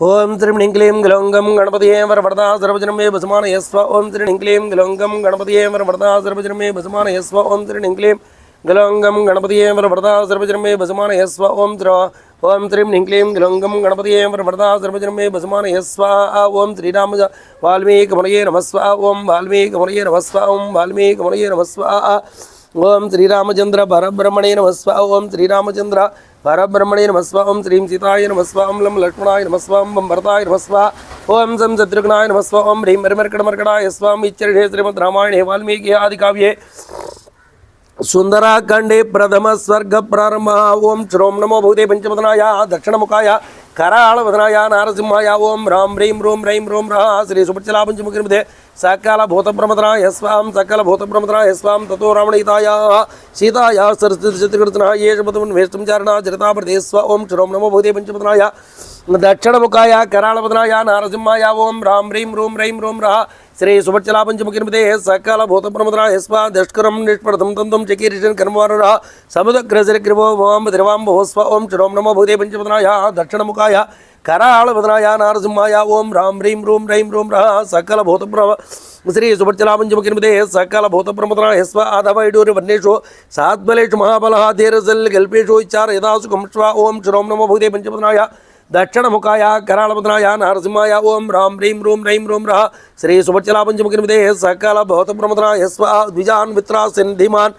ओम त्रिं क्लीं ग्लौंगं गणपतिये वरवरदा सर्वजनं मे भस्मानयस्व। ओम त्रिं क्लीं ग्लौंगं गणपतिये वरवरदा सर्वजनं मे भस्मानयस्व। ओम त्रिं क्लीं ग्लौंगं गणपतिये वरवरदा सर्वजनं मे भस्मानयस्व। ओम त्रिं क्लीं ग्लौंगं गणपतिये वरवरदा सर्वजनं मे भस्मानयस्व। ओम श्रीराम वाल्मीकिमुनये नमः। ओम वाल्मीकिमुनये नमः। ओम वाल्मीकिमुनये नमः। ओम श्रीरामचंद्र परब्रह्मणे नमः। ओम श्रीरामचंद्र परब्रह्मणे नमः। ओम श्रीं सीताय नमः। ओम लं लक्ष्मणाय नमः। ओम भरताय नमः। ओम सं शत्रुघ्नाय नमः। ओम ह्रीं मर्कटमर्कटाय स्वामी इत्यर्थे श्रीमद् रामायणे वाल्मीकि आदिकाव्ये सुंदराकांडे प्रथम स्वर्ग प्रारंभ। ओम श्रोम नमो भूते पंचमदनाय दक्षिणमुखाय कराळवदनाय नारसिंहाय ओम राम ह्रीं रूं ह्रैं रूं रः श्री सुपच्चला पंचमुखिर्मध्ये सकल भूतप्रमदनाय स्वाम सकल भूतप्रमदनाय स्वाम ततो रावणीताय सीताय सरस्वतीकृतनाय येष पदमन् वेष्टुंचारणा चरिताप्रदे स्व। ओम श्रोम नमो भूते पंचमदनाय दक्षिणमुखाय कराळवदनाय नारसिंहाय ओम राम ह्रीं रूं ह्रैं रूं रः श्री सुपच्चला पंचमुखिर्मध्ये सकल भूतप्रमदनाय स्व। दष्करं निष्प्रथम तंतुं चकीर्षन् कर्मवारुरः समुद्रग्रजरिग्रवो भवां द्रवां स्व। ओम श्रोम नमो भूते पंचमदनाय दक्षिणमुखाय कराळवदनाय नारसिंहाय ओम राम ह्रीं रूं ह्रैं रूं रः सकल श्री सुपच्चला पंचमुखिर्मध्ये सकल भूतप्रमदनाय स्व। आधवैडूर्यवर्णेषु सात्बलेषु महाबलः धीरजल् कल्पेषु इच्चार यदासुखं स्व। ओम श्रोम नमो भूते पंचमदनाय दक्षिणमुखाय कराळवदनाय नारसिंहाय ओम राम ह्रीं रूं ह्रैं रूं रः श्री सुपच्चला पंचमुखिर्मध्ये सकल भूतप्रमदनाय स्व। द्विजान् मित्रान् धीमान्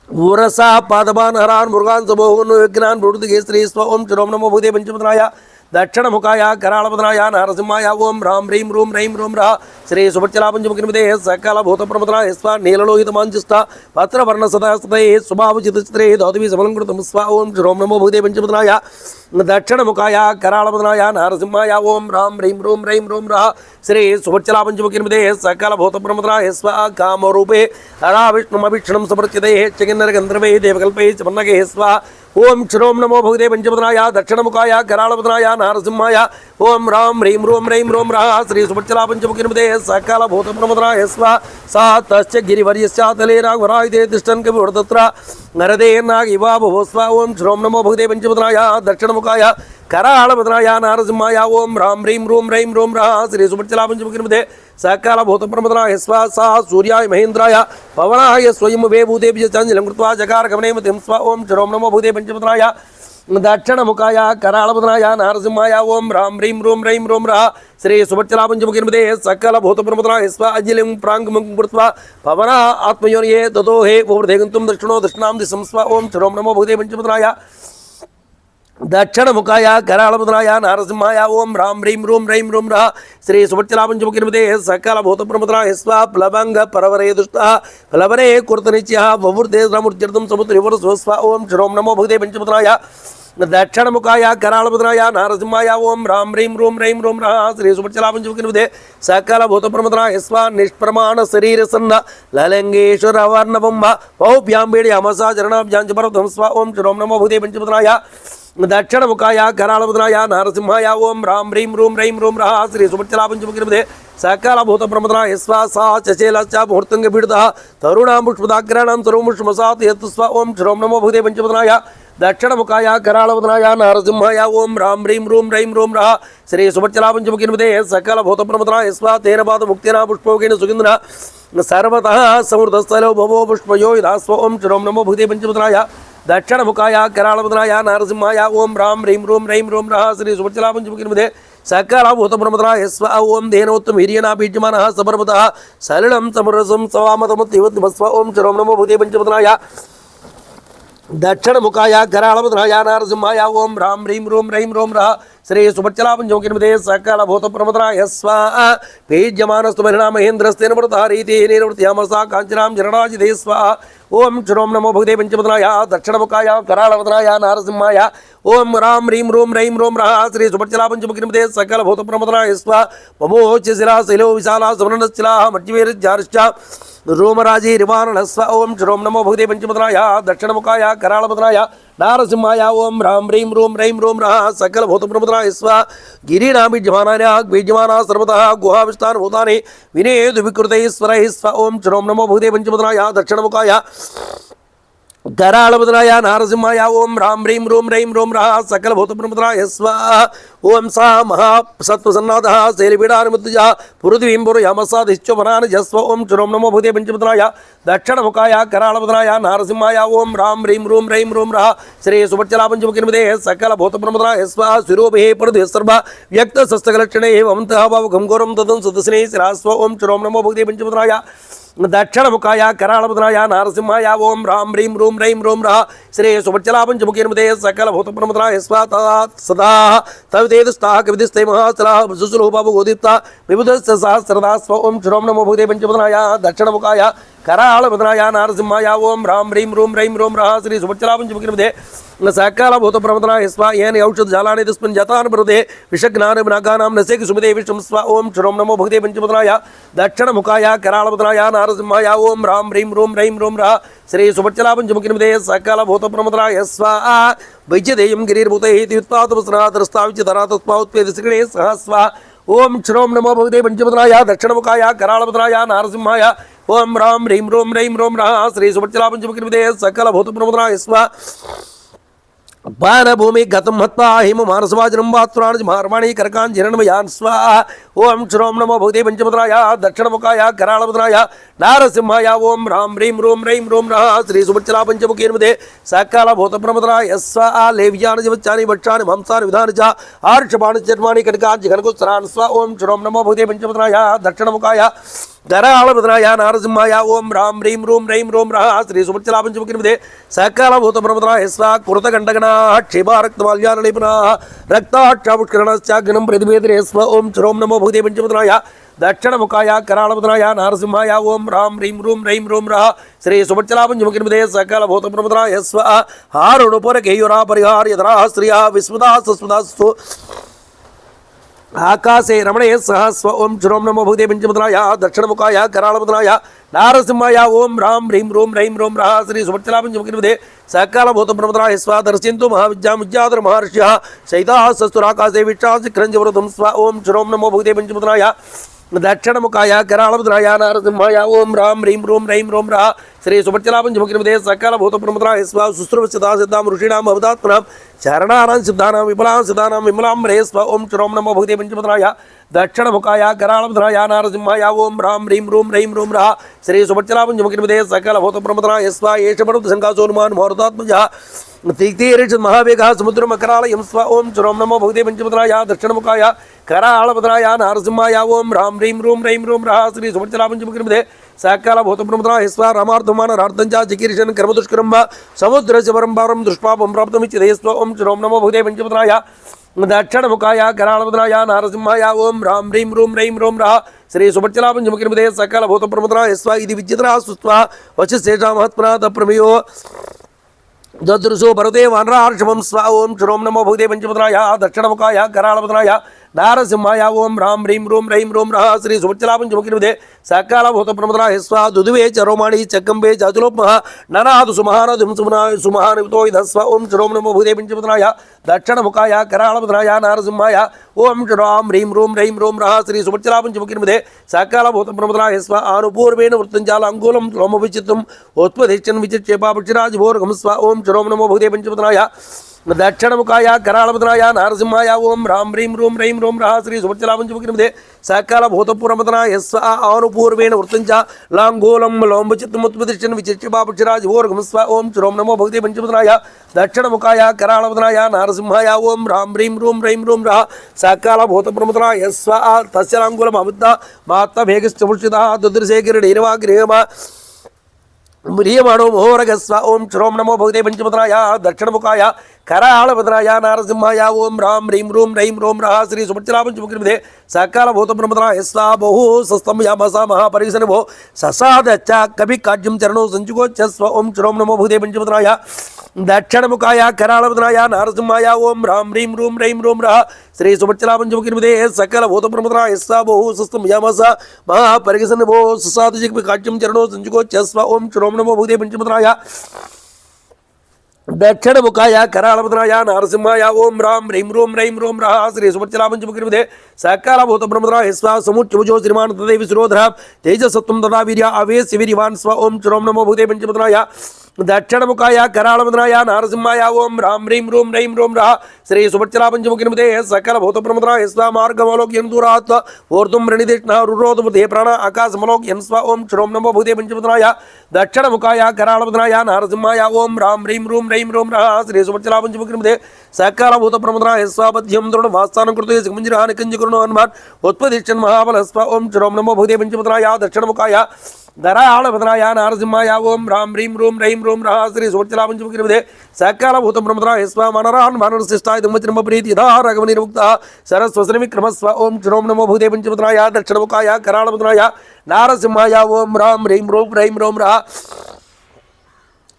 उरसा पादपान् हरान् मृगान् समूहान् विघ्नान् प्रवृत्तिके श्री स्व। ओम श्रोम नमो भूते पंचमदनाय दक्षिणमुखाय कराळवदनाय नारसिंहाय ओम राम ह्रीं रूं ह्रैं रूं रः श्री सुपच्चला पंचमुखिर्मध्ये सकल भूतप्रमदनाय स्व। नीललोहितमाञ्चस्थ पत्रवर्णसदास्तये स्वभावचितचित्रे धौतवी समलङ्कृतं स्व। ओम श्रोम नमो भूते पंचमदनाय दक्षिणमुखाय कराळवदनाय नारसिंहाय ओम राम ह्रीं रूं ह्रैं रूं रः श्री सुपच्चला पंचमुखिर्मध्ये सकल भूतप्रमदनाय स्व। कामरूपे हरा विष्णुमभीक्षणं समर्च्यते चकिन्नरगन्धर्वे देवकल्पे च पन्नगे स्व। ओम श्रोम नमो भगवते पंचमदनाय दक्षिणमुखाय कराळवदनाय नारसिंहाय ओम राम ह्रीं रूं ह्रैं रूं रः श्री सुपच्चला पंचमुखिर्मध्ये सकल भूतप्रमदनाय स्व। सा तस्य गिरिवर्यस्य तले राघवरायते तिष्ठन् कविवर्तत्र नरदे नाग इवा भुवो स्व। ओम श्रोम नमो भगवते पंचमदनाय दक्षिणमुखाय कराळवदनाय नारसिंहाय ओम राम ह्रीं रूं ह्रैं रूं रः श्री सुपच्चला पंचमुखिर्मध्ये सकल भूतप्रमदनाय स्व। सा सूर्याय महेन्द्राय पवनाय स्वयंभुवे भूतेभ्यः चाञ्जलिं कृत्वा जकार गमने मतिं स्व। ओम श्रोम नमो भूते पंचमदनाय दक्षिणमुखाय कराळवदनाय नारसिंहाय ओम राम ह्रीं रूं ह्रैं रूं रः श्री सुपच्चला पंचमुखिर्मध्ये सकल भूतप्रमदनाय स्व। अजिलिं प्राङ्गमुखं कृत्वा पवना आत्मयोनिये ततो हे पूर्वदेगन्तुं दक्षिणो दक्षिणां दिशं स्व। ओम श्रोम नमो भूते पंचमदनाय दक्षिणमुखाय कराळवदनाय नारसिंहाय ओम राम ह्रीं रूं ह्रैं रूं रः श्री सुपच्चला पंचमुखिर्मध्ये सकल भूतप्रमदनाय स्व। प्लवंग परवरे दुष्टः प्लवरे कुर्तनित्यः ववृद्धे समुद्रं समुद्रविवरसो स्व। ओम श्रोम नमो भगवते पंचमदनाय दक्षिणमुखाय कराळवदनाय नारसिंहाय ओम राम ह्रीं रूं ह्रैं रूं रः श्री सुपच्चला पंचमुखिर्मध्ये सकल भूतप्रमदनाय स्व। निष्प्रमाण शरीर सन्न ललंगेश्वर वर्णबंब पौभ्यां बेडि अमसा चरणाभ्यां च पर्वतं स्व। ओम श्रोम नमो भगवते पंचमदनाय दक्षिणमुखाय कराळवदनाय नारसिंहाय ओम राम ह्रीं रूं ह्रैं रूं रः श्री सुपच्चला पंचमुखिर्मध्ये सकल भूतप्रमदनाय स्व। सा चचेलश्च मुहूर्तङ्गपीडितः तरुणां पुष्पदाग्राणां सर्वमुष्मसात् यत् स्व। ओम श्रोम नमो भगवते पंचमदनाय दक्षिणमुखाय कराळवदनाय नारसिंहाय ओम राम ह्रीं रूं ह्रैं रूं रः श्री सुपच्चला पंचमुखिर्मध्ये सकल भूतप्रमदनाय स्व। तेन पादमुक्तेन पुष्पौकेन सुगन्धिना सर्वतः समृद्धस्थलो भवो पुष्पयो यदा स्व। ओम श्रोम नमो भगवते पंचमदनाय दक्षिणमुखाय कराळवदनाय नारसिंहाय ओम राम ह्रीं रूं ह्रैं रूं रः श्री सुपच्चला पंचमुखिर्मध्ये सकल भूतप्रमदनाय स्व। ओम धेनोत्तम हिर्येण बीज्यमानः सपर्वतः सलिलं समरसं सवामतमुत्तिवत् स्व। ओम श्रोम नमो भगवते पंचमदनाय दक्षिणमुखाय कराळवदनाय नारसिंहाय ओम राम ह्रीं रूं ह्रैं रूं रः श्री सुपच्चला पंचमुखिर्मध्ये सकल भूतप्रमदनाय स्व। बीज्यमानस्तु महिना महेन्द्रस्तेन व्रतहारीति निर्वृत्यामसा काञ्चनां जरणाजिते स्व। ओम श्रोम नमो भगवते पंचमदनाय दक्षिणमुखाय कराळवदनाय नारसिंहाय ओम राम ह्रीं रूं ह्रैं रूं रः श्री सुपच्चला पंचमुखिर्मध्ये सकल भूतप्रमदनाय स्व। ममोच शिला शैलो विशाला सुवर्णश्चिलाः मज्जिवेरज्जारश्च रोमराजी रिवारणः स्व। ओम श्रोम नमो भगवते पंचमदनाय दक्षिणमुखाय कराळवदनाय नारसिंहाय ओम राम ह्रीं रूं ह्रैं रूं रः सकल भूतप्रमदनाय स्व। गिरिणा बीज्यमाना सर्वतः गुहाविष्टान् भूतानि विनेदु विकृतैः स्वरैः स्व। ओम श्रोम नमो भगवते पंचमदनाय दक्षिणमुखाय कराळवदनाय नारसिंहाय ओम राम ह्रीं रूं रैं रूं रः सकलभूतप्रमुद्राय स्वाहा ओम सा महासत्त्वसन्नाथः शैलपीडानुमुत्तजः पृथ्वीं पुरयमसादिश्चोपनानि जस्व ओम चुरों नमो भूते पंचमुद्राय दक्षिणमुखाय कराळवदनाय नारसिंहाय ओम राम ह्रीं रूं रैं रूं रः श्री सुभच्चला पंचमुखिर्मदे सकलभूतप्रमुद्राय स्वाहा शिरोभिः पृथ्वी सर्व व्यक्तसस्तकलक्षणे एवन्तः भावकं घोरं तदं सुदस्ने शिरास्व ओम चुरों नमो भूते पंचमुद्राय दक्षिणमुखाय कराळवदनाय नारसिंहाय ओम राम ह्रीं रूं रैं रूं रः श्री सुभच्चला पंचमुखिर्मदे सकलभूतप्रमुद्राय स्वाहा सदा तविदेदस्ताः कविदिस्ते महासलाः सुसुलोपावगोदिता विबुधस्य सहस्रदा स्व ओम श्रों नमो भूते पंचमुद्राय दक्षिणमुखाय कराळवदनाय नारसिंहाय ओम राम ह्रीं रूं रैं रूं रः श्री सुभच्चला पंचमुखिर्मदे सकलभूतप्रमुद्राय स्वाहा येन औषधजालानि तस्मिन् जतान् प्रदे विषज्ञानं नागानां नसेकि सुमदे विष्णुं स्वा ओम श्रों नमो भूते पंचमुद्राय दक्षिणमुखाय कराळवदनाय नारसिंहाय ओम राम ह्रीं रूं रैं रूं रः श्री सुभच्चला पंचमुखिर्मदे सकलभूतप्रमुद्राय स्वाहा वैद्यदेयं गिरिर्भूतैः तीर्थातपस्नातरस्ताविचितरातस्मात्पेदश्रिणे सह स्वाहा ओम श्रों नमो भगवते पंचमुद्राय दक्षिणमुखाय कराळवदनाय नारसिंहाय ओम राम ह्रीं रूं रैं रूं रः श्री सुभच्चला पंचमुखिर्मदे सकलभूतप्रमुद्राय स्वाहा पानभूमि गतं हत्वा हिम मानसवाजनं वात्प्राणि मार्माणि कर्काञ्जिरण्मयान् स्वाहा ओम श्रों नमो भगवते पंचमुद्राय दक्षिणमुखाय कराळवदनाय नारसिंहाय ओम राम ह्रीं रूं रैं रूं रः श्री सुभच्चला पंचमुखिर्मदे सकलभूतप्रमुद्राय स्वाहा लेव्यानि जीवच्चानि भक्षानि मांसानि विधानि च आर्षपाणि चर्माणि कनकाञ्चि घनकुत्सरान् स्वाहा ओम श्रों नमो भगवते पंचमुद्राय दक्षिणमुखाय कराळवदनाय नारसिंहाय ओम राम ह्रीं रूं रैं रूं रः श्री सुभच्चला पंचमुखिर्मदे सकलभूतप्रमुद्राय स्वाहा कृतकण्टकनाः क्षिपारक्तमाल्यानिपुनाः रक्ताक्षापुष्करणश्चाग्नं प्रतिभेदरे स्व ओम श्रों नमो भगवते पंचमुद्राय दक्षिणमुखाय कराळवदनाय नारसिंहाय ओम राम ह्रीं रूं रैं रूं रः श्री सुभच्चला पंचमुखिर्मदे सकलभूतप्रमुद्राय स्वाहा हारुणुपरकेयुरापरिहार्यधराः श्रियः विस्मृताः सस्मृतास्तु आकाशे रमणे सह स्व ओम श्रों नमो भगवते पंचमुद्राय दक्षिणमुखाय कराळवदनाय नारसिंहाय ओम राम ह्रीं रूं रैं रूं रः श्री सुभच्चला पंचमुखिर्मदे सकलभूतप्रमुद्राय स्वाहा दर्शयन्तु महाविद्यामुज्जातर महर्षिः सहिताः सस्तुराकाशे विश्वासिक्रञ्जवृतं स्वाहा ओम श्रों नमो भगवते पंचमुद्राय दक्षिणमुखाय कराळवदनाय नारसिंहाय ओम राम ह्रीं रूं रैं रूं रः श्री सुभच्चला पंचमुखिर्मदे सकलभूतप्रमुद्राय स्वाहा शुश्रूषिता सिद्धां ऋषीणां भवदात्मनां शरणानां सिद्धानां विमलां सिद्धानां विमलां ह्रे स्व ओम श्रों नमो भगवते पंचमुद्राय दक्षिणमुखाय कराळवदनाय नारसिंहाय ओम राम ह्रीं रूं रैं रूं रः श्री सुभच्चला पंचमुखिर्मदे सकलभूतप्रमुद्राय स्वाहा एष पर्वतशङ्कासोनुमान् मारुतात्मजः तीर्थेरिष महावेगः समुद्रमकरालयं स्व ओम श्रों नमो भगवते पंचमुद्राय दक्षिणमुखाय कराळवदनाय नारसिंहाय ओम राम ह्रीं रूं रैं रूं रः श्री सुभच्चला पंचमुखिर्मदे सकलभूतप्रमुद्राय स्वाहा रामार्थमानरार्थं च चिकीर्षन् कर्मदुष्करं वा समुद्रस्य परम्परं दुष्पापं प्राप्तुमिच्छते स्व ओम श्रों नमो भगवते पंचमुद्राय दक्षिणमुखाय कराळवदनाय नारसिंहाय ओम राम ह्रीं रूं रैं रूं रः श्री सुभच्चला पंचमुखिर्मदे सकलभूतप्रमुद्राय स्वाहा इति विचित्रा सुस्वा वचस्येषा महत्त्वना तप्रमेयो ददृशो भरते वानरार्षभं स्वा ओम श्रों नमो भगवते पंचमुद्राय दक्षिणमुखाय कराळवदनाय नारसिंहाय ओम राम ह्रीं रूं रैं रूं रः श्री सुभच्चला पंचमुखिर्मदे सकलभूतप्रमुद्राय स्वाहा दुदुवे च रोमाणि च कंबे च अचलोपमः ननादु सुमहानदुं सुमहानितो धस्व ओम श्रों नमो भगवते पंचमुद्राय दक्षिणमुखाय कराळवदनाय नारसिंहाय ओम राम ह्रीं रूं रैं रूं रः श्री सुभच्चला पंचमुखिर्मदे सकलभूतप्रमुद्राय स्वाहा अनुपूर्वेण वृत्तञ्जालाङ्गूलं लोमविचित्तम् उत्पदिष्टन् विचिक्षेपापक्षिराजभोर्गं स्वा ओम श्रों नमो भगवते पंचमुद्राय दक्षिणमुखाय कराळवदनाय नारसिंहाय ओम राम ह्रीं रूं रैं रूं रः श्री सुभच्चला पंचमुखिर्मदे सकलभूतप्रमुद्राय स्वाहा अनुपूर्वेण वृत्तञ्च लाङ्गूलं लोमविचित्तमुत्पदिष्टन् विचिक्षेपापक्षिराजभोर्गं स्वा ओम श्रों नमो भगवते पंचमुद्राय दक्षिणमुखाय कराळवदनाय नारसिंहाय ओम राम ह्रीं रूं रैं रूं रः सकलभूतप्रमुद्राय स्वाहा तस्य लाङ्गूलम् अमुत्ता मात्तभेगश्चमुष्टितः ददृशे गिरिडीर्वा गृहमा म्रियमाणो मोहरगस्व ओम श्रों नमो भगवते पंचमुद्राय दक्षिणमुखाय कराळवदनाय नारसिंहाय ओम राम ह्रीं रूं रैं रूं रः श्री सुभच्चला पंचमुखिर्मदे सकलभूतप्रमुद्राय स्वाहा बहु सस्तं यामसा महापरिसन् भो ससादच्च कवि काज्यं चरणो सञ्चुकोच्च स्व ओम श्रों नमो भगवते पंचमुद्राय दक्षिणमुखाय कराळवदनाय नारसिंहाय ओम राम ह्रीं रूं रैं रूं रः श्री सुभच्चला पंचमुखिर्मदे सकलभूतप्रमुद्राय स्वाहा बहु सस्तं यामसा महापरिसन् भो ससादच्च कवि काज्यं चरणो सञ्चुकोच्च स्व ओम श्रों नमो भगवते पंचमुद्राय दक्षिणमुखाय कराळवदनाय नारसिंहाय ओम राम ह्रीं रूं रैं रूं रः श्री सुभच्चला पंचमुखिर्मदे सकलभूतप्रमुद्राय स्वाहा समुच्चभुजो श्रीमान् तदेव शिरोधरः तेजसत्वं तथा वीर्य आवेश्य वीर्यवान् स्व ओम श्रों नमो भगवते पंचमुद्राय దక్షిణముఖాయ కరాళవదనాయ నారసింహాయ ఓం రాం హ్రీం రూం రైం రూం రః శ్రీ సుభచ్చలా పంచముఖినిమతే సకల భూతప్రమదనాయ స్వ మార్గమలోక్యం దూరాత్వ ఊర్ధ్వం రణిదిష్ణ రురోధముదే ప్రాణ ఆకాశమలోక్యం స్వ ఓం శ్రోం నమో భూతే పంచముఖనాయ దక్షిణముఖాయ కరాళవదనాయ నారసింహాయ ఓం రాం హ్రీం రూం రైం రూం రః శ్రీ సుభచ్చలా పంచముఖినిమతే సకల భూతప్రమదనాయ స్వ పద్యం దృఢ వాస్తానం కృతే సిమంజరాని కంజకురుణో హనుమాన్ ఉత్పదిష్టన్ మహాబల స్వ ఓం శ్రోం నమో భూతే పంచముఖనాయ దక్షిణముఖాయ ధరాళవదనాయ నారసింహాయ ఓం రాం హ్రీం రూం రైం రూం రః శ్రీ సుభచ్చలా పంచముఖినిమతే సకల భూతప్రమదనాయ స్వ మనరాన్ మనరశిష్టాయ దుమ్మత్రిమ ప్రీతి రాఘవనిర్ముక్త సరస్వశ్రీ విక్రమస్వ ఓం శ్రోం నమో భూతే పంచముఖనాయ దక్షిణముఖాయ కరాళవదనాయ నారసింహాయ ఓం రాం హ్రీం రూం రైం రూం రః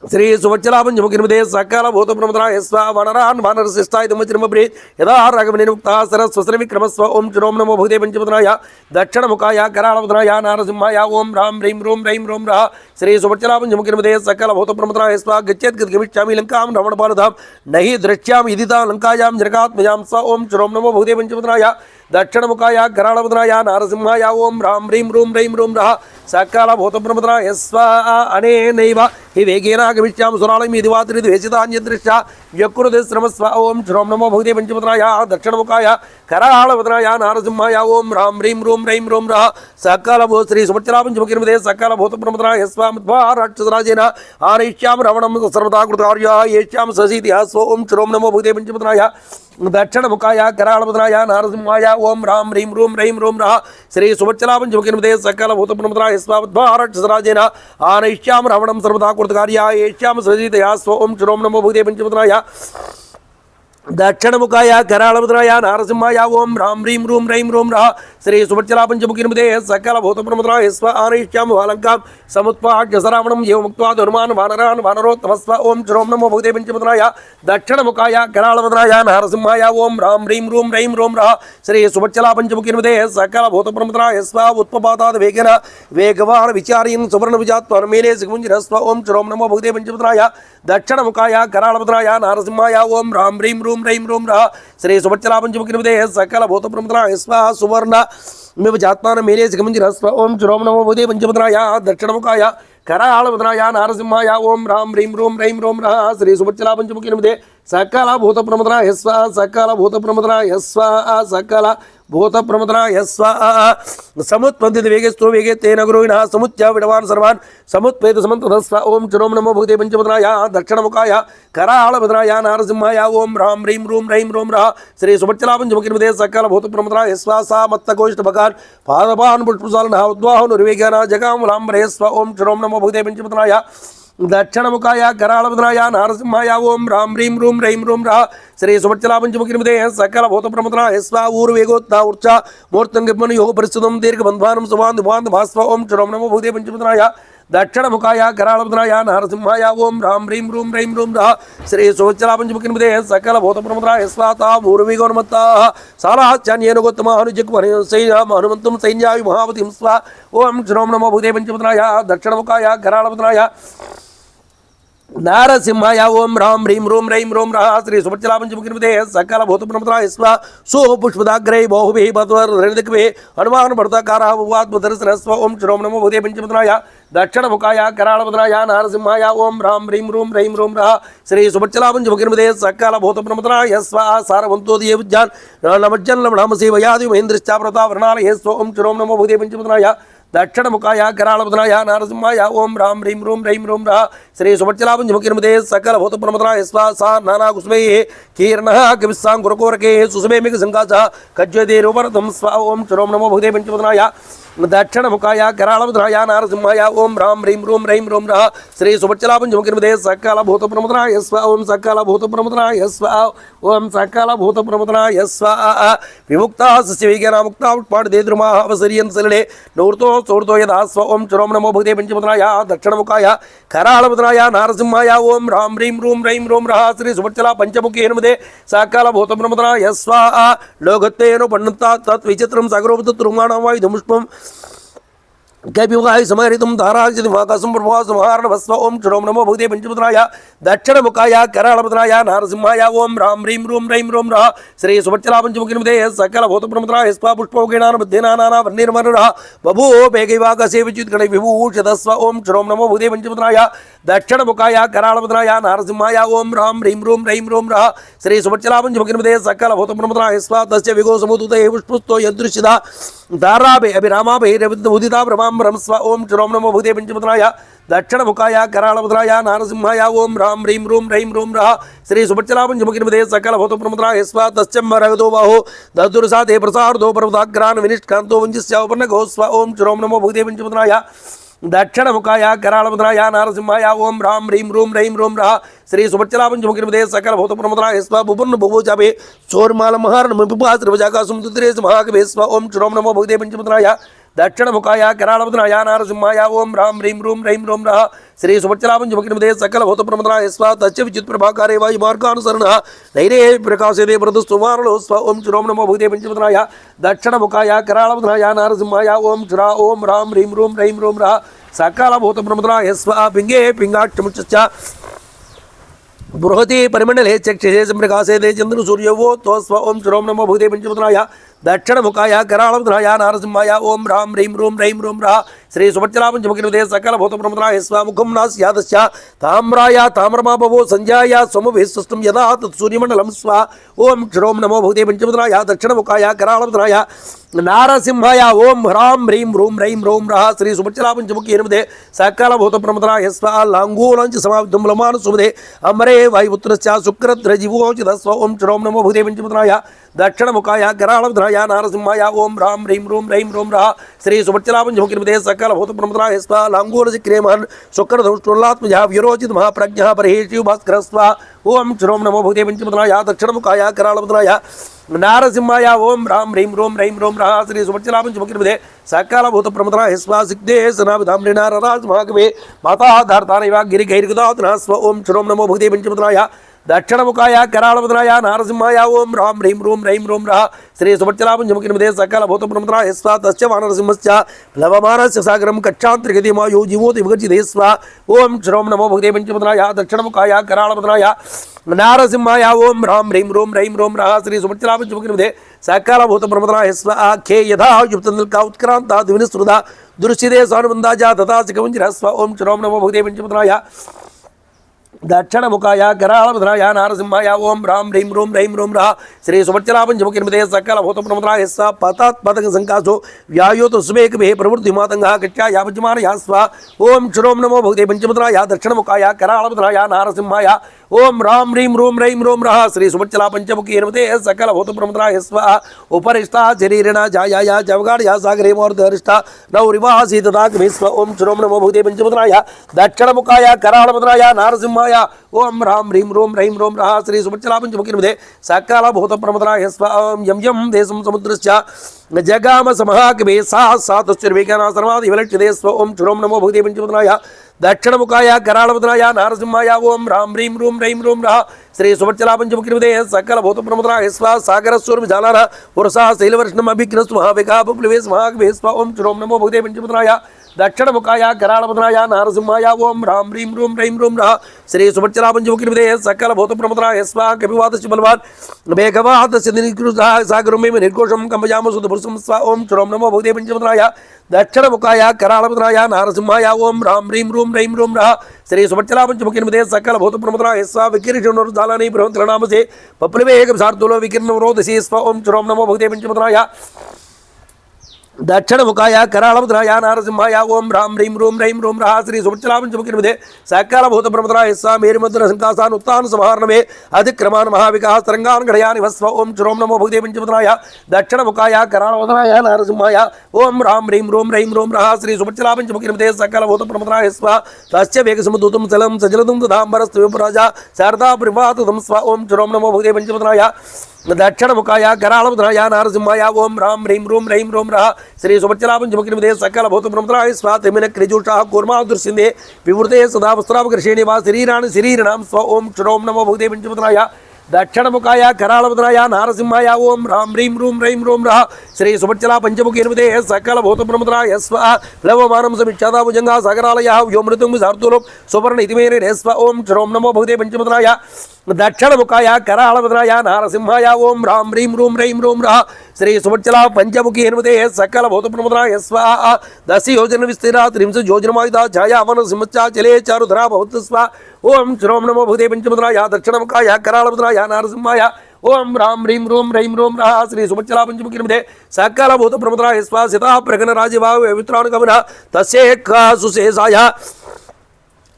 శ్రీ సుభచ్చలా పంచముఖినిమతే సకల భూతప్రమదనాయ స్వ వనరాన్ వానరశిష్టాయ దుమ్మత్రిమ ప్రీతి యదా రాఘవనిర్ముక్త సరస్వశ్రీ విక్రమస్వ ఓం శ్రోం నమో భూతే పంచముఖనాయ దక్షిణముఖాయ కరాళవదనాయ నారసింహాయ ఓం రాం హ్రీం రూం రైం రూం రః శ్రీ సుభచ్చలా పంచముఖినిమతే సకల భూతప్రమదనాయ స్వ గచ్చేద్గమిష్యామి లంకాం రమణపాలధాం నహి ద్రక్ష్యామి ఇదితా లంకాయాం జనకాత్మజాం స్వ ఓం శ్రోం నమో భూతే పంచముఖనాయ దక్షిణముఖాయ కరాళవదనాయ నారసింహాయ ఓం రాం హ్రీం రూం రైం రూం రః సకల భూతప్రమదనాయ స్వ అనేనైవ హి వేగేన గమిష్యామి సురాళం ఇది వాత్రి ద్వేషితాన్యదృశ్య వ్యకృతి శ్రమస్వ ఓం శ్రోం నమో భూతే పంచముఖనాయ దక్షిణముఖాయ కరాళవదనాయ నారసింహాయ ఓం రాం హ్రీం రూం రైం రూం రః సకల భూ శ్రీ సుభచ్చలా పంచముఖినిమతే సకల భూతప్రమదనాయ స్వ రాక్షసరాజేన ఆనయిష్యాం రవణం సర్వదా కృతార్య ఏష్యాం ససీతి స్వ ఓం శ్రోం నమో భూతే పంచముఖనాయ దక్షిణముఖాయ కరాళవదనాయ నారసింహాయ ఓం రాం హ్రీం రూం రైం రూం రః శ్రీ సుభచ్చలా పంచముఖినిమతే సకల భూతప్రమదనాయ స్వ రాక్షసరాజేన ఆనయిష్యాం రవణం సర్వదా కృతకార్య ఏష్యాం ససీతి స్వ ఓం శ్రోం నమో భూతే పంచముఖనాయ దక్షిణముఖాయ కరాళవదనాయ నారసింహాయ ఓం రాం హ్రీం రూం రైం రూం రః శ్రీ సుభచ్చలా పంచముఖినిమతే సకల భూతప్రమదనాయ స్వ ఆనయిష్యాం వాలంకాం సముత్పాట్య సరావణం ఏవ ముక్త్వా ధనుమాన్ వానరాన్ వానరోత్తమస్వ ఓం శ్రోం నమో భూతే పంచముఖనాయ దక్షిణముఖాయ కరాళవదనాయ నారసింహాయ ఓం రాం హ్రీం రూం రైం రూం రః శ్రీ సుభచ్చలా పంచముఖినిమతే సకల భూతప్రమదనాయ స్వ ఉత్పపాతాద్ వేగేన వేగవాన విచారయన్ సువర్ణ విజాత్వ మేనే సిగుంజరస్వ ఓం శ్రోం నమో భూతే పంచముఖనాయ దక్షిణముఖాయ కరాళవదనాయ నారసింహాయ ఓం రాం హ్రీం రూం రైం రూం రః శ్రీ సుభచ్చలా పంచముఖినిమతే సకల భూతప్రమదనాయ స్వ సువర్ణ జాత్మాన మేరే సిగమంజరస్వ ఓం శ్రోం నమో భూతే పంచముఖనాయ దక్షిణముఖాయ కరాళవదనాయ నారసింహాయ ఓం రాం హ్రీం రూం రైం రూం రః శ్రీ సుభచ్చలా పంచముఖినిమతే సకల భూతప్రమదనాయ స్వ సకల భూతప్రమదనాయ స్వ సకల భూతప్రమదనాయ స్వ సముత్పద్యతి వేగేస్తో వేగే తేన గురువిణ సముత్య విడవాన్ సర్వాన్ సముత్పేత సమంతస్వ ఓం శ్రోం నమో భూతే పంచముఖనాయ దక్షిణముఖాయ కరాళవదనాయ నారసింహాయ ఓం రాం హ్రీం రూం రైం రూం రః శ్రీ సుభచ్చలా పంచముఖినిమతే సకల భూతప్రమదనాయ స్వ సా మత్తకోష్ఠభగాన్ పాదపాన్ పుష్పసాలన ఉద్వాహను నిర్వేగాన జగాములాంబరే స్వ ఓం శ్రోం నమో భూతే పంచముఖనాయ దక్షిణముఖాయ కరాళవదనాయ నారసింహాయ ఓం రాం హ్రీం రూం రైం రూం రః శ్రీ సుభచ్చలా పంచముఖినిమతే సకల భూతప్రమదనాయ స్వ ఊర్వేగోత్త ఊర్చ మూర్తంగిమను యోగ పరిస్థితం దీర్ఘబంధ్వానం సువాంధ భాంధ భాస్వ ఓం శ్రోం నమో భూతే పంచముఖనాయ దక్షిణముఖాయ కరాళవదనాయ నారసింహాయ ఓం రాం హ్రీం రూం రైం రూం రః శ్రీ సుభచ్చలా పంచముఖినిమతే సకల భూతప్రమదనాయ స్వ ఊర్వేగోన్మత్త సాలాచాన్యేనుగోత్తమ హనుమంతం సైన్యాయు మహావతిం స్వ ఓం శ్రోం నమో భూతే పంచముఖనాయ దక్షిణముఖాయ కరాళవదనాయ నారసింహాయ ఓం రాం హ్రీం రూం రైం రూం రః శ్రీ సుభచ్చలా పంచముఖినిమతే సకల భూతప్రమదనాయ స్వ సుపుష్పదాగ్రై బాహుభిః బద్వర్దిక్భే హనుమాన్ భర్తాకారాత్మదర్శనస్వ ఓం శ్రోం నమో భూతే పంచముఖనాయ దక్షిణముఖాయ కరాళవదనాయ నారసింహాయ ఓం రాం హ్రీం రూం రైం రూం రః శ్రీ సుభచ్చలా పంచముఖినిమతే సకల భూతప్రమదనాయ స్వ సారవంతోదయ విద్యాన్ నమజ్జన్ నమసి వయాది మహేంద్రశ్చ ప్రతావర్ణాలయ స్వ ఓం శ్రోం నమో భూతే పంచముఖనాయ దక్షిణముఖాయ కరాళవదనాయ నారసింహాయ ఓం రాం హ్రీం రూం రైం రూం రః శ్రీ సుభచ్చలా పంచముఖినిమతే సకల భూతప్రమదనాయ స్వ సా నానా కుసుమై కీర్ణః కవిస్సాం గురకోరకే సుసుమేమిక సంకాచ కజ్జతే రూపరతం స్వ ఓం శ్రోం నమో భూతే పంచముఖనాయ దక్షిణముఖాయ కరాళవదనాయ నారసింహాయ ఓం రాం హ్రీం రూం రైం రూం రః శ్రీ సుభచ్చలా పంచముఖినిమతే సకల భూతప్రమదనాయ స్వ ఓం సకల భూతప్రమదనాయ స్వ ఓం సకల భూతప్రమదనాయ స్వ విముక్త సస్యవేగేన ముక్త ఉట్పాడు దేద్రుమా అవసరియన్ సలిడే నూర్తో సూర్తో యదా స్వ ఓం శ్రోం నమో భూతే పంచముఖనాయ దక్షిణముఖాయ కరాళవదనాయ నారసింహాయ ఓం రాం హ్రీం రూం రైం రూం రః శ్రీ సుభచ్చలా పంచముఖేనుమతే సకల భూతప్రమదనాయ స్వ లోకత్తేను పండిత తత్ విచిత్రం సగరోపత రుమాణం వాయుధముష్పం कैपिवाय समहरितुं धाराजिति वाकासं प्रभासमहारण भस्व ओम श्रोम नमो भूते पंचमुद्राय दक्षिणमुखाय कराळपद्राय नारसिंहाय ओम राम ह्रीं रूम रैं रूम रः श्री सुभच्चला पंचमुखिनिमते सकल भूतप्रमुद्राय स्वा पुष्पौकेणान बुद्धिनानाना वर्णिर्मरुरः बभूव वेगैवाकसे विच्युत गणै विभूषितस्व ओम श्रोम नमो भूते पंचमुद्राय दक्षिणमुखाय कराळवदनाय नारसिंहाय ओं ह्रां ह्रीं ह्रूं रः श्री सुभच्चलापञ्चमुखिर्मते सकलभूतप्रमदनाय स्वाहा तस्य विगोसमुदुते पुष्पुस्तो यदृश्यदा धाराभे अभिरामाभैरविद्युदिता ब्रह्मां स्व ओं श्रों नमो भूते पञ्चमुखनाय दक्षिणमुखाय कराळवदनाय नारसिंहाय ओं ह्रां ह्रीं ह्रूं रः श्री सुभच्चलापञ्चमुखिर्मते सकलभूतप्रमदनाय स्वाहा तस्य मरगदो बाहो ददुर्साते प्रसार्दो पर्वताग्रान् विनिष्कान्तो वञ्जिस्यावपर्णगो स्व ओं श्रों नमो भूते पञ्चमुखनाय दक्षिणमुखाय कराळवदनाय नारसिंहाय ओं ह्रां ह्रीं ह्रूं रः श्री सुभच्चलापञ्चमुखिर्मते सकलभूतप्रमदनाय स्वाहा बुबुर्न बुभुजाभे चोर्मालमहार्न मिपुपास्त्रवजाकासुमतुत्रे महाकवे स्व ओं श्रों नमो भूते पञ्चमुखनाय दक्षिणमुखाय कराळवदनाय नारसिंहाय ओं ह्रां ह्रीं ह्रूं रः श्री सुभच्चलापञ्चमुखिर्मते सकलभूतप्रमदनाय स्वाहा तस्य विचित्प्रभाकारे वायुमार्गानुसरणः नैरे प्रकाशते मृदुस्तुमार्णो स्व ओं श्रों नमो भूते पञ्चमुखनाय दक्षिणमुखाय कराळवदनाय नारसिंहाय ओं ह्रां ह्रीं ह्रूं रः सकलभूतप्रमदनाय स्वाहा पिङ्गे पिङ्गाक्षमुच्च बृहति परिमण्डले चक्षुषे सम्प्रकाशते चन्द्रसूर्यवो तो स्व ओं श्रों नमो भूते पञ्चमुखनाय दक्षिणमुखाय कराळवदनाय नारसिंहाय ओं ह्रां ह्रीं ह्रूं रः श्री सुभच्चलापञ्चमुखिर्मते सकलभूतप्रमदनाय स्वाहा मुखं नास्यादस्य ताम्राय ताम्रमापवो संज्ञाय समवेष्टं यदा तत्सूर्यमण्डलं स्वाहा ओं श्रों नमो भूते पञ्चमुखनाय दक्षिणमुखाय कराळवदनाय नारसिंहाय ओं ह्रां ह्रीं ह्रूं रः श्री सुभच्चलापञ्चमुखिर्मते सकलभूतप्रमदनाय स्वाहा लाङ्गूलं च समाविद्धं लमानसुमदे अमरे वायुपुत्रश्च शुक्रध्वजिवोचित स्व ओं श्रों नमो भूते पञ्चमुखनाय दक्षिणमुखाय कराळवदनाय नारसिंहाय ओं ह्रां ह्रीं ह्रूं रः श्री सुभच्चलापञ्चमुखिर्मते सकलभूतप्रमदनाय स्वाहा लाङ्गूलचक्रेमहन् शुक्रधनुष्टोल्लात्मजः विरोचित महाप्रज्ञः परहेशिव भास्करः स्वाहा ओं श्रों नमो भूते पञ्चमुखनाय दक्षिणमुखाय कराळवदनाय नारसिंहाय ओं ह्रां ह्रीं ह्रूं रः श्री सुभच्चलापञ्चमुखिर्मते सकलभूतप्रमदनाय स्वाहा सिद्धे सनाभिधाम्रेणारराज महाकवे माताधार्तानैव गिरिगैर्गदातनः स्व ओं श्रों नमो भूते पञ्चमुखनाय दक्षिणमुखाय कराळवदनाय नारसिंहाय ओं ह्रां ह्रीं ह्रूं रः श्री सुभच्चलापञ्चमुखिर्मते सकलभूतप्रमदनाय स्वाहा तस्य वानरसिंहस्य प्लवमानस्य सागरं कक्षान्तर्गतिमायो जीवोति विगर्जिते स्वाहा ओं श्रों नमो भूते पञ्चमुखनाय दक्षिणमुखाय कराळवदनाय नारसिंहाय ओं ह्रां ह्रीं ह्रूं रः श्री सुभच्चलापञ्चमुखिर्मते सकलभूतप्रमदनाय स्वाहा खे यथा युक्तनिल्का उत्क्रान्ता द्विनिसृता दुर्शिते सानुबन्धाजा तथा चिकमञ्जरः स्वाहा ओं श्रों नमो भूते पञ्चमुखनाय दक्षिणमुखाय कराळवदनाय नारसिंहाय ओं ह्रां ह्रीं ह्रूं रः श्री सुभच्चलापञ्चमुखिर्मते सकलभूतप्रमदनाय स्वाहा पतात्पतकसङ्कासो व्यायोतो सुमेकमे प्रवृद्धिमातङ्गः कक्षायापज्यमानः स्वाहा ओं श्रों नमो भूते पञ्चमुखनाय दक्षिणमुखाय कराळवदनाय नारसिंहाय ओं ह्रां ह्रीं ह्रूं रः श्री सुभच्चलापञ्चमुखिर्मते सकलभूतप्रमदनाय स्वाहा उपरिष्टा शरीरेण जायाय जवगाढ्या सागरे मूर्धरिष्टा नौरिवासी तथाकमे स्व ओं श्रों नमो भूते पञ्चमुखनाय दक्षिणमुखाय कराळवदनाय नारसिंहाय ओं ह्रां ह्रीं ह्रूं रः श्री सुभच्चलापञ्चमुखिर्मते सकलभूतप्रमदनाय स्वाहा यं यं देशं समुद्रस्य जगाम समहाकवे सा तस्विर्वेकाना सर्वादिवलक्ष्यते स्व ओं श्रों नमो भूते पञ्चमुखनाय दक्षिणमुखाय कराळवदनाय नारसिंहाय ओं ह्रां ह्रीं ह्रूं रः श्री सुभच्चलापञ्चमुखिर्मते सकलभूतप्रमदनाय स्वाहा सागरस्वरविजालान पुरसा शैलवर्ष्णम् अभिघ्नस्तु महाविकापप्लवेश महाकवे स्व ओं श्रों नमो भूते पञ्चमुखनाय दक्षिणमुखाय कराळवदनाय नारसिंहाय ओं ह्रां ह्रीं ह्रूं रः श्री सुभच्चलापञ्चमुखिर्मते सकलभूतप्रमदनाय स्वाहा कपिवातस्य बलवान् मेघवातस्य निकृष्टः सागरमेव निर्घोषं कम्पयाम सुतपुरुषं स्वाहा ओं श्रों नमो भूते पञ्चमुखनाय दक्षिणमुखाय कराळवदनाय नारसिंहाय ओं ह्रां ह्रीं ह्रूं रः श्री सुभच्चलापञ्चमुखिर्मते सकलभूतप्रमदनाय स्वाहा विकिरणोर्जालानि प्रवृत्तनामसे पप्लवेगसार्दूलो विकिरणवरोधसे स्व ओं श्रों नमो भूते पञ्चमुखनाय दक्षिणमुखाय कराळवदनाय नारसिंहाय ओं ह्रां ह्रीं ह्रूं रः श्री सुभच्चलापञ्चमुखिर्मते सकलभूतप्रमदनाय स्वाहा मेरुमद्रसङ्कासान् उत्तान् समाहर्णवे अधिक्रमान् महाविकाः तरङ्गान् गणयानि वस्व ओं श्रों नमो भूते पञ्चमुखनाय दक्षिणमुखाय कराळवदनाय नारसिंहाय ओं ह्रां ह्रीं ह्रूं रः श्री सुभच्चलापञ्चमुखिर्मते सकलभूतप्रमदनाय स्वाहा तस्य वेगसमुद्धूतं चलं सजलतं दधाम्बरस्त्वपराजा शारदा परिवाततं स्व ओं श्रों नमो भूते पञ्चमुखनाय दक्षिणमुखाय कराळवदनाय नारसिंहाय ओं ह्रां ह्रीं ह्रूं रः श्री सुभच्चलापञ्चमुखिर्मते सकलभूतप्रमदनाय स्वाहा तिमिनक्रिजुषाः कूर्मादृश्यन्ते विवृते सदा वस्त्रावकृषेणे वा शरीराणां स्व ओं श्रों नमो भूते पञ्चमुखनाय दक्षिणमुखाय कराळवदनाय नारसिंहाय ओं ह्रां ह्रीं ह्रूं रः श्री सुभच्चलापञ्चमुखिर्मते सकलभूतप्रमदनाय स्वाहा प्लवमानं समीक्षादा भुजङ्गा सागरालयः व्योमृतं विसार्दूलं सुवर्ण इति मेरे स्व ओं श्रों नमो भूते पञ्चमुखनाय దక్షిణముఖాయ కరాళవదనాయ నారసింహాయ ఓం రాం హ్రీం రూం రైం రూం రః శ్రీ సుభచ్చల పంచముఖి హనుమతే సకల భూతప్రమదనాయ స్వాహ దశ యోజన విస్తీర త్రింశ యోజనమాయుధ ఛాయావన సింహచాచలే చారుధరా భవతు స్వ ఓం శ్రోం నమో భూతే పంచముద్రాయ దక్షిణముఖాయ కరాళవదనాయ నారసింహాయ ఓం రాం హ్రీం రూం రైం రూం రః శ్రీ సుభచ్చల పంచముఖి హనుమతే సకల భూతప్రమదనాయ స్వ సితా ప్రగణ రాజభావ విత్రానుగమన తస్యేఖ సుశేషాయ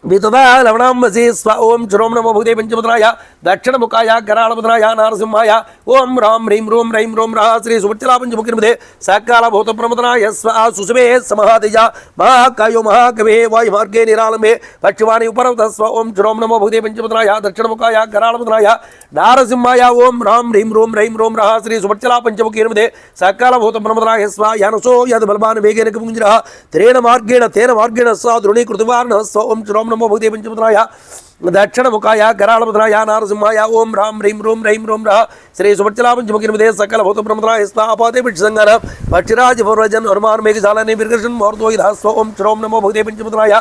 వితదా లవణాంబసి స్వ ఓం శ్రోం నమో భూతే పంచముద్రాయ దక్షిణముఖాయ కరాళముద్రాయ నారసింహాయ ఓం రాం హ్రీం రూం రైం రూం రః శ్రీ సుభచ్చల పంచముఖి హనుమతే సకాల భూతప్రమదనాయ స్వ సుసుమే సమహాతేజ మహాకాయో మహాకవే వాయుమార్గే నిరాళంబే పక్షివాణి ఉపరవత స్వ ఓం శ్రోం నమో భూతే పంచముద్రాయ దక్షిణముఖాయ కరాళముద్రాయ నారసింహాయ ఓం రాం హ్రీం రూం రైం రూం రః శ్రీ సుభచ్చల పంచముఖి హనుమతే సకాల భూతప్రమదనాయ స్వ యానసో యద్ బలవాన్ వేగేన కపుంజరః తేన మార్గేణ స దృఢీకృతవార్ణ స్వ ఓం శ్రోం నమో భూతే పంచముద్రాయ దక్షిణముఖాయ కరాళముద్రాయ నారసింహాయ ఓం రాం హ్రీం రూం రైం రూం రః శ్రీ సుభచ్చల పంచముఖి హనుమతే సకల భూతప్రమదనాయ స్వ అపాతే పిక్షసంగర పక్షిరాజ పౌర్వజన్ హనుమాన్ మేఘశాలని బిర్గర్షన్ మోర్తోయిధ స్వ ఓం శ్రోం నమో భూతే పంచముద్రాయ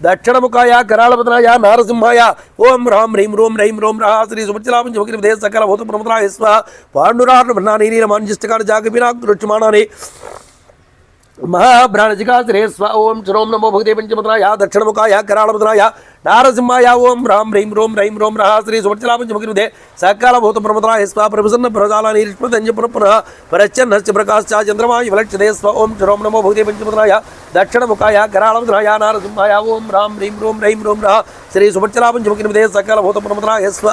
దక్షిణముఖాయ కరాళముద్రాయ నారసింహాయ ఓం రాం హ్రీం రూం రైం రూం రః శ్రీ సుభచ్చల పంచముఖి హనుమతే సకల భూతప్రమదనాయ స్వ పాండురార్ణ వర్ణాని నీలమాంజిష్టకాని జాగపినాకృష్మాణాని మహాభ్రాణజికా శ్రీ స్వ ఓం శ్రోం నమో భూతే పంచముద్రాయ దక్షిణముఖాయ కరాళముద్రాయ నారసింహాయ ఓం రాం హ్రీం రూం రైం రూం రః శ్రీ సుభచ్చల పంచముఖి హనుమతే సకల భూతప్రమదనాయ స్వ ప్రసన్న ప్రజాలాని నిష్పదంజపురః ప్రచన్నశ్చ ప్రకాశ్చ చంద్రమాయ విలక్షతే స్వ ఓం శ్రోం నమో భూతే పంచముద్రాయ దక్షిణముఖాయ కరాళముద్రాయ నారసింహాయ ఓం రాం హ్రీం రూం రైం రూం రః శ్రీ సుభచ్చల పంచముఖి హనుమతే సకల భూతప్రమదనాయ స్వ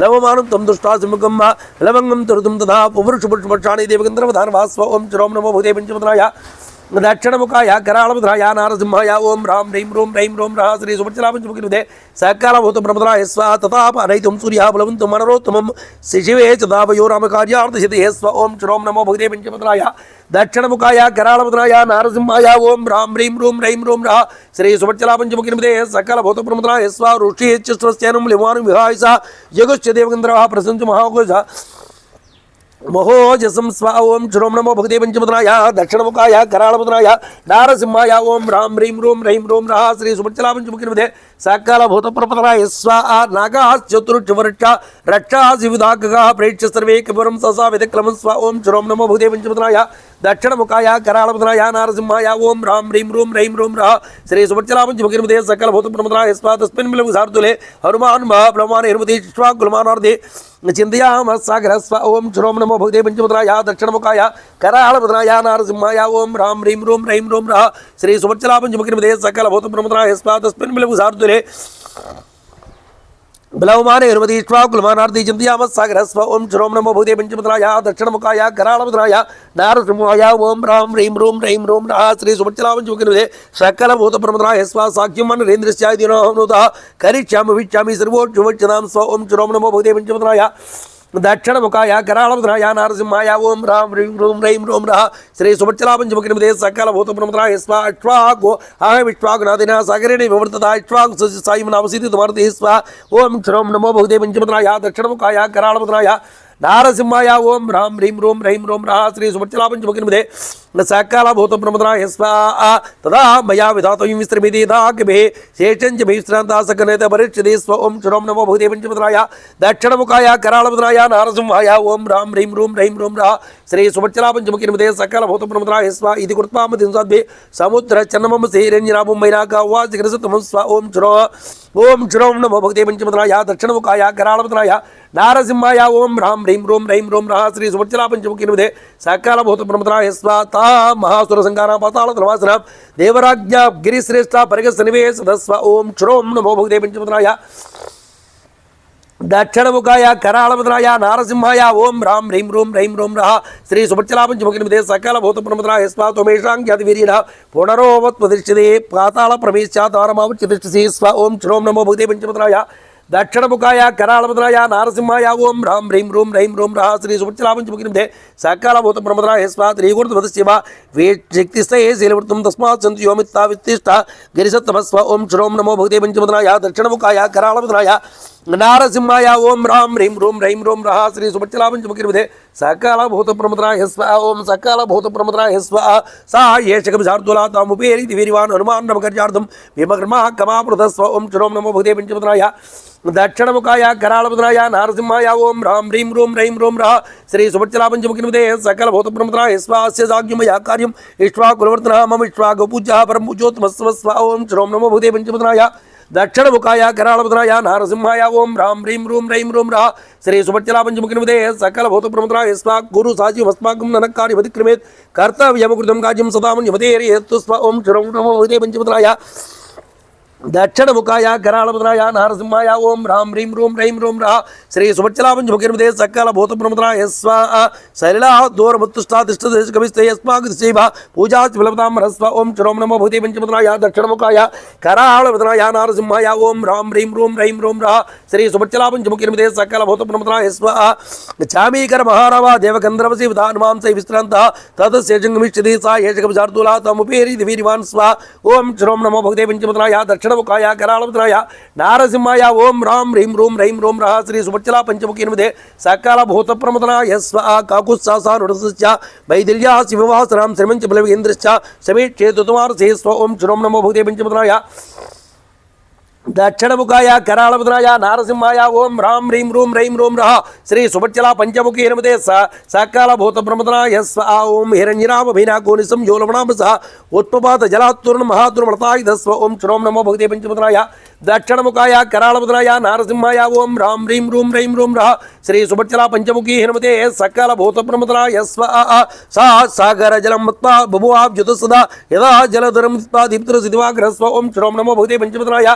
లవమానం తం దుష్టా సింహకం లవంగం తురుదం తథా పురుషపురుషపక్షాణి దేవగంధర్వధానవా స్వ ఓం శ్రోం నమో భూతే పంచముద్రాయ దక్షిణముఖాయ కరాళముద్రాయ నారసింహాయ ఓం రాం హ్రీం రూం రైం రూం రః శ్రీ సుభచ్చల పంచముఖి హనుమతే సకల భూతప్రమదనాయ స్వ తథాప అనైతుం సూర్య బలవంతం మనరోత్తమం శిశివే చ దావయో రామకార్యార్థసితే స్వ ఓం శ్రోం నమో భూతే పంచముద్రాయ దక్షిణముఖాయ కరాళముద్రాయ నారసింహాయ ఓం రాం హ్రీం రూం రైం రూం రః శ్రీ సుభచ్చల పంచముఖి హనుమతే సకల భూతప్రమదనాయ స్వ ఋషిశ్చస్వస్యానం లివాను విహాయస జగశ్చ దేవగంధర్వః ప్రసంచ మహాఘోష మహోజసం స్వ ఓం శ్రోం నమో భూతే పంచముద్రాయ దక్షిణముఖాయ కరాళముద్రాయ నారసింహాయ ఓం రాం హ్రీం రూం రైం రూం రః శ్రీ సుభచ్చల పంచముఖి హనుమతే సకల భూతప్రమదనాయ స్వ నాగాశ్చతుర్చవర్ష రక్షాసి విదాగగా ప్రేక్ష సర్వే కపురం ససా విదక్రమం స్వ ఓం శ్రోం నమో భూతే పంచముద్రాయ దక్షిణముఖాయ కరాళముద్రాయ నారసింహాయ ఓం రాం హ్రీం రూం రైం రూం రః శ్రీ సుభచ్చల పంచముఖి హనుమతే సకల భూతప్రమదనాయ స్వ తస్మిన్ మిలం సార్దులే హనుమాన్ మహాప్లవాన్ హనుమతి శ్వాకులమానార్దే చింతయామ సాగర స్వ ఓం శ్రోం నమో భూతే పంచముద్రాయ దక్షిణముఖాయ కరాళముద్రాయ నారసింహాయ ఓం రాం హ్రీం రూం రైం రూం రః శ్రీ సుభచ్చల పంచముఖి హనుమతే సకల భూతప్రమదనాయ స్వ తస్మిన్ మిలం సార్దులే బలవమానే హనుమతి శ్వాకులమానార్దే చింతయామ సాగర స్వ ఓం శ్రోం నమో భూతే పంచముద్రాయ దక్షిణముఖాయ కరాళముద్రాయ నారసింహాయ ఓం రాం హ్రీం రూం రైం రూం రః శ్రీ సుభచ్చల పంచముఖి హనుమతే సకల భూతప్రమదనాయ స్వ సాఖ్యం నరేంద్రశ్చాదినోహనుత కరిష్యామి విచ్చామి సర్వోచ్చువచ్చనాం స్వ ఓం శ్రోం నమో భూతే పంచముద్రాయ దక్షిణముఖాయ కరాళముద్రాయ నారసింహాయ ఓం రాం హ్రీం రూం రైం రూం రః శ్రీ సుభచ్చల పంచముఖి హనుమతే సకల భూతప్రమదనాయ స్వ అశ్వాగో విశ్వాగునాథిన సాగరేణ వివర్తత అశ్వాగు సాయం నామసీతి తుమార్తి స్వ ఓం శ్రోం నమో భూతే పంచముద్రాయ దక్షిణముఖాయ కరాళముద్రాయ నారసింహాయ ఓం రాం హ్రీం రూం రైం రూం రః శ్రీ సుభచ్చల పంచముఖి హనుమతే సకల భూతప్రమదనాయ స్వ తదా మయా విధాతవ్యం విస్త్రమితి దాగ్భే శేషంచ విశ్రాంత సకనేత పరిష్యతే స్వ ఓం శ్రోం నమో భూతే పంచముద్రాయ దక్షిణముఖాయ కరాళముద్రాయ నారసింహాయ ఓం రాం హ్రీం రూం రైం రూం రః శ్రీ సుభచ్చల పంచముఖి హనుమతే సకల భూతప్రమదనాయ స్వ ఇది కృత్వామతింసాద్భే సముద్ర చన్నమం శ్రీరంజనాభం మైనాక వాసిగ్రసతమం స్వ ఓం శ్రోం నమో భూతే పంచముద్రాయ దక్షిణముఖాయ కరాళముద్రాయ నారసింహాయ ఓం రాం హ్రీం రూం రైం రూం రః శ్రీ సుభచ్చల పంచముఖి హనుమతే సకల భూతప్రమదనాయ స్వ మహాసుర సంగాన పాతాళ ధర్మాసన దేవరాజ్ఞ గిరిశ్రేష్ఠ పరిగ సన్నివేశ స్వ ఓం శ్రోం నమో భూతే పంచముద్రాయ దక్షిణముఖాయ కరాళముద్రాయ నారసింహాయ ఓం రాం హ్రీం రూం రైం రూం రః శ్రీ సుభచ్చల పంచముఖి హనుమతే సకల భూతప్రమదనాయ స్వ త్వమేషాం ఖ్యాతివీర్యః పునరోవత్పదిష్యతే పాతాళ ప్రవేశ్యాతారమావచ్యతిష్ఠసి స్వ ఓం శ్రోం నమో భూతే పంచముద్రాయ దక్షిణముఖాయ కరాళముద్రాయ నారసింహాయ ఓం రాం హ్రీం రూం రైం రూం రః శ్రీ సుభచ్చల పంచముఖి హనుమతే సకల భూతప్రమదనాయ స్వ త్రిగుణవదస్యవ వేక్షక్తిస్తయే శీలవృత్తం తస్మాత్ సంతు యోమిత్తా విత్తిష్ట గిరిసత్తమ స్వ ఓం శ్రోం నమో భూతే పంచముద్రాయ దక్షిణముఖాయ కరాళముద్రాయ नारसिंहाय ओं ह्रां ह्रीं ह्रूं ह्रैं ह्रूं ह्रः श्री सुभच्चलापञ्चमुखीर्मध्ये सकलभूतप्रमुद्राय स्वाहा ओं सकलभूतप्रमुद्राय स्वाहा सा येषकविशार्दूला तामुपेरि दिवीर्वान् हनुमान् नमकर्यार्थं भीमकर्मा कमापृतस्व ओं चिरों नमो भूते पञ्चमुद्राय दक्षिणमुखाय करालमुद्राय नारसिंहाय ओं ह्रां ह्रीं ह्रूं ह्रैं ह्रूं ह्रः श्री सुभच्चलापञ्चमुखीर्मध्ये सकलभूतप्रमुद्राय स्वाहास्य साग्यमया कार्यम् इष्ट्वा कुलवर्तनः मम इष्ट्वा गोपूज्यः परं पूज्योत्तमस्व स्वाहा ओं चिरों नमो भूते पञ्चमुद्राय दक्षिणमुखाय करालमुद्राय नारसिंहाय ओं ह्रां ह्रीं ह्रूं ह्रैं ह्रूं ह्रः श्री सुभच्चलापञ्चमुखीर्मध्ये सकलभूतप्रमुद्राय स्वाहा गुरु साचिवस्माकं ननक्कार्यमतिक्रमेत् कर्तव्यमकृतं कार्यं सदा मन्यवतेर्यस्तु स्व ओं चिरों नमो भूते पञ्चमुद्राय दक्षिणमुखाय करालमुद्राय नारसिंहाय ओं ह्रां ह्रीं ह्रूं ह्रैं ह्रूं ह्रः श्री सुभच्चलापञ्चमुखीर्मध्ये सकलभूतप्रमुद्राय स्वाहा सलिला दोरमुत्तुष्टातिष्ठदेशकविस्ते यस्माकं पूजाच फलपदां हरस्व ओं चिरों नमो भूते पञ्चमुद्राय दक्षिणमुखाय करालमुद्राय नारसिंहाय ओं ह्रां ह्रीं ह्रूं ह्रैं ह्रूं ह्रः श्री सुभच्चलापञ्चमुखीर्मध्ये सकलभूतप्रमुद्राय स्वाहा चामीकर महारावा देवगन्धर्वसी विधानमां सै विश्रान्तः तत् शेषङ्गमिष्यति सा येषकविशार्दूला तमुपेरि दिवीर्वान् स्वाहा ओं चिरों नमो भूते पञ्चमुद्राय दक्षिणमुखाय करालमुद्राय नारसिंहाय ओं ह्रां ह्रीं ह्रूं ह्रैं ह्रूं ह्रः श्री सुभच्चलापञ्चमुखीर्मध्ये सकलभूतप्रमुद्राय स्वाहा काकुत्सासानुरसश्च वैदिल्यः शिववासनां श्रीमञ्च बलवीन्द्रश्च समीक्षेतुमार्से स्व ओं चिरों नमो भूते पञ्चमुद्राय दक्षिणमुखाय करालमुद्राय नारसिंहाय ओं ह्रां ह्रीं ह्रूं ह्रैं ह्रूं ह्रः श्री सुभच्चलापञ्चमुखीर्मध्ये सकलभूतप्रमुद्राय स्वाहा ओं हिरण्यरामभिनाकोनिसं योलवणामसः उत्पपातजलात्तूर्णं महातुर्मलतायुधस्व ओं चिरों नमो भूते पञ्चमुद्राय दक्षिणमुखाय करालमुद्राय नारसिंहाय ओं ह्रां ह्रीं ह्रूं ह्रैं ह्रूं ह्रः श्री सुभच्चलापञ्चमुखीर्मध्ये सकलभूतप्रमुद्राय स्वाहा सा सागरजलं मत्वा बभुवाब्जुतसदा यदा जलधरं दीप्तरसिदिवाग्रस्व ओं चिरों नमो भूते पञ्चमुद्राय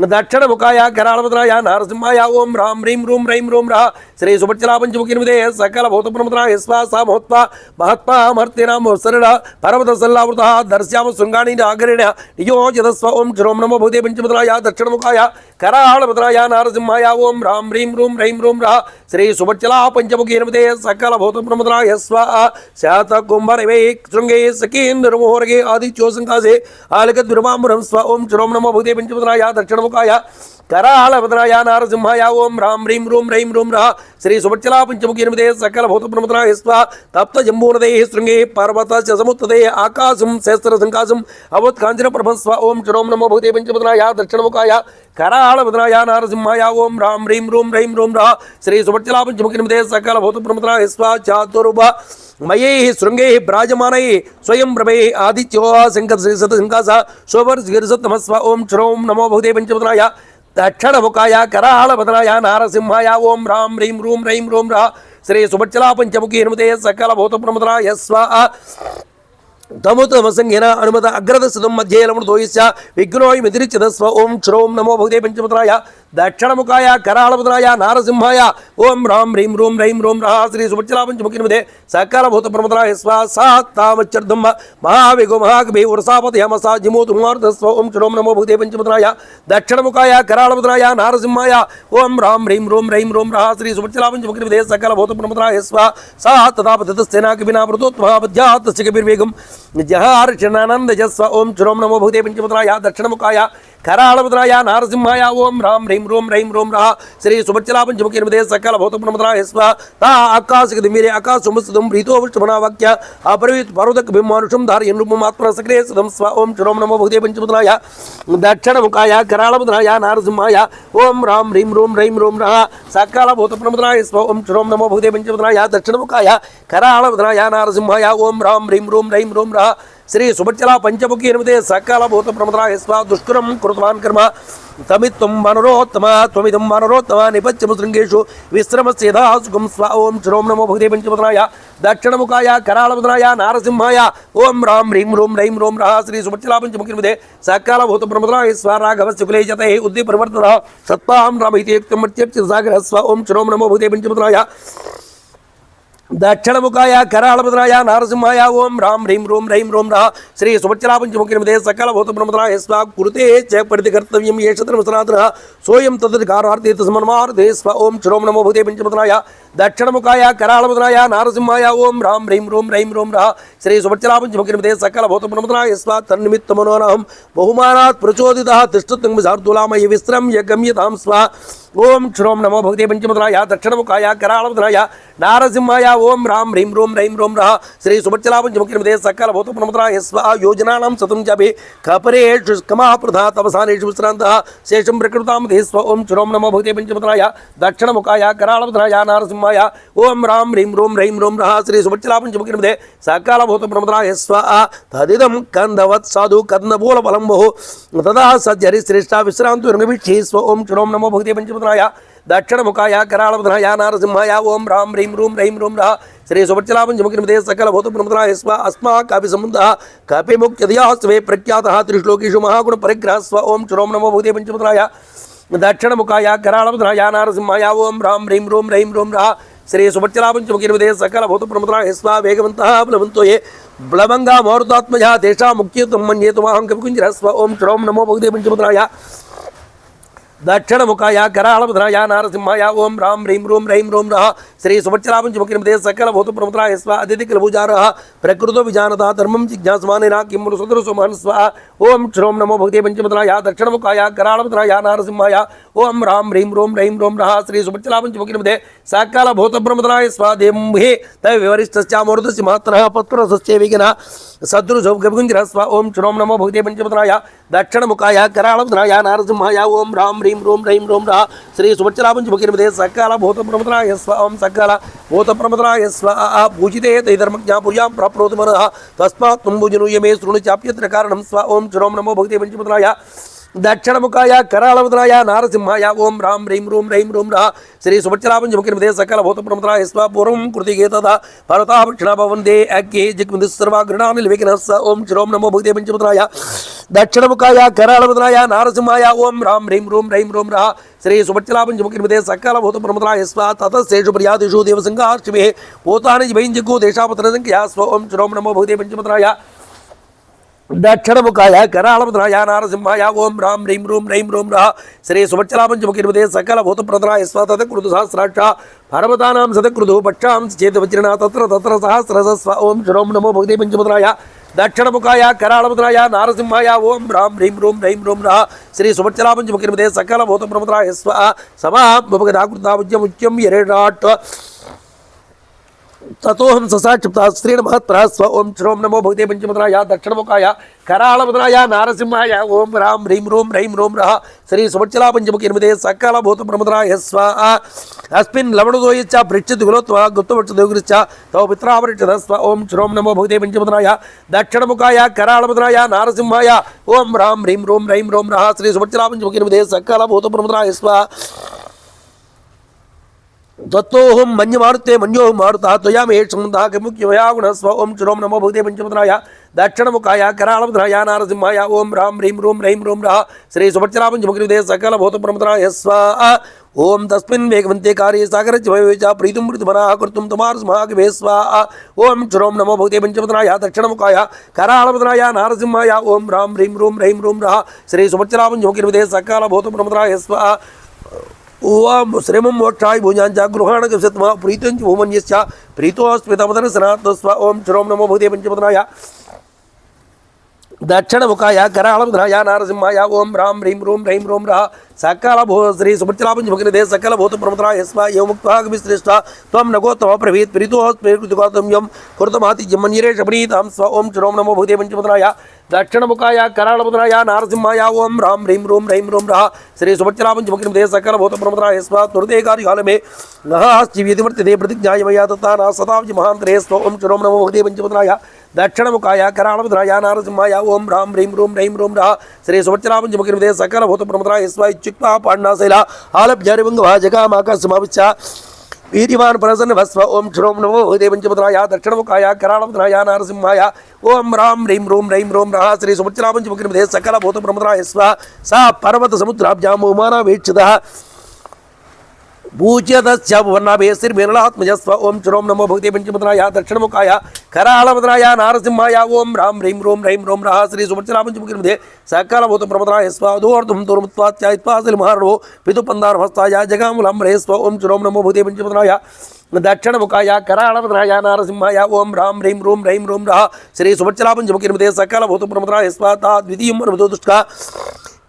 दक्षिणमुखाय करालमुद्राय नारसिंहाय ओं ह्रां ह्रीं ह्रूं ह्रैं ह्रूं ह्रः श्री सुभच्चलापञ्चमुखीर्मध्ये सकलभूतप्रमुद्राय स्वाहा सा महत्वा महात्मामर्त्यनां सरळ पर्वतसल्लावृतः दर्श्याम शृङ्गाणि नागरेण नियोजतस्व ओं चिरों नमो भूते पञ्चमुद्राय दक्षिणमुखाय करालमुद्राय नारसिंहाय ओं ह्रां ह्रीं ह्रूं ह्रैं ह्रूं ह्रः श्री सुभच्चलापञ्चमुखीर्मध्ये सकलभूतप्रमुद्राय स्वाहा शातकुम्भरवे शृङ्गे सकेन्द्रमोहर्गे आदित्योसङ्कासे आलकद्विरवाम्बरं स्व ओं चिरों नमो भूते पञ्चमुद्राय दक्षिणमुखाय करालमुद्राय नारसिंहाय ओं ह्रां ह्रीं ह्रूं ह्रैं ह्रूं ह्रः श्री सुभच्चलापञ्चमुखीर्मध्ये सकलभूतप्रमुद्राय स्वाहा तप्तजम्बूनदेः शृङ्गे पर्वतस्य समुत्तते आकाशं सहस्रसङ्काशम् अवत्काञ्चनप्रभं स्व ओं चिरों नमो भूते पञ्चमुद्राय दक्षिणमुखाय करालमुद्राय नारसिंहाय ओं ह्रां ह्रीं ह्रूं ह्रैं ह्रूं ह्रः श्री सुभच्चलापञ्चमुखीर्मध्ये सकलभूतप्रमुद्राय स्वाहा चातुर्भ मयैः शृङ्गैः विराजमानैः स्वयं प्रभैः आदित्यो शङ्करशतशङ्कासः शोभर्गिरिसत्तमस्व ओं चिरों नमो भूते पञ्चमुद्राय दक्षिणमुखाय करालमुद्राय नारसिंहाय ओं ह्रां ह्रीं ह्रूं ह्रैं ह्रूं ह्रः श्री सुभच्चलापञ्चमुखीर्मध्ये सकलभूतप्रमुद्राय स्वाहा तमुतमसंज्ञेन अनुमत अग्रदसदं मध्ये लवणदोयस्य विघ्नोयमितिरिच्यतस्व ओं चिरों नमो भूते पञ्चमुद्राय दक्षिणमुखाय करालमुद्राय नारसिंहाय ओं ह्रां ह्रीं ह्रूं ह्रैं ह्रूं ह्रः श्री सुभच्चलापञ्चमुखीर्मध्ये सकलभूतप्रमुद्राय स्वाहा सा तामच्चर्दं महाविगो महाकवि वरसापतयमसा जिमोतुमार्धस्व ओं चिरों नमो भूते पञ्चमुद्राय दक्षिणमुखाय करालमुद्राय नारसिंहाय ओं ह्रां ह्रीं ह्रूं ह्रैं ह्रूं ह्रः श्री सुभच्चलापञ्चमुखीर्मध्ये सकलभूतप्रमुद्राय स्वाहा सा तथा पतितस्तेना कविना वृतोत्तमः तस्य कविर्वेगं जहार्षणानन्दजस्व ओं चिरों नमो भूते पञ्चमुद्राय दक्षिणमुखाय करालमुद्राय नारसिंहाय ओं ह्रां ह्रीं ह्रूं ह्रैं ह्रूं ह्रः श्री सुभच्चलापञ्चमुखीर्मध्ये सकलभूतप्रमुद्राय स्वाहा ता आकाशगतिमीरे आकाशमुत्सदं प्रीतो विष्णुमनावाक्य अपरवीत पर्वतकविमानुषं धारयन् रूपमात्मनः सक्रिय सदं स्व ओं चिरों नमो भूते पञ्चमुद्राय दक्षिणमुखाय करालमुद्राय नारसिंहाय ओं ह्रां ह्रीं ह्रूं ह्रैं ह्रूं ह्रः सकलभूतप्रमुद्राय स्व ओं चिरों नमो भूते पञ्चमुद्राय दक्षिणमुखाय करालमुद्राय नारसिंहाय ओं ह्रां ह्रीं ह्रूं ह्रैं ह्रूं ह्रः श्री सुभच्चलापञ्चमुखीर्मध्ये सकलभूतप्रमुद्राय स्वाहा दुष्करं कृतवान् कर्म तमित्वं मनोरोत्तम त्वमिदं मनोरोत्तम निपच्यमशृङ्गेषु विश्रमस्येधा सुखं स्व ओं चिरों नमो भूते पञ्चमुद्राय दक्षिणमुखाय करालमुद्राय नारसिंहाय ओं ह्रां ह्रीं ह्रूं ह्रैं ह्रूं ह्रः श्री सुभच्चलापञ्चमुखीर्मध्ये सकलभूतप्रमुद्राय स्वाहा राघवस्य कुले जतेः उद्दीपरिवर्तनः सत्त्वां रामैति युक्तमर्त्यप्यसागरः स्व ओं चिरों नमो भूते पञ्चमुद्राय दक्षिणमुखाय करालमुद्राय नारसिंहाय ओं ह्रां ह्रीं ह्रूं ह्रैं ह्रूं ह्रः श्री सुभच्चलापञ्चमुखीर्मध्ये सकलभूतप्रमुद्राय स्वाहा कुरुते च प्रतिकर्तव्यं येष धर्मसनातनः सोऽयं तदधिकारार्थे तस्मन्मार्थे स्व ओं चिरों नमो भूते पञ्चमुद्राय दक्षिणमुखाय करालमुद्राय नारसिंहाय ओं ह्रां ह्रीं ह्रूं ह्रैं ह्रूं ह्रः श्री सुभच्चलापञ्चमुखीर्मध्ये सकलभूतप्रमुद्राय स्वाहा तन्निमित्तमनोऽहं बहुमानात् प्रचोदितः तिष्ठत्यं शार्दूलामयि विश्रम्य गम्यतां स्वाहा ओम श्रोम नमो भगवते पंचमुद्राय दक्षिणमुखाय कराळवदनाय नारसिंहाय ओम राम ह्रीं रूं रैं रूं रः श्री सुभच्चला पंचमुखीर्मध्ये सकल भूतप्रमुद्राय स्वाहा योजनानां सतं जपे कपरेषु कमाप्रधा तपसानेषु विश्रान्तः शेषं प्रकृतां ते स्व ओम श्रोम नमो भगवते पंचमुद्राय दक्षिणमुखाय कराळवदनाय नारसिंहाय ओम राम ह्रीं रूं रैं रूं रः श्री सुभच्चला पंचमुखीर्मध्ये सकल भूतप्रमुद्राय स्वाहा तदिदं कंदवत् साधु कन्दमूलफलं बहु तदा सज्जरिश्रेष्ठा विश्रान्तु रङ्गभिक्षे स्व ओम श्रोम नमो भगवते पंचमुद्राय दक्षिणमुखाय कराळवदनाय नारसिंहाय ओम राम ह्रीं रूं रैं रूं रः श्री सुभच्चला पंचमुखीर्मध्ये सकल भूतप्रमुद्राय स्व अस्माकं सम्बन्धः कपिमुख्यतया स्वे प्रख्यातः त्रिश्लोकेषु महागुण परिग्रह स्व ओम श्रोम नमो भगवते पंचमुद्राय दक्षिणमुखाय कराळवदनाय नारसिंहाय ओम राम ह्रीं रूं रैं रूं रः श्री सुभच्चला पंचमुखीर्मध्ये सकल भूतप्रमुद्राय स्व वेगवन्तः बलवन्तो ये बलभङ्गा मारुतात्मजः तेषां मुख्यत्वं मन्येतुमहं कविकुञ्जरः स्व ओम श्रोम नमो भगवते पंचमुद्राय दक्षिणमुखाय कराळवदनाय नारसिंहाय ओम राम ह्रीं रूं रैं रूं रः श्री सुभच्चला पंचमुखीर्मध्ये सकल भूतप्रमुद्राय स्व अतिथिकलभुजारः प्रकृतो विजानता धर्मं जिज्ञासमानेन किं सदृशोमहन् स्व ओम श्रोम नमो भगवते पंचमुद्राय दक्षिणमुखाय कराळवदनाय नारसिंहाय ओम राम ह्रीं रूं रैं रूं रः श्री सुभच्चला पंचमुखीर्मध्ये सकल भूतप्रमुद्राय स्व देम्भे तविवरिष्ठस्य मूर्धस्य मात्रः पत्रस्य विघ्नः सदृशो कविकुञ्जरः स्व ओम श्रोम नमो भगवते पंचमुद्राय दक्षिणमुखाय कराळवदनाय नारसिंहाय ओम राम ह्रीं रूं रैं रूं रः श्री सुभच्चला पंचमुखीर्मध्ये सकल भूतप्रमुद्राय स्व ओम सकल भूतप्रमुद्राय स्व पूजिते ते धर्मज्ञा पुर्यां प्राप्नोति मनः तस्मात् त्वं पूजनीय मे शृणु चाप्यत्र कारणं स्व ओम श्रोम नमो भगवते पंचमुद्राय दक्षिणमुखाय कराळवदनाय नारसिंहाय ओम राम ह्रीं रूं रैं रूं रः श्री सुभच्चला पंचमुखीर्मध्ये सकल भूतप्रमुद्राय स्व पूर्वं कृतिगे तथा पर्वताः वृक्षाः भवन्ते अग्ये जिग्मन्ति सर्वा गृहाणि निर्विघ्नः स ओम श्रोम नमो भगवते पंचमुद्राय दक्षिणमुखाय कराळवदनाय नारसिंहाय ओम राम ह्रीं रूं रैं रूं रः श्री सुभच्चला पंचमुखीर्मध्ये सकल भूतप्रमुद्राय स्व ततस्तेषु पर्यादिषु देवसंघार्चिभिः भूतानि वैञ्जिको देशापतनसंख्या स्व ओम श्रोम नमो भगवते पंचमुद्राय दक्षिणमुखाय कराळवदनाय नारसिंहाय ओम राम ह्रीं रूं रैं रूं रः श्री सुभच्चला पंचमुखीर्मध्ये सकल भूतप्रमुद्राय स्व ततकृतु सहस्राक्षा पर्वतानां सतकृतु पक्षां चेतवज्रिणा तत्र तत्र सहस्रस्व ओम श्रोम नमो भगवते पंचमुद्राय दक्षिणमुखाय कराळवदनाय नारसिंहाय ओम राम ह्रीं रूं रैं रूं रः श्री सुभच्चला पंचमुखीर्मध्ये सकल भूतप्रमुद्राय स्व समापगदाकृतावज्यमुच्यं यरेणाट् ततोहं ससाक्षिप्ता स्त्रीण महत्प्रः स्व ओम श्रोम नमो भगवते पंचमुद्राय दक्षिणमुखाय कराळवदनाय नारसिंहाय ओम राम ह्रीं रूं रैं रूं रः श्री सुभच्चला पंचमुखीर्मध्ये सकल भूतप्रमुद्राय स्व अस्मिन् लवणोदयश्च पृच्छति गुलोत्वा गुप्तवक्षदोग्रश्च तव पित्रावृक्षतः स्व ओम श्रोम नमो भगवते पंचमुद्राय दक्षिणमुखाय कराळवदनाय नारसिंहाय ओम राम ह्रीं रूं रैं रूं रः श्री सुभच्चला पंचमुखीर्मध्ये सकल भूतप्रमुद्राय स्व तत्तोहं मन्यमारुते मन्यो मारुतः त्वया मे सम्बन्धः किमुख्यमया गुणः स्व ओम श्रोम नमो भगवते पंचमुद्राय दक्षिणमुखाय कराळवदनाय नारसिंहाय ओम राम ह्रीं रूं रैं रूं रः श्री सुभच्चला पंचमुखीर्मध्ये सकल भूतप्रमुद्राय स्व ओम तस्मिन् वेगवन्ते कार्ये सागरस्य वैवे च प्रीतुं मृतमनः कर्तुं तमार्स्माकवे स्वाहा ओम श्रोम नमो भगवते पंचमुद्राय दक्षिणमुखाय कराळवदनाय नारसिंहाय ओम राम ह्रीं रूं रैं रूं रः श्री सुभच्चला पंचमुखीर्मध्ये सकल भूतप्रमुद्राय स्व ओम श्रेमं मोक्षाय भुजाञ्च गृहाण गच्छत्मा प्रीतं च भूमन्यश्च प्रीतोऽस्मितमदनसनात् स्व ओम श्रोम नमो भगवते पंचमुद्राय दक्षिणमुखाय कराळवदनाय नारसिंहाय ओम राम ह्रीं रूं रैं रूं रः सकल श्री सुभच्चला पंचमुखीर्मध्ये सकल भूतप्रमुद्राय स्व एवमुक्त्वा विश्रेष्ठा त्वं नगोत्तम ब्रवीत् प्रीतोऽस्मिन् कृतमातिज्यं मन्यरे शबनीतां स्व ओम श्रोम नमो भगवते पंचमुद्राय दक्षिणमुखाय कराळवदनाय नारसिंहाय ओम राम ह्रीं रूं रैं रूं रः श्री सुभच्चला पंचमुखीर्मध्ये सकल भूतप्रमुद्राय स्व तुरते कार्यकाल में नहाश्चिव्यति वर्तते प्रतिज्ञाय मया दत्ता न सदाब्ज महान्तरे स्व ओम श्रोम नमो भगवते पंचमुद्राय दक्षिणमुखाय कराळवदनाय नारसिंहाय ओम राम ह्रीं रूं रैं रूं रः श्री सुभच्चला पंचमुखीर्मध्ये सकल भूतप्रमुद्राय स्व इत्युक्त्वा पाण्डाशैला आलभ्यारिभङ्गः जगामाकाशमाविश्च वीर्यवान् प्रसन्नभस्व ओम श्रोम नमो भगवते पंचमुद्राय दक्षिणमुखाय कराळवदनाय नारसिंहाय ओम राम ह्रीं रूं रैं रूं रः श्री सुभच्चला पंचमुखीर्मध्ये सकल भूतप्रमुद्राय स्व सा पर्वतसमुद्राभ्यां बहुमानावेक्षितः पूज्यतस्य वर्णाभेस्तिर्विरलात्मजस्व ओम श्रोम नमो भगवते पंचमुद्राय दक्षिणमुखाय कराळवदनाय नारसिंहाय ओम राम ह्रीं रूं रैं रूं रः श्री सुभच्चला पंचमुखीर्मध्ये सकल भूतप्रमुद्राय स्व दोर्धुं तुर्मुत्वाच्चायत्वासिलमहार्णो पितुपन्दारहस्ताय जगामुलाम्बरे स्व ओम श्रोम नमो भगवते पंचमुद्राय दक्षिणमुखाय कराळवदनाय नारसिंहाय ओम राम ह्रीं रूं रैं रूं रः श्री सुभच्चला पंचमुखीर्मध्ये सकल भूतप्रमुद्राय स्व ताद्वितीयं दुष्का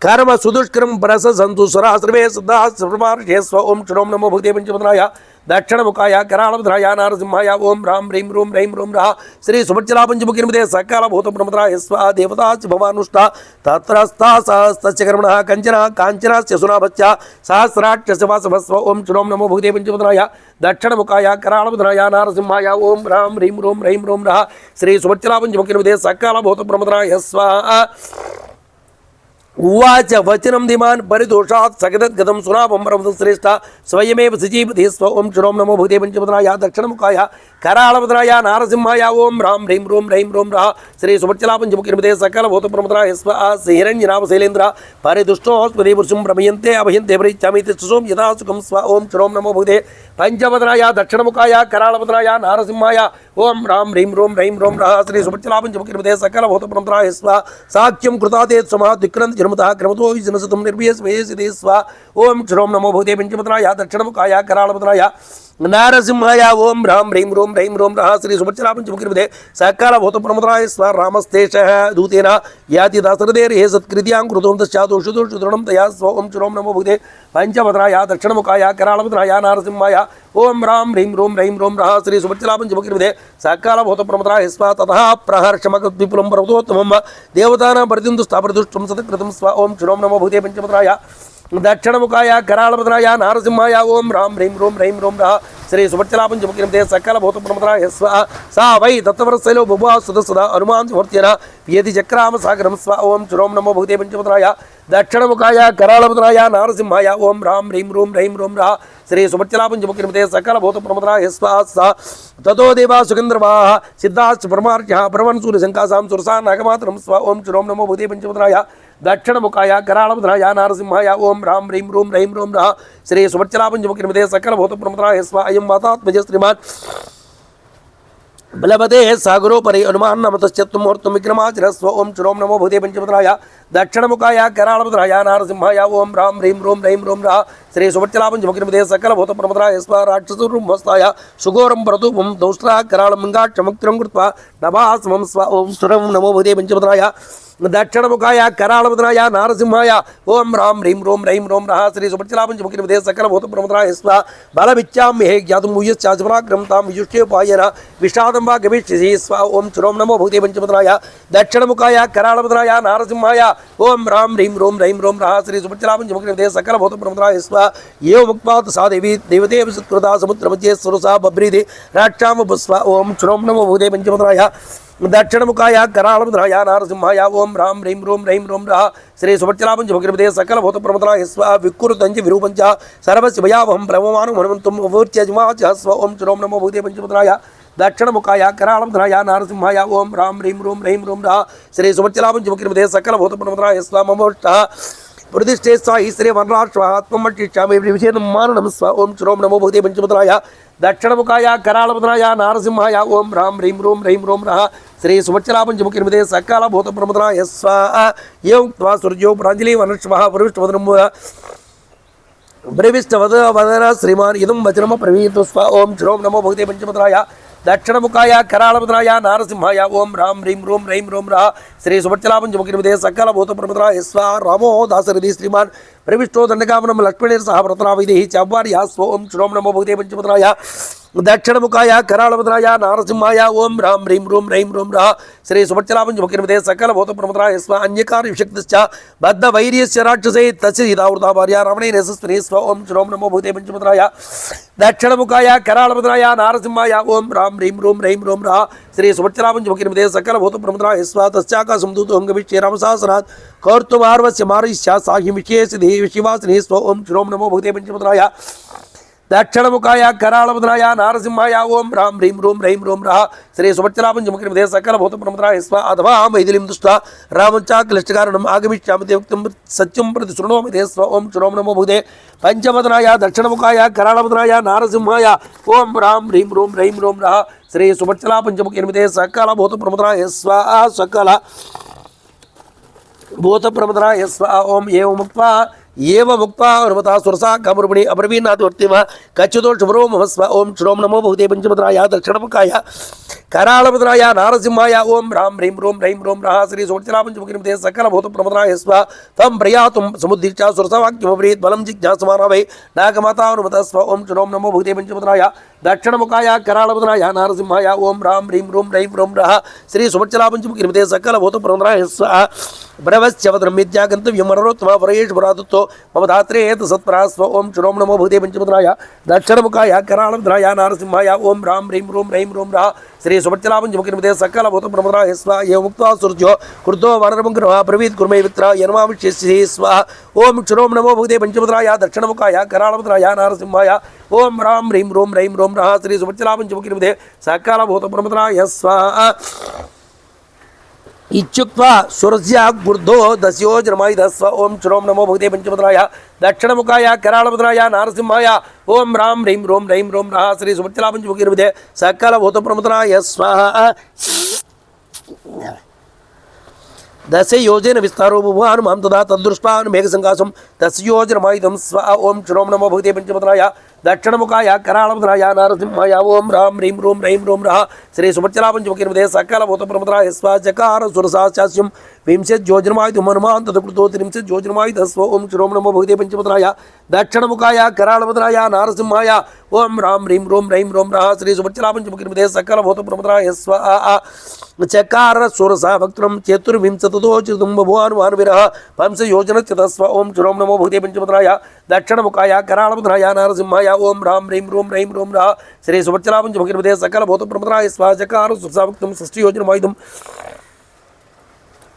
कर्म सुदुष्कर्म परस संतु सुरा सर्वे सदा सर्वमार्षे स्व ओम श्रोम नमो भगवते पंचपदनाय दक्षिणमुखाय करालभद्राय नारसिंहाय ओम राम ह्रीं रूम रैं रूम रः श्री सुभज्जला पंचमुखिर्मध्ये सकलभूतप्रमदाय स्वा देवता च भवानुष्ठा तत्रस्था सहस्तस्य कर्मणः कञ्चन काञ्चनस्य सुनाभश्च सहस्राक्षस्य वासवस्व ओम श्रोम नमो भगवते पंचपदनाय दक्षिणमुखाय करालभद्राय नारसिंहाय ओम राम ह्रीं रूम रैं रूम रः श्री सुभज्जला पंचमुखिर्मध्ये सकलभूतप्रमदाय स्वाहा उवाच वचनं धीमान् परितोषात् सकदद्गतं सुनापं परमश्रेष्ठ स्वयमेव सजीवति स्व ओं श्रों नमो भगवते पंचपदनाय दक्षिणमुखाय करालभद्राय नारसिंहाय ओं रां ह्रीं रूं रैं रूं रः श्री सुभज्जला पंचमुखिर्मध्ये सकलभूतप्रमदाय स्व हिरण्यनाभ शैलेन्द्र परिदुष्टोऽस्मदे पुरुषं प्रमयन्ते अभयन्ते परिच्छामि तिष्ठसों यथा सुखं स्व ओं श्रों नमो भगवते पंचपदनाय दक्षिणमुखाय करालभद्राय नारसिंहाय ओं रां ह्रीं रूं रैं रूं रः श्री सुभज्जला पंचमुखिर्मध्ये सकलभूतप्रमदाय स्व साख्यं कृताते समाधिक्रन्त जन्मतः क्रमतो जनसतं निर्भयस्वेसिते स्व ओं श्रों नमो भगवते पंचपदनाय दक्षिणमुखाय करालभद्राय नारसिंहाय ओं रां ह्रीं रूं रैं रूं रः श्री सुभज्जला पंचमुखिर्मध्ये सकलभूतप्रमदाय स्व रामस्तेषः दूतेन याति दासरथेर्हे सत्कृत्यां कृतं तस्यादोषुदोषुदृढं तया स्व ओं श्रों नमो भगवते पंचपदनाय दक्षिणमुखाय करालभद्राय नारसिंहाय ओं रां ह्रीं रूं रैं रूं रः श्री सुभज्जला पंचमुखिर्मध्ये सकलभूतप्रमदाय स्व ततः प्रहर्षमकद्विपुलं पर्वतोत्तमं देवतानां प्रतिं स्थापयितुं सत्कृतं स्व ओं श्रों नमो भगवते पंचपदनाय दक्षिणमुखाय करालभद्राय नारसिंहाय ओं रां ह्रीं रूं रैं रूं रः श्री सुभज्जला पंचमुखिर्मध्ये सकलभूतप्रमदाय स्व सा वै दत्तवरशैलो बुभुवा सदा हनुमान् वर्त्येन यदि चक्राम सागरं स्व ओं श्रों नमो भगवते पंचपदनाय दक्षिणमुखाय करालभद्राय नारसिंहाय ओं रां ह्रीं रूं रैं रूं रः श्री सुभज्जला पंचमुखिर्मध्ये सकलभूतप्रमदाय स्व ततो देवा सुगन्धर्वाः सिद्धाश्च परमार्चः ब्रह्मन् सूर्यशङ्कासां सुरसा नागमात्रं स्व ओं श्रों नमो भगवते पंचपदनाय दक्षिणमुखाय करालभद्राय नारसिंहाय ओं रां ह्रीं रूं रैं रूं रः श्री सुभज्जला पंचमुखिर्मध्ये सकलभूतप्रमदाय स्व अयं वातात्मज श्रीमान् बलवते सागरोपरि हनुमान् नमतश्चत्वं मुहूर्तं विक्रमाचरस्व ओं श्रों नमो भगवते पंचपदनाय दक्षिणमुखाय करालभद्राय नारसिंहाय ओं रां ह्रीं रूं रैं रूं रः श्री सुभज्जला पंचमुखिर्मध्ये सकलभूतप्रमदाय स्व राक्षसरूपमस्ताय सुघोरं प्रतूपं दौष्ट्रा करालमङ्गाक्षमुक्तिं कृत्वा नभास्मं स्व ओं श्रों नमो भगवते पंचपदनाय दक्षिणमुखाय करालभद्राय नारसिंहाय ओं रां ह्रीं रूं रैं रूं रः श्री सुभज्जला पंचमुखिर्मध्ये सकलभूतप्रमदाय स्व बलमिच्छां हे ज्ञातुं मुह्यश्चापराक्रमतां विजुष्टोपायेन विषादं वा गमिष्यसि स्व ओं श्रों नमो भगवते पंचपदनाय दक्षिणमुखाय करालभद्राय नारसिंहाय ओं रां ह्रीं रूं रैं रूं रः श्री सुभज्जला पंचमुखिर्मध्ये सकलभूतप्रमदाय स्व एव मुक्त्वात् सा देवी देवतेव सत्कृता समुद्रमध्ये सुरसा बभ्रीति राक्षामपुस्व ओं श्रों नमो भगवते पंचपदनाय दक्षिणमुखाय करालभद्राय नारसिंहाय ओं रां ह्रीं रूं रैं रूं रः श्री सुभज्जला पंचमुखिर्मध्ये सकलभूतप्रमदाय स्व विकुरुतञ्च विरूपञ्च सर्वस्य भयावहं प्लवमानं हनुमन्तं अवूर्त्यजमाच स्व ओं श्रों नमो भगवते पंचपदनाय दक्षिणमुखाय करालभद्राय नारसिंहाय ओं रां ह्रीं रूं रैं रूं रः श्री सुभज्जला पंचमुखिर्मध्ये सकलभूतप्रमदाय स्व ममोष्टः प्रतिष्ठे स्व ईश्वरे वनराष्ट्रमात्ममर्चिष्यामि विषेदं माननं स्व ओं श्रों नमो भगवते पंचपदनाय दक्षिणमुखाय करालभद्राय नारसिंहाय ओं रां ह्रीं रूं रैं रूं रः श्री सुभज्जला पंचमुखिर्मध्ये सकलभूतप्रमदाय स्व एवं त्वा सूर्यो प्राञ्जलि वनश्वः वरुष्ठवदनं ब्रविष्टवदन श्रीमान् इदं वचनं प्रवीतु स्व ओं श्रों नमो भगवते पंचपदनाय दक्षिणमुखाय करालभद्राय नारसिंहाय ओं रां ह्रीं रूं रैं रूं रः श्री सुभज्जला पंचमुखिर्मध्ये सकलभूतप्रमदाय स्व रामो दासरथि श्रीमान् प्रविष्टो दण्डकामनं लक्ष्मणेन सह व्रतराविधिः चाव्वार्यः स्व ओं श्रों नमो भगवते पंचपदनाय दक्षिणमुखाय करालभद्राय नारसिंहाय ओं रां ह्रीं रूं रैं रूं रः श्री सुभज्जला पंचमुखिर्मध्ये सकलभूतप्रमदाय स्व अन्यकार्यविषक्तश्च बद्धवैर्यस्य राक्षसे तस्य सीतावृता भार्या रावणेन यशस्विनी स्व ओं श्रों नमो भगवते पंचपदनाय दक्षिणमुखाय करालभद्राय नारसिंहाय ओं रां ह्रीं रूं रैं रूं रः श्री सुभज्जला पंचमुखिर्मध्ये सकलभूतप्रमदाय स्व तस्याकाशं दूतं गमिष्ये रामसहस्रात् कौर्तुमार्वस्य मारिष्या साहि विषये शिवासिनी स्व ओं श्रों नमो भगवते पंचपदनाय दक्षिणमुखाय करालभद्राय नारसिंहाय ओं रां ह्रीं रूं रैं रूं रः श्री सुभज्जला पंचमुखिर्मध्ये सकलभूतप्रमदाय स्व अथवा मैथिलीं दृष्ट्वा रामञ्च क्लिष्टकारणम् आगमिष्यामि ते उक्तं सत्यं प्रति शृणोमि ते स्व ओं श्रों नमो भगवते पंचपदनाय दक्षिणमुखाय करालभद्राय नारसिंहाय ओं रां ह्रीं रूं रैं रूं रः श्री सुभज्जला पंचमुखिर्मध्ये सकलभूतप्रमदाय स्व सकल भूतप्रमदाय स्व ओं एवं मुक्त्वा एव मुक्ता अनुमता सुरसा कामरूपिणी अब्रवीनाथवर्तिम कच्युतो शुभ्रो मम स्व ओम श्रोम नमो भगवते पंचमुद्राय दक्षिणमुखाय करालभद्राय नारसिंहाय ओम राम ह्रीं रूं रः श्री सुवत्सला पंचमुखीर्मते सकल भूत प्रमदाय स्व तम प्रयातुं समुद्दीक्षा सुरसवाक्यमब्रीत् बलं जिज्ञासमाना वै नागमाता अनुमता स्व ओम श्रोम नमो भगवते पंचमुद्राय दक्षिणमुखाय करालभद्राय नारसिंहाय ओम राम ह्रीं रूं रः श्री सुवत्सला पंचमुखीर्मते सकल भूत प्रमदाय स्व ब्रवश्चवद्रं विद्यागन्तव्यं मनोरोत्तम परेश पुरातत्तो मम धात्रे एत सत्परास्व ओम श्रोम नमो भगवते पंचमुद्राय दक्षिणमुखाय करालभद्राय नारसिंहाय ओम राम ह्रीं रूं रः श्री सुवत्सला पंचमुखीर्मते सकल भूत प्रमदाय स्व एव मुक्ता सूर्यो क्रुद्धो वानरमग्रः प्रवीत् कुर्मे वित्रा यन्माविष्यसि स्व ओम श्रोम नमो भगवते पंचमुद्राय दक्षिणमुखाय करालभद्राय नारसिंहाय ओम राम ह्रीं रूं रः श्री सुवत्सला पंचमुखीर्मते सकल भूत प्रमदाय स्व इत्युक्त्वा सुरस्य गुर्धो दस्योजनमायुधस्व ओम श्रोम नमो भगवते पंचमुद्राय दक्षिणमुखाय करालभद्राय नारसिंहाय ओम राम ह्रीं रूं रः श्री सुवत्सला पंचमुखीर्मते सकल भूत प्रमदाय स्वाहा दश योजन विस्तारो भुवान् मां तदा तद्दृष्ट्वान् मेघसङ्काशं तस्योजनमायुधं स्व ओम श्रोम नमो भगवते पंचमुद्राय दक्षिणमुखाय करालभद्राय नारसिंहाय ओम राम ह्रीं रूं रः श्री सुवत्सला पंचमुखीर्मते सकल भूत प्रमदाय स्व चकार सुरसास्यं विंशद्योजनमायुधं हनुमान् तत्कृतो 30 स्व ओम श्रोम नमो भगवते पंचमुद्राय दक्षिणमुखाय करालभद्राय नारसिंहाय ओम राम ह्रीं रूं रः श्री सुवत्सला पंचमुखीर्मते सकल भूत प्रमदाय स्व चकार सुरसा भक्त्रं चतुर्विंशतोचितं भुवान् वानविरः 5 योजनच्युतस्व ओम श्रोम नमो भगवते पंचमुद्राय दक्षिणमुखाय करालभद्राय नारसिंहाय ओम राम ह्रीं रूं रः श्री सुवत्सला पंचमुखीर्मते सकल भूत प्रमदाय स्व चकार सुरसा भक्त्रं 6 योजनमायुधं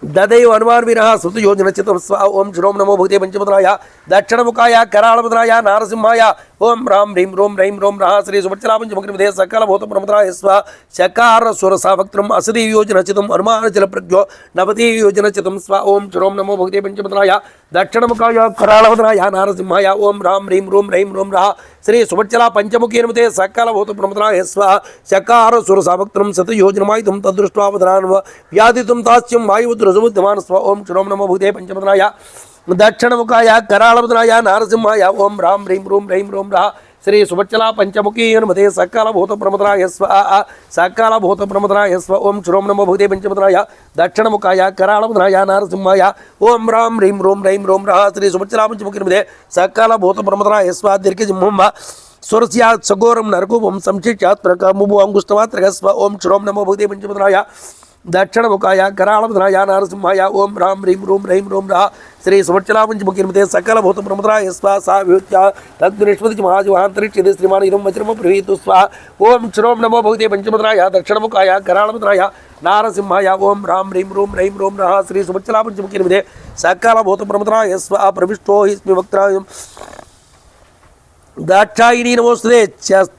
ददैव हनुमान्वीरः श्रुतयोजनचितं स्व ओम श्रोम नमो भगवते पंचमुद्राय दक्षिणमुखाय करालभद्राय नारसिंहाय ओम राम ह्रीं रूं रः श्री सुवत्सला पंचमुखीर्मते सकल भूत प्रमदाय स्व चकार सुरसा भक्त्रं 80 योजनचितं हनुमानजलप्रज्ञो 90 योजनचितं स्व ओम श्रोम नमो भगवते पंचमुद्राय दक्षिणमुखाय करालभद्राय नारसिंहाय ओम राम ह्रीं रूं रः श्री सुवत्सला पंचमुखीर्मते सकल भूत प्रमदाय स्व चकार सुरसा भक्त्रं 100 योजनमायुधं तद्दृष्ट्वा वदनान् व्याधितं तास्यं वायुद्रसमुद्यमान् स्व ओम श्रोम नमो भगवते पंचमुद्राय दक्षिणमुखाय करालभद्राय नारसिंहाय ओम राम ह्रीं रूं रः श्री सुवत्सला पंचमुखीर्मते सकल भूत प्रमदाय स्व सकल भूत प्रमदाय स्व ओम श्रोम नमो भगवते पंचमुद्राय दक्षिणमुखाय करालभद्राय नारसिंहाय ओम राम ह्रीं रूं रः श्री सुवत्सला पंचमुखीर्मते सकल भूत प्रमदाय स्व दीर्घजिह्वं सुरस्या सगोरं नरकूपं संशिष्यात् प्रकमुभु अंगुष्ठमात्रः स्व ओम श्रोम नमो भगवते पंचमुद्राय दक्षिणमुखाय करालभद्राय नारसिंहाय ओम राम ह्रीं रूं रः श्री सुवत्सला पंचमुखीर्मते सकल भूत प्रमदाय स्व सा विहुत्या तद्गुणेश्वति महाजवान्तरिक्षते श्रीमान् इदं वज्रं प्रवीतु स्व ओम श्रोम नमो भगवते पंचमुद्राय दक्षिणमुखाय करालभद्राय नारसिंहाय ओम राम ह्रीं रूं रः श्री सुवत्सला पंचमुखीर्मते सकल भूत प्रमदाय स्व प्रविष्टो हि वक्त्राय दाक्षायिनी नमोस्तुते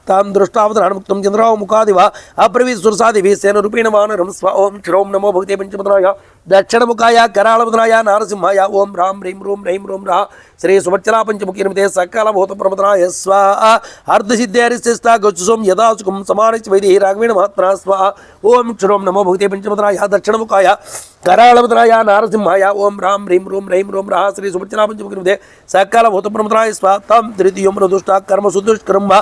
तां दृष्टावतरणमुक्तं चन्द्राव मुखादिव अब्रवीत् सुरसादिभिः सेनरूपेण वानरं स्व ओम श्रोम नमो भगवते पंचमुद्राय दक्षिणमुखाय करालभद्राय नारसिंहाय ओम राम ह्रीं रूं रः श्री सुवत्सला पंचमुखीर्मते सकल भूत प्रमदाय स्व अर्धसिद्धेरिस्ता गच्छुसोम यदा सुखं समानिच वैदेही राघवेण महात्मना स्व ओम श्रोम नमो भगवते पंचमुद्राय दक्षिणमुखाय करालभद्राय नारसिंहाय ओम राम ह्रीं रूं रः श्री सुवत्सला पंचमुखीर्मते सकल भूत प्रमदाय स्व तं तृतीयं दुष्टा कर्म सुदुष्कर्म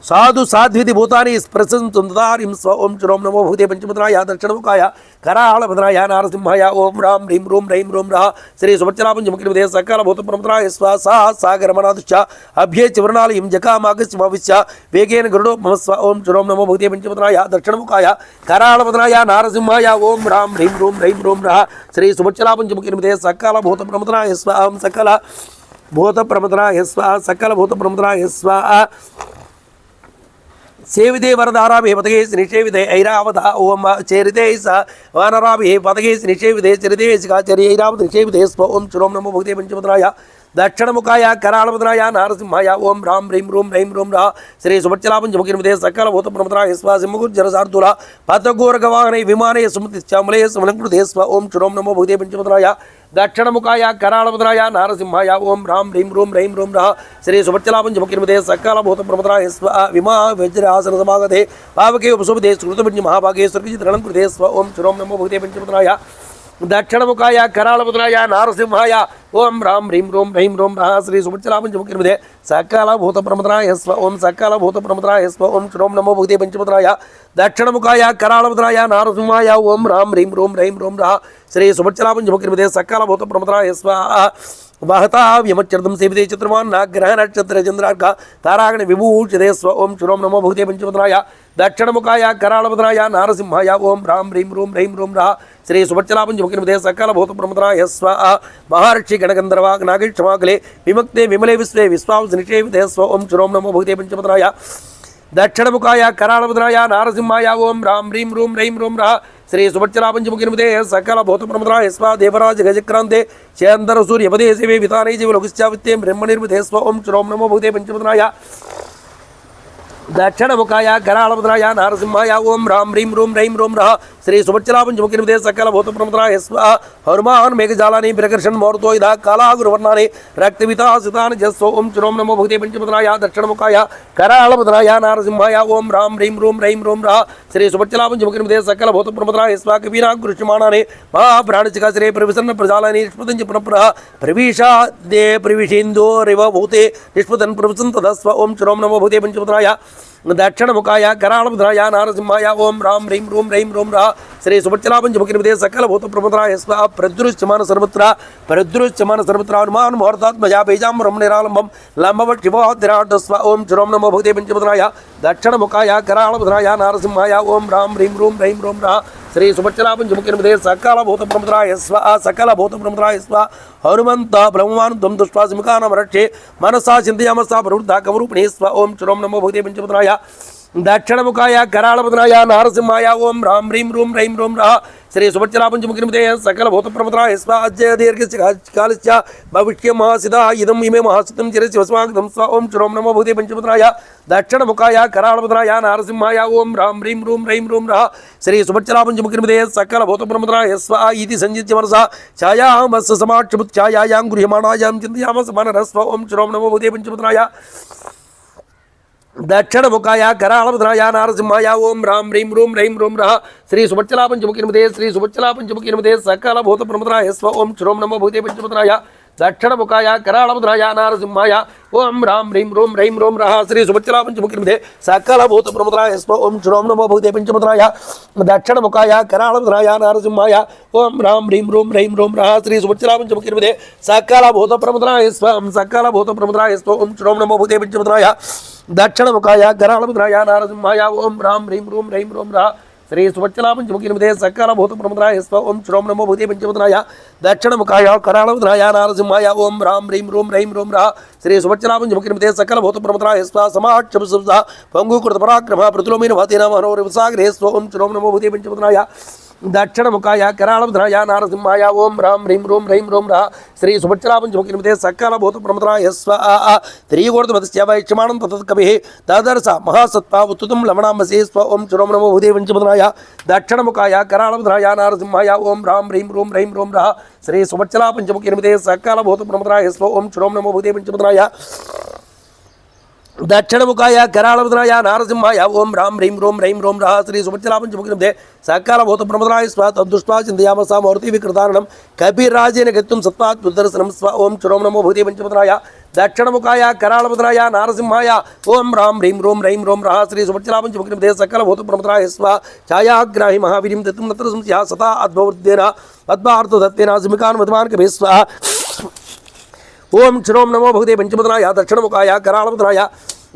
साधु साध्विति भूतानि स्पृशन्तारिं स्व ओम श्रोम नमो भगवते पंचमुद्राय दक्षिणमुखाय करालभद्राय नारसिंहाय ओम राम ह्रीं रूं रः श्री सुवत्सला पंचमुखीर्मते सकल भूत प्रमदाय स्व सा सागरमनादुश्च अभ्येच्य वर्णालयं जकामागस्यमविश्य वेगेन गरुडोपमः स्व ओम श्रोम नमो भगवते पंचमुद्राय दक्षिणमुखाय करालभद्राय नारसिंहाय ओम राम ह्रीं रूं रः श्री सुवत्सला पंचमुखीर्मते सकल भूत प्रमदाय स्व सकल भूत प्रमदाय स्व सकल भूत प्रमदाय स्व सेविते वरदाराभिः पदगे निषेविते ऐरावत ओम चेरिते स वानराभिः पदगे निषेविते चरिते शिखाचर्य ऐरावत निषेविते स्व ओम श्रोम नमो भगवते पंचमुद्राय दक्षिणमुखाय करालभद्राय नारसिंहाय ओम राम ह्रीं रूं रः श्री सुवत्सला पंचमुखीर्मते सकल भूत प्रमदाय स्व सिंहगुर्जरसार्दूल पतगोरगवाहने विमाने सुमतिश्चामले समलङ्कृते स्व ओम श्रोम नमो भगवते पंचमुद्राय दक्षिणमुखाय करालभद्राय नारसिंहाय ओम राम ह्रीं रूं रः श्री सुवत्सला पंचमुखीर्मते सकल भूत प्रमदाय स्व विमा वज्रासन समागते पावके उपशोभिते श्रुतपञ्च महाभागे स्वर्गजितरणं कृते स्व ओम श्रोम नमो भगवते पंचमुद्राय దక్షిణముఖాయ కరాళపుత్రాయ నారసింహాయ ఓం రాం హ్రీం రోం హ్రైం రోం రః శ్రీ సుభచ్చలాపంచముఖిర్మదే సకాల భూత ప్రమదనాయ స్వ ఓం సకాల భూత ప్రమదనాయ స్వ ఓం శ్రోం నమో భూతే పంచముద్రాయ దక్షిణముఖాయ కరాళపుత్రాయ నారసింహాయ ఓం రాం హ్రీం రోం హ్రైం రోం రః శ్రీ సుభచ్చలాపంచముఖిర్మదే సకాల భూత ప్రమదనాయ స్వ వహతా వ్యమచర్దం సేవితే చతుర్మాన్ నాగ్రహ నక్షత్ర చంద్రార్క తారాగణ విభూషితే స్వ ఓం శ్రోం నమో భూతే పంచముద్రాయ దక్షిణముఖాయ కరాళపుత్రాయ నారసింహాయ ఓం రాం హ్రీం రోం హ్రైం రోం రః శ్రీ సుభచ్చలాపంచముఖిర్మదే సకల భూత ప్రమదనాయ స్వ మహర్షి గణగంధర్వ నాగేక్షమాకలే విముక్తే విమలే విశ్వే విశ్వాంస నిషేవితే స్వ ఓం శ్రోం నమో భూతే పంచముద్రాయ దక్షిణముఖాయ కరాళపుత్రాయ నారసింహాయ ఓం రాం హ్రీం రోం హ్రైం రోం రః శ్రీ సుభచ్చలాపంచముఖిర్మదే సకల భూత ప్రమదనాయ స్వ దేవరాజ గజక్రాంతే చేందర సూర్యపదే శివే వితానే జీవ లఘుశ్చావిత్తే బ్రహ్మనిర్మితే స్వ ఓం శ్రోం నమో భూతే పంచముద్రాయ దక్షిణముఖాయ కరాళపుత్రాయ నారసింహాయ ఓం రాం హ్రీం రోం హ్రైం రోం రః శ్రీ సుభచ్చలాపంచముఖిర్మదే సకల భూత ప్రమదనాయ స్వ హనుమాన్ మేఘజాలాని ప్రకర్షణ్ మోర్తో ఇదా కాళాగురువర్ణాని రక్తవితాసితాని జస్వ ఓం శ్రోం నమో భూతే పంచముద్రాయ దక్షిణముఖాయ కరాళపుత్రాయ నారసింహాయ ఓం రాం హ్రీం రోం హ్రైం రోం రః శ్రీ సుభచ్చలాపంచముఖిర్మదే సకల భూత ప్రమదనాయ స్వ కవీనాగృష్యమాణాని మహాప్రాణిచిక శ్రీ ప్రవిసన్న ప్రజాలాని నిష్పృతంచ పునః ప్రవిషాదే ప్రవిషేందోరివ భూతే నిష్పృతన్ ప్రవిసంతదస్వ ఓం శ్రోం నమో భూతే పంచముద్రాయ దక్షిణముఖాయ కరాళపుత్రాయ నారసింహాయ ఓం రాం హ్రీం రోం హ్రైం రోం రః శ్రీ సుభచ్చలాపంచముఖిర్మదే సకల భూత ప్రమదనాయ స్వ ప్రదృశ్యమాన సర్వత్ర హనుమాన్ ముహూర్తాత్మజా బీజాంబరం నిరాలంబం లంబవట్ శివోద్రాట్ స్వ ఓం శ్రోం నమో భూతే పంచముద్రాయ దక్షిణముఖాయ కరాళపుత్రాయ నారసింహాయ ఓం రాం హ్రీం రోం హ్రైం రోం రః శ్రీ సుభచ్చలాపంచముఖిర్మదే సకల భూత ప్రమదనాయ స్వ హనుమంత బ్రహ్మాన్ త్వం దృష్ట్వా సింహానాం రక్షే మనసా చింతయామసా ప్రవృద్ధ కవరూపిణే స్వ ఓం శ్రోం నమో భూతే పంచముద్రాయ దక్షిణముఖాయ కరాళపుత్రాయ నారసింహాయ ఓం రాం హ్రీం రోం హ్రైం రోం రః శ్రీ సుభచ్చలాపంచముఖిర్మదే సకల భూత ప్రమదనాయ స్వ అద్య దీర్ఘకాలస్య భవిష్యమాసిదా ఇదం ఇమే మహాసితం చిరస్య వస్మాగతం స్వ ఓం శ్రోం నమో భూతే పంచముద్రాయ దక్షిణముఖాయ కరాళపుత్రాయ నారసింహాయ ఓం రాం హ్రీం రోం హ్రైం రోం రః శ్రీ సుభచ్చలాపంచముఖిర్మదే సకల భూత ప్రమదనాయ స్వ ఇతి సంజిత్య మనసా ఛాయామస్య సమాక్షముచ్ఛాయాయాం గృహ్యమాణాయాం చింతయామస మనరస్వ ఓం శ్రోం నమో భూతే పంచముద్రాయ దక్షిణముఖాయ కరాళపుత్రాయ నారసింహాయ ఓం రాం హ్రీం రోం హ్రైం రోం రః శ్రీ సుభచ్చలాపంచముఖిర్మదే సకల భూత ప్రమదనాయ స్వ ఓం శ్రోం నమో భూతే పంచముద్రాయ దక్షిణముఖాయ కరాళపుత్రాయ నారసింహాయ ఓం రాం హ్రీం రోం హ్రైం రోం రః శ్రీ సుభచ్చలాపంచముఖిర్మదే సకల భూత ప్రమదనాయ స్వ ఓం శ్రోం నమో భూతే పంచముద్రాయ దక్షిణముఖాయ కరాళపుత్రాయ నారసింహాయ ఓం రాం హ్రీం రోం హ్రైం రోం రః శ్రీ సుభచ్చలాపంచముఖిర్మదే సకల భూత ప్రమదనాయ స్వ ఓం శ్రోం నమో భూతే పంచముద్రాయ దక్షిణముఖాయ కరాళపుత్రాయ నారసింహాయ ఓం రాం హ్రీం రోం హ్రైం రోం రః శ్రీ సుభచ్చలాపంచముఖిర్మదే సకల భూత ప్రమదనాయ స్వ ఓం శ్రోం నమో భూతే పంచముద్రాయ దక్షిణముఖాయ కరాళపుత్రాయ నారసింహాయ ఓం రాం హ్రీం రోం హ్రైం రోం రః శ్రీ సుభచ్చలాపంచముఖిర్మదే సకల భూత ప్రమదనాయ స్వ సమాక్షమ పంగుకృత పరాక్రమ ప్రతిలోమిన వాతేన మనోరవిసాగరే స్వ ఓం శ్రోం నమో భూతే పంచముద్రాయ దక్షిణముఖాయ కరాళపుత్రాయ నారసింహాయ ఓం రాం హ్రీం రోం హ్రైం రోం రః శ్రీ సుభచ్చలాపంచముఖిర్మదే సకల భూత ప్రమదనాయ స్వ త్రిగోర్ధమతస్య వైక్షమాణం తతత్కవిః తదర్శ మహాసత్వ ఉత్తుతం లవణాంబసే స్వ ఓం శ్రోం నమో భూతే పంచముద్రాయ దక్షిణముఖాయ కరాళపుత్రాయ నారసింహాయ ఓం రాం హ్రీం రోం హ్రైం రోం రః శ్రీ సుభచ్చలాపంచముఖిర్మదే సకల భూత ప్రమదనాయ స్వ ఓం శ్రోం నమో భూతే పంచముద్రాయ దక్షిణముఖాయ కరాళపుత్రాయ నారసింహాయ ఓం రాం హ్రీం రోం హ్రైం రోం రః శ్రీ సుభచ్చలాపంచముఖిర్మదే సకల భూత ప్రమదనాయ స్వ తద్దృష్ట్వా చింతయామసా మూర్తి వికృతారణం కపిరాజేన గత్తుం సత్వాత్ దర్శనం స్వ ఓం శ్రోం నమో భూతే పంచముద్రాయ దక్షిణముఖాయ కరాళపుత్రాయ నారసింహాయ ఓం రాం హ్రీం రోం హ్రైం రోం రః శ్రీ సుభచ్చలాపంచముఖిర్మదే సకల భూత ప్రమదనాయ స్వ ఛాయాగ్రాహి మహావీర్యం దత్తుం నత్ర సంస్యా సతా అద్భవృద్ధేన పద్మార్థదత్తేన సింహాన్ మధుమాన్ కవే స్వ ఓం శ్రోం నమో భూతే పంచముద్రాయ దక్షిణముఖాయ కరాళపుత్రాయ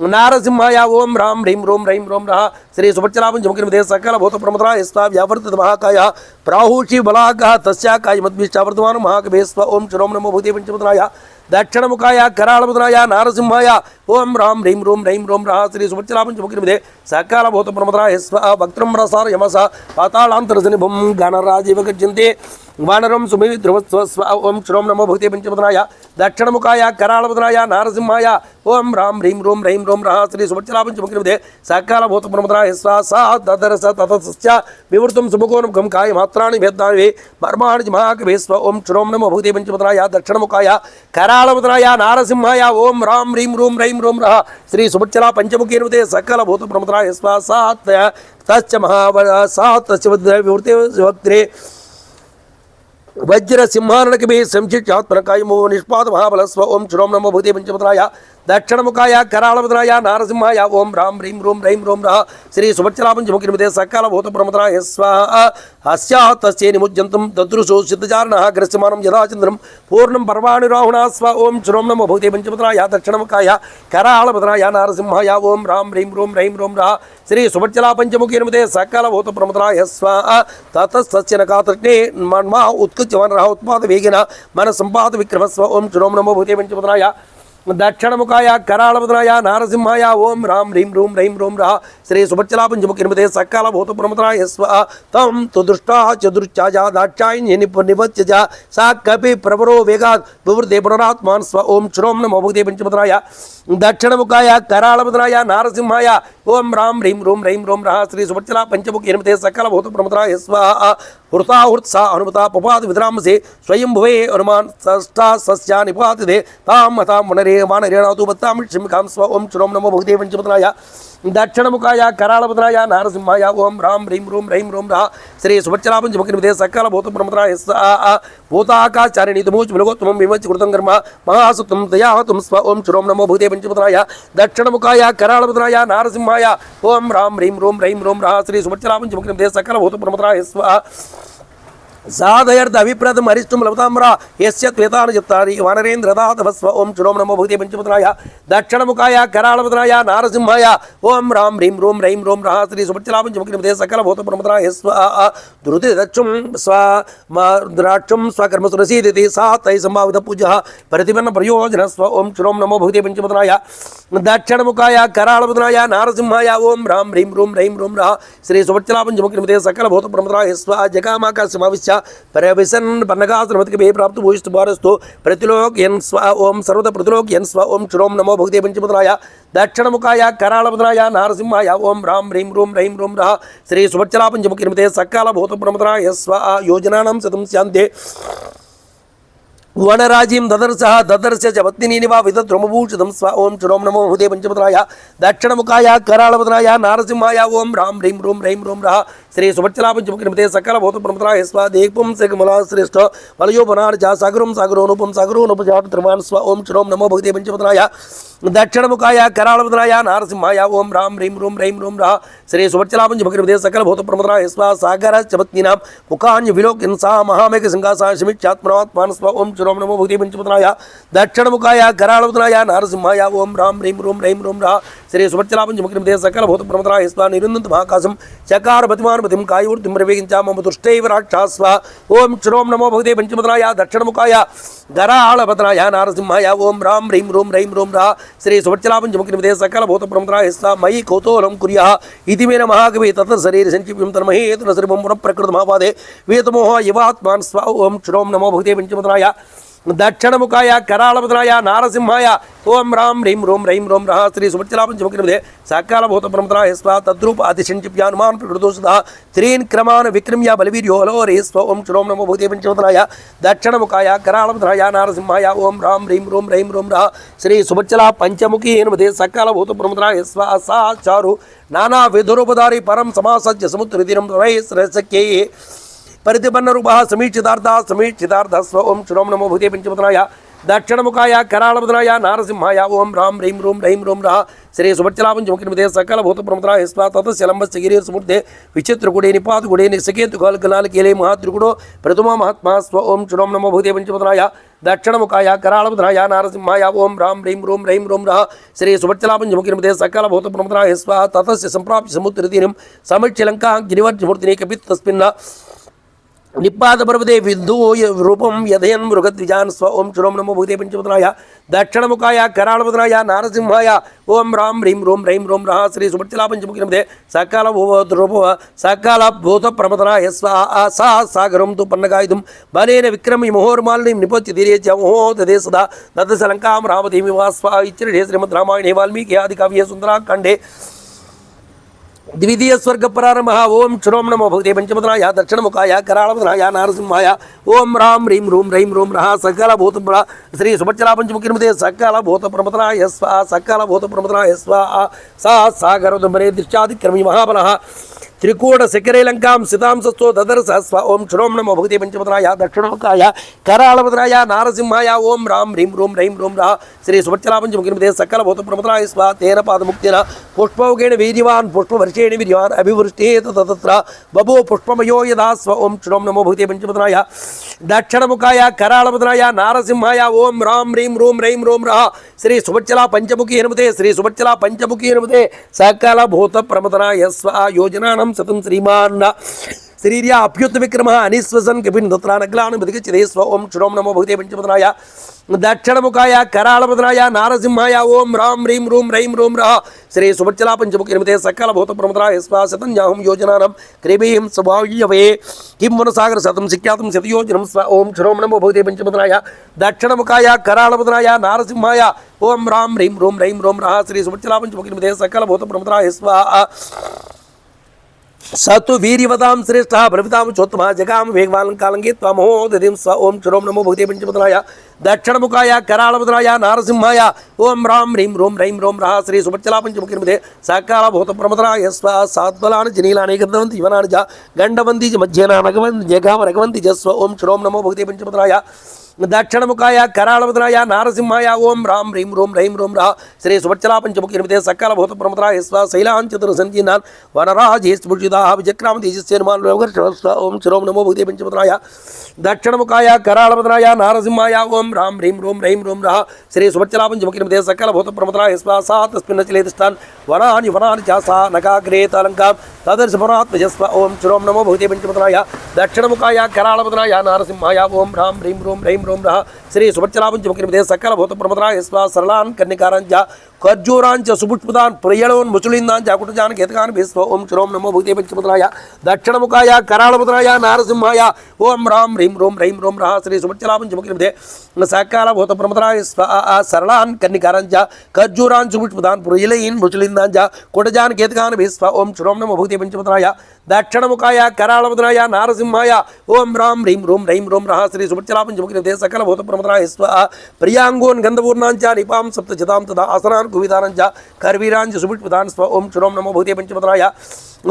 నారసింహాయ ఓం రాం హ్రీం రోం హ్రైం రోం రః శ్రీ సుభచ్చలాపంచముఖిర్మదే సకల భూత ప్రమదనాయ స్వ వ్యావర్తిత మహాకాయ ప్రాహుషి బలాగః తస్యాకాయ మద్విష్టావర్తమాన మహాకవే స్వ ఓం శ్రోం నమో భూతే పంచముద్రాయ దక్షిణముఖాయ కరాళపుత్రాయ నారసింహాయ ఓం రాం హ్రీం రోం హ్రైం రోం రః శ్రీ సుభచ్చలాపంచముఖిర్మదే సకల భూత ప్రమదనాయ స్వ వక్త్రం రసార యమస పాతాళాంతరజనిభం గణరాజీవ గజ్జంతే వానరం సుమి ధ్రువస్వ స్వ ఓం శ్రోం నమో భూతే పంచముద్రాయ దక్షిణముఖాయ కరాళపుత్రాయ నారసింహాయ ఓం రాం హ్రీం రోం హ్రైం రోం రః శ్రీ సుభచ్చలాపంచముఖిర్మదే సకల భూత ప్రమదనాయ స్వ సా దదరస తతస్య వివృతం సుముఖోన్ముఖం కాయ మాత్రాణి వేద్దాని మర్మాణి మహాకవే స్వ ఓం శ్రోం నమో భూతే పంచముద్రాయ దక్షిణముఖాయ కరాళపుత్రాయ నారసింహాయ ఓం రాం హ్రీం రోం హ్రైం రోం రః శ్రీ సుభచ్చలాపంచముఖిర్మదే సకల భూత ప్రమదనాయ స్వ సా తస్య వివృతే వక్త్రే వజ్ర సింహానకమే సంచిత్యాత్మనకాయమో నిష్పాద మహాబలస్వ ఓం శ్రోం నమో భూతే పంచముద్రాయ దక్షిణముఖాయ కరాళముద్రాయ నారసింహాయ ఓం రాం హ్రీం రూం రైం రూం రః శ్రీ సుభచ్చలాపంచముఖినిమితే సకాల భూత ప్రమద్రాయ స్వాహ అస్యా తస్యే నిముజ్యంతం దదృశో సిద్ధచారణః గ్రస్యమానం యదా చంద్రం పూర్ణం పర్వాణి రాహుణా స్వ ఓం శ్రోం నమో భూతే పంచముద్రాయ దక్షిణముఖాయ కరాళముద్రాయ నారసింహాయ ఓం రాం హ్రీం రూం రైం రూం రః శ్రీ సుభచ్చలాపంచముఖినిమితే సకాల భూత ప్రమద్రాయ స్వాహ తతస్తస్య నకాతృష్ణే మన్మా ఉత్కృత్యవనరః ఉత్పాద వేగిన మన సంపాద విక్రమస్వ ఓం శ్రోం నమో భూతే పంచముద్రాయ దక్షిణముఖాయ కరాళముద్రాయ నారసింహాయ ఓం రాం హ్రీం రూం రైం రూం రః శ్రీ సుభచ్చలాపంచముఖినిమితే సకాల భూత ప్రమద్రాయ స్వ తం తుదృష్టా చతుర్చాజ దాక్షాయిన్య నిపత్య సా కపి ప్రవరో వేగాత్ వివృతే పునరాత్మాన్ స్వ ఓం శ్రోం నమో భూతే పంచముద్రాయ దక్షిణముఖాయ కరాళముద్రాయ నారసింహాయ ఓం రాం హ్రీం రూం రైం రూం రః శ్రీ సుభచ్చలాపంచముఖినిమితే సకల భూత ప్రమద్రాయ స్వ హృతాహృత్సా హనుమత పుపాద విద్రాంసే స్వయంభువే హనుమాన్ సష్టా సస్యా నిపాతిదే తాం హతాం వనరే వానరేణాతు బత్తాం క్షమికాం స్వ ఓం శ్రోం నమో భూతే పంచముద్రాయ దక్షిణముఖాయ కరాళముద్రాయ నారసింహాయ ఓం రాం హ్రీం రూం రైం రూం రః శ్రీ సుభచ్చలాపంచముఖినిమితే సకల భూత ప్రమద్రాయ భూతాకాచారిణి తుమూచ విలుగోత్తమం విమోచి కృతం కర్మ మహాసుతం దయాహతం స్వ ఓం శ్రోం నమో భూతే పంచముద్రాయ దక్షిణముఖాయ కరాళముద్రాయ నారసింహాయ ఓం రాం హ్రీం రూం రైం రూం రః శ్రీ సుభచ్చలాపంచముఖినిమితే సకల భూత ప్రమద్రాయ స్వ సాధయర్థ అభిప్రదం హరిష్టం లవతామ్రా యస్య త్వేతాను చెప్తారి వానరేంద్రదాతవస్వ ఓం శ్రోం నమో భూతే పంచముద్రాయ దక్షిణముఖాయ కరాళముద్రాయ నారసింహాయ ఓం రాం హ్రీం రూం రైం రూం రః శ్రీ సుభచ్చలాపంచముఖినిమితే సకల భూత ప్రమద్రాయ స్వ ధృతి దక్షం స్వ ద్రాక్షం స్వకర్మ సురసీదితి సా తై సంభావిత పూజ ప్రతిపన్న ప్రయోజన స్వ ఓం శ్రోం నమో భూతే పంచముద్రాయ దక్షిణముఖాయ కరాళముద్రాయ నారసింహాయ ఓం రాం హ్రీం రూం రైం రూం రః శ్రీ సుభచ్చలాపంచముఖినిమితే సకల భూత ప్రమద్రాయ స్వ జగామాకాశమావిశ్య परविसन पन्नगासनमतिके प्राप्त भूयिष्ठ भारस्तु प्रतिलोक्यन् स्व ओम सर्वत प्रतिलोक्यन् स्व ओम श्रोम नमो भगवते पंचमुद्राय दक्षिणमुखाय कराळमुद्राय नारसिंहाय ओम राम ह्रीं रूं रैं रूं रः श्री सुभच्चलापंचमुखिनिमिते सकाल भूत प्रमद्राय स्व योजनानां शतं स्यान्ते वनराजीं ददर्शः ददर्श च पत्नी निवा विदद्रुमभूषितं स्व ओम श्रोम नमो भगवते पंचमुद्राय दक्षिणमुखाय कराळमुद्राय नारसिंहाय ओम राम ह्रीं रूं रैं रूं रः श्री सुभच्चलापंचमुखिनिमिते सकल भूत प्रमद्राय स्व देवपुं सकमला श्रेष्ठ वलयोपनार्च सागरं सागरोनुपं सागरोनुपजात त्रिमान स्व ओम श्रोम नमो भगवते पंचमुद्राय दक्षिणमुखाय कराळमुद्राय नारसिंहाय ओम राम ह्रीं रूं रैं रूं रः श्री सुभच्चलापंचमुखिनिमिते सकल भूत प्रमद्राय स्व सागर च पत्नीनां मुखान्य विलोक्यन् सा महामेघ सिंहासा शमिच्छात्मनात्मान् स्व ओम श्रोम नमो भगवते पंचमुद्राय दक्षिणमुखाय कराळमुद्राय नारसिंहाय ओम राम ह्रीं रूं रैं रूं रः श्री सुभच्चलापंचमुखिनिमिते सकल भूत प्रमद्राय स्व निरुन्धत महाकाशं चकार पतिमानपतिं कायूर्तिं प्रवेगिञ्च मम दुष्टैव राक्षास्व ओम श्रोम नमो भगवते पंचमुद्राय दक्षिणमुखाय कराळमुद्राय नारसिंहाय ओम राम ह्रीं रूं रैं रूं रः श्री सुभच्चलापंचमुखिनिमिते सकल भूत प्रमद्राय स्व मयि कौतूहलं कुर्याः इति मे महाकवि तत्र शरीर संचिप्यं तन्महे तन्नसर्वं पुनःप्रकृतमहापादे वेदमोह युवात्मान् स्व ओम श्रोम नमो भगवते पंचमुद्राय दक्षिणमुखाय कराळमुद्राय नारसिंहाय ओम राम ह्रीं रूं रैं रूं रः श्री सुभच्चलापंचमुखिनिमिते सकाल भूत प्रमद्राय स्व तद्रूप अतिशंचिप्यानुमान प्रकृतोषधः त्रीन् क्रमान् विक्रम्य बलवीर्यो हलोरे स्व ओम श्रोम नमो भगवते पंचमुद्राय दक्षिणमुखाय कराळमुद्राय नारसिंहाय ओम राम ह्रीं रूं रैं रूं रः श्री सुभच्चलापंचमुखिनिमिते सकाल भूत प्रमद्राय स्व सा चारु नाना विधुरूपधारी परम समासज्य समुद्रतीरं वैश्रसख्यै परितिपन्नरूपः समीक्षितार्थः स्व ओम श्रोम नमो भगवते पंचमुद्राय दक्षिणमुखाय कराळमुद्राय नारसिंहाय ओम राम ह्रीं रूं रैं रूं रः श्री सुभच्चलापंचमुखिनिमिते सकल भूत प्रमद्राय स्व ततस्य लम्बस्य गिरिसमुद्रे विचित्रकुटे निपातकुटे निसकेतुकालकलालकेले महात्रिकुटो प्रथमा महात्मा स्व ओम श्रोम नमो भगवते पंचमुद्राय दक्षिणमुखाय कराळमुद्राय नारसिंहाय ओम राम ह्रीं रूं रैं रूं रः श्री सुभच्चलापंचमुखिनिमिते सकल भूत प्रमद्राय स्व ततस्य सम्प्राप्य समुद्रतीरं समीक्ष्य लङ्कां गिरिवर्जमूर्तिने कपित्तस्मिन् निपात पर्वते विद्धो रूपं यदयन् मृगद्विजान् स्व ओम श्रोम नमो भगवते पंचमुद्राय दक्षिणमुखाय कराळमुद्राय नारसिंहाय ओम राम ह्रीं रूं रैं रूं रः श्री सुभच्चलापंचमुखिनिमिते सकल भूत प्रमद्राय स्व सा सागरं तु पन्नगायुधं बलेन विक्रम्य मुहोर्मालिनीं निपत्य तीरे च मोहोदधे सदा ततस्य लङ्कां रामतीमिवा स्व इत्यर्थे श्रीमद् रामायणे वाल्मीकि आदिकाव्ये सुन्दराकाण्डे द्वितीय स्वर्ग प्रारंभ ओम श्रोम नमो भगवते पंचमुद्राय दक्षिणमुखाय कराळमुद्राय नारसिंहाय ओम राम ह्रीं रूं रैं रूं रः सकल भूत श्री सुभच्चलापंचमुखिनिमिते सकल भूत प्रमद्राय स्व सकल भूत प्रमद्राय स्व सा सागरोदम्बरे दृश्यादिक्रमी महाबलः त्रिकूट शिखरेलंकां सितांसस्तो ददर्श स्व ओम श्रोम नमो भगवते पंचपदनाय दक्षिणमुखाय करालवदनाय नारसिंहाय ओम राम ह्रीं रूं रैं रूं रः श्री सुभच्चलापंचमुखिर्मध्ये सकल भूत प्रमदनाय स्व तेन पादमुक्तेन पुष्पौकेन वीर्यवान् पुष्पवर्षेण वीर्यवान् अभिवृष्टेत तत्र बभो पुष्पमयो यदा स्व ओम श्रोम नमो भगवते पंचपदनाय दक्षिणमुखाय करालवदनाय नारसिंहाय ओम राम ह्रीं रूं रैं रूं रः श्री सुभच्चला पंचमुखी हनुमते श्री सुभच्चला पंचमुखी हनुमते सकल भूत प्रमदनाय स्व योजनानं सतं श्रीमान् श्रीर्या अभ्युत विक्रमः अनिश्वसन कपिन दत्रानग्लान बदिगच्छते स्व ओम श्रोम नमो भगवते पंचपदनाय दक्षिणमुखाय करालवदनाय नारसिंहाय ओम राम ह्रीं रूं रैं रूं रः श्री सुभच्चला पंचमुखी हनुमते सकल भूत प्रमदनाय स्व शतञ्जाहं योजनानं क्रीमीं स्वभावये किं वनसागर शतं सिख्यातं शतयोजनं स्व ओम श्रोम नमो भगवते पंचपदनाय दक्षिणमुखाय करालवदनाय नारसिंहाय ओम राम ह्रीं रूं रैं रूं रः श्री सुभच्चला पंचमुखी हनुमते सकल भूत प्रमदनाय स्व सतु वीर्यवतां श्रेष्ठः ब्रवितां चोत्तमः जगाम वेगवान् कालंगे त्वमहो दधिं स्व ओम श्रोम नमो भगवते पंचपदनाय दक्षिणमुखाय करालवदनाय नारसिंहाय ओम राम ह्रीं रूं रैं रूं रः श्री सुभच्चला पंचमुखी हनुमते सकल भूत प्रमदनाय स्व सात्वलानि जनीलानि गन्धवन्ति वनानि च गण्डवन्ति च मध्येना नगवन्ति जगाम रगवन्ति च स्व ओम श्रोम नमो भगवते पंचपदनाय दक्षिणमुखाय करालवदनाय नारसिंहाय ओम राम ह्रीं रूं रैं रूं रः श्री सुभच्चला पंचमुखी हनुमते सकल भूत प्रमदनाय स्व शैलान् चतुर्सञ्जीनान् वनराजे स्फुजिताः विचक्राम तेजस्यनुमान् स्व ओम श्रोम नमो भगवते पंचपदनाय दक्षिणमुखाय करालवदनाय नारसिंहाय ओम राम ह्रीं रूं रैं रूं रः श्री सुभच्चला पंचमुखी हनुमते सकल भूत प्रमदनाय स्व सा तस्मिन् चलेतिष्ठान् वनानि च सा नकाग्रेत अलङ्कां तदर्शपरात्मजस्व ओम श्रोम नमो भगवते पंचपदनाय दक्षिणमुखाय करालवदनाय नारसिंहाय ओम राम ह्रीं रूं रैं रूं रः श्री सुभच्चला पंचमुखी हनुमते सकल भूत प्रमदनाय स्व सरलान् कन्निकारान् च खर्जूरान् च सुपुष्पितान् प्रियळोन् मुचुलिन्दान् च कुटजान् केतकान् भिस्व ओम श्रोम नमो भगवते पंचपदनाय दक्षिणमुखाय करालवदनाय नारसिंहाय ओम राम ह्रीं रूं रैं रूं रः श्री सुभच्चला पंचमुखी हनुमते सकल भूत प्रमदनाय स्व सरलान् कन्निकारान् च खर्जूरान् सुपुष्पितान् प्रियळोन् मुचुलिन्दान् च कुटजान् केतकान् भिस्व ओम श्रोम नमो भगवते पंचपदनाय दक्षिणमुखाय करालवदनाय नारसिंहाय ओम राम ह्रीं रूं रैं रूं रः श्री सुभच्चला पंचमुखी हनुमते सकल भूत प्रमदनाय स्व प्रियांगोन् गन्धपूर्णान् च निपां सप्तशतां तदा आसनान् कुवितान् च करवीरान् च सुपुष्पितान् स्व ओम श्रोम नमो भगवते पंचपदनाय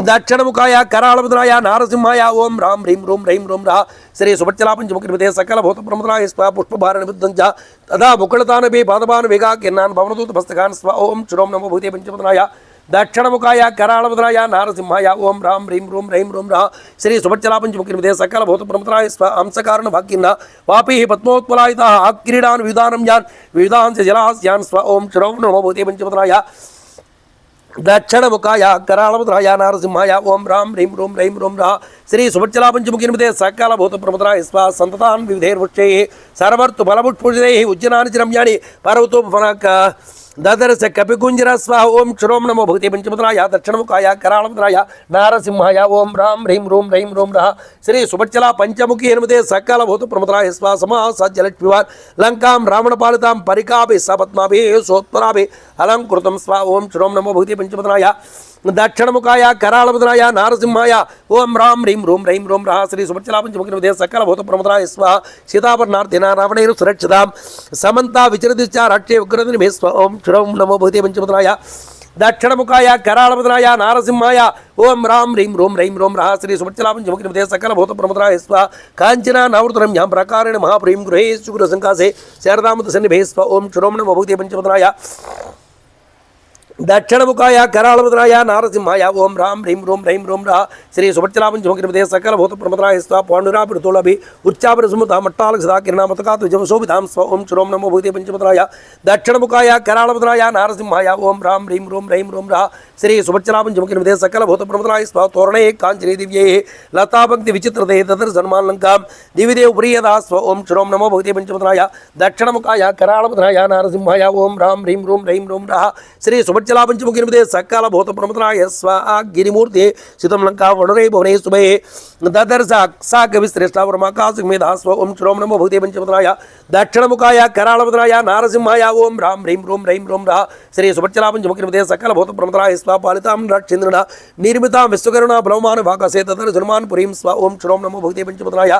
दक्षिणमुखाय करालवदनाय नारसिंहाय ओम राम ह्रीं रूं रैं रूं रः श्री सुभच्चला पंचमुखी हनुमते सकल भूत प्रमदनाय स्व पुष्पभारणिबद्धं च तदा मुकुलतानपि पादपान् वेगाकिरणान् भवनदूतमस्तकान् स्व ओम श्रोम नमो भगवते पंचपदनाय दक्षिणमुखाय करालवदनाय नारसिंहाय ओम राम ह्रीं रूं रैं रूं रः श्री सुभच्चला पंचमुखी हनुमते सकल भूत प्रमदनाय स्व अंशकारण भाग्यन्न वापि पद्मोत्पलायिताः आक्रीडान् विविधान् यान् विविधांश्च जलास्यान् स्व ओम श्रोम नमो भगवते पंचपदनाय दक्षिणमुखाय करालवदनाय नारसिंहाय ओम राम ह्रीं रूं रैं रूं रः श्री सुभच्चला पंचमुखी हनुमते सकल भूत प्रमदनाय स्व सन्ततान् विविधैर्वृक्षैः सर्वर्तु फलपुष्पैः उज्जनानि च रम्याणि पर्वतोपवनक ददर्श कपिकुंजर स्व ओम श्रोम नमो भगवते पंचपदनाय दक्षिणमुखाय करालवदनाय नारसिंहाय ओम राम ह्रीं रूं रैं रूं रः श्री सुभच्चला पंचमुखी हनुमते सकल भूत प्रमदनाय स्व समासज्जलक्ष्मीवान् लङ्कां रावणपालितां परिकाभिः सपद्माभिः सोत्पराभिः अलङ्कृतं स्व ओम श्रोम नमो भगवते पंचपदनाय दक्षिणमुखाय करालवदनाय नारसिंहाय ओम राम ह्रीं रूं रैं रूं रः श्री सुभच्चला पंचमुखी हनुमते सकल भूत प्रमदनाय स्व सीतापन्नार्थिना रावणैः सुरक्षितां समन्ता विचरतिश्च राष्ट्रे उग्रनिभे स्व ओम श्रोम नमो भगवते पंचपदनाय दक्षिणमुखाय करालवदनाय नारसिंहाय ओम राम ह्रीं रूं रैं रूं रः श्री सुभच्चला पंचमुखी हनुमते सकल भूत प्रमदनाय स्व काञ्चनानावृतरम्यां प्राकारेण महाप्रीं गृहे सुगुरसङ्कासे शारदामृतसन्निभे स्व ओम श्रोम नमो भगवते पंचपदनाय दक्षिणमुखाय करालवदनाय नारसिंहाय ओम राम ह्रीं रूं रैं रूं रः श्री सुभच्चला पंचमुखी हनुमते सकल भूत प्रमदनाय स्व पाण्डुराभितोलभि उच्चाभिसमुता मट्टालसदा किरणामतकात् विजयशोभितां स्व ओम श्रोम नमो भगवते पंचपदनाय दक्षिणमुखाय करालवदनाय नारसिंहाय ओम राम ह्रीं रूं रैं रूं रः श्री सुभच्चला पंचमुखी हनुमते सकल भूत प्रमदनाय स्व तोरणे काञ्चने दिव्ये लताभक्ति विचित्रते तदर्शन्मालङ्कां दिविदेव प्रियदा स्व ओम श्रोम नमो भगवते पंचपदनाय दक्षिणमुखाय करालवदनाय नारसिंहाय ओम राम ह्रीं रूं रैं रूं रः श्री सुभच्चला पंचमुखी हनुमते सकल भूत प्रमदनाय स्व गिरिमूर्ते सितं लङ्का वडुरे भुवने शुभे ददर्श अक्साकविश्रेष्ठा वर्माकाशमेधा स्व ओम श्रोम नमो भगवते पंचपदनाय दक्षिणमुखाय करालवदनाय नारसिंहाय ओम राम ह्रीं रूं रैं रूं रः श्री सुभच्चला पंचमुखी हनुमते सकल भूत प्रमदनाय स्व पालितां राक्षेन्द्रेण निर्मितां विश्वकर्णा ब्रह्मान् भागसे तदर्शन्मान् पुरीं स्व ओम श्रोम नमो भगवते पंचपदनाय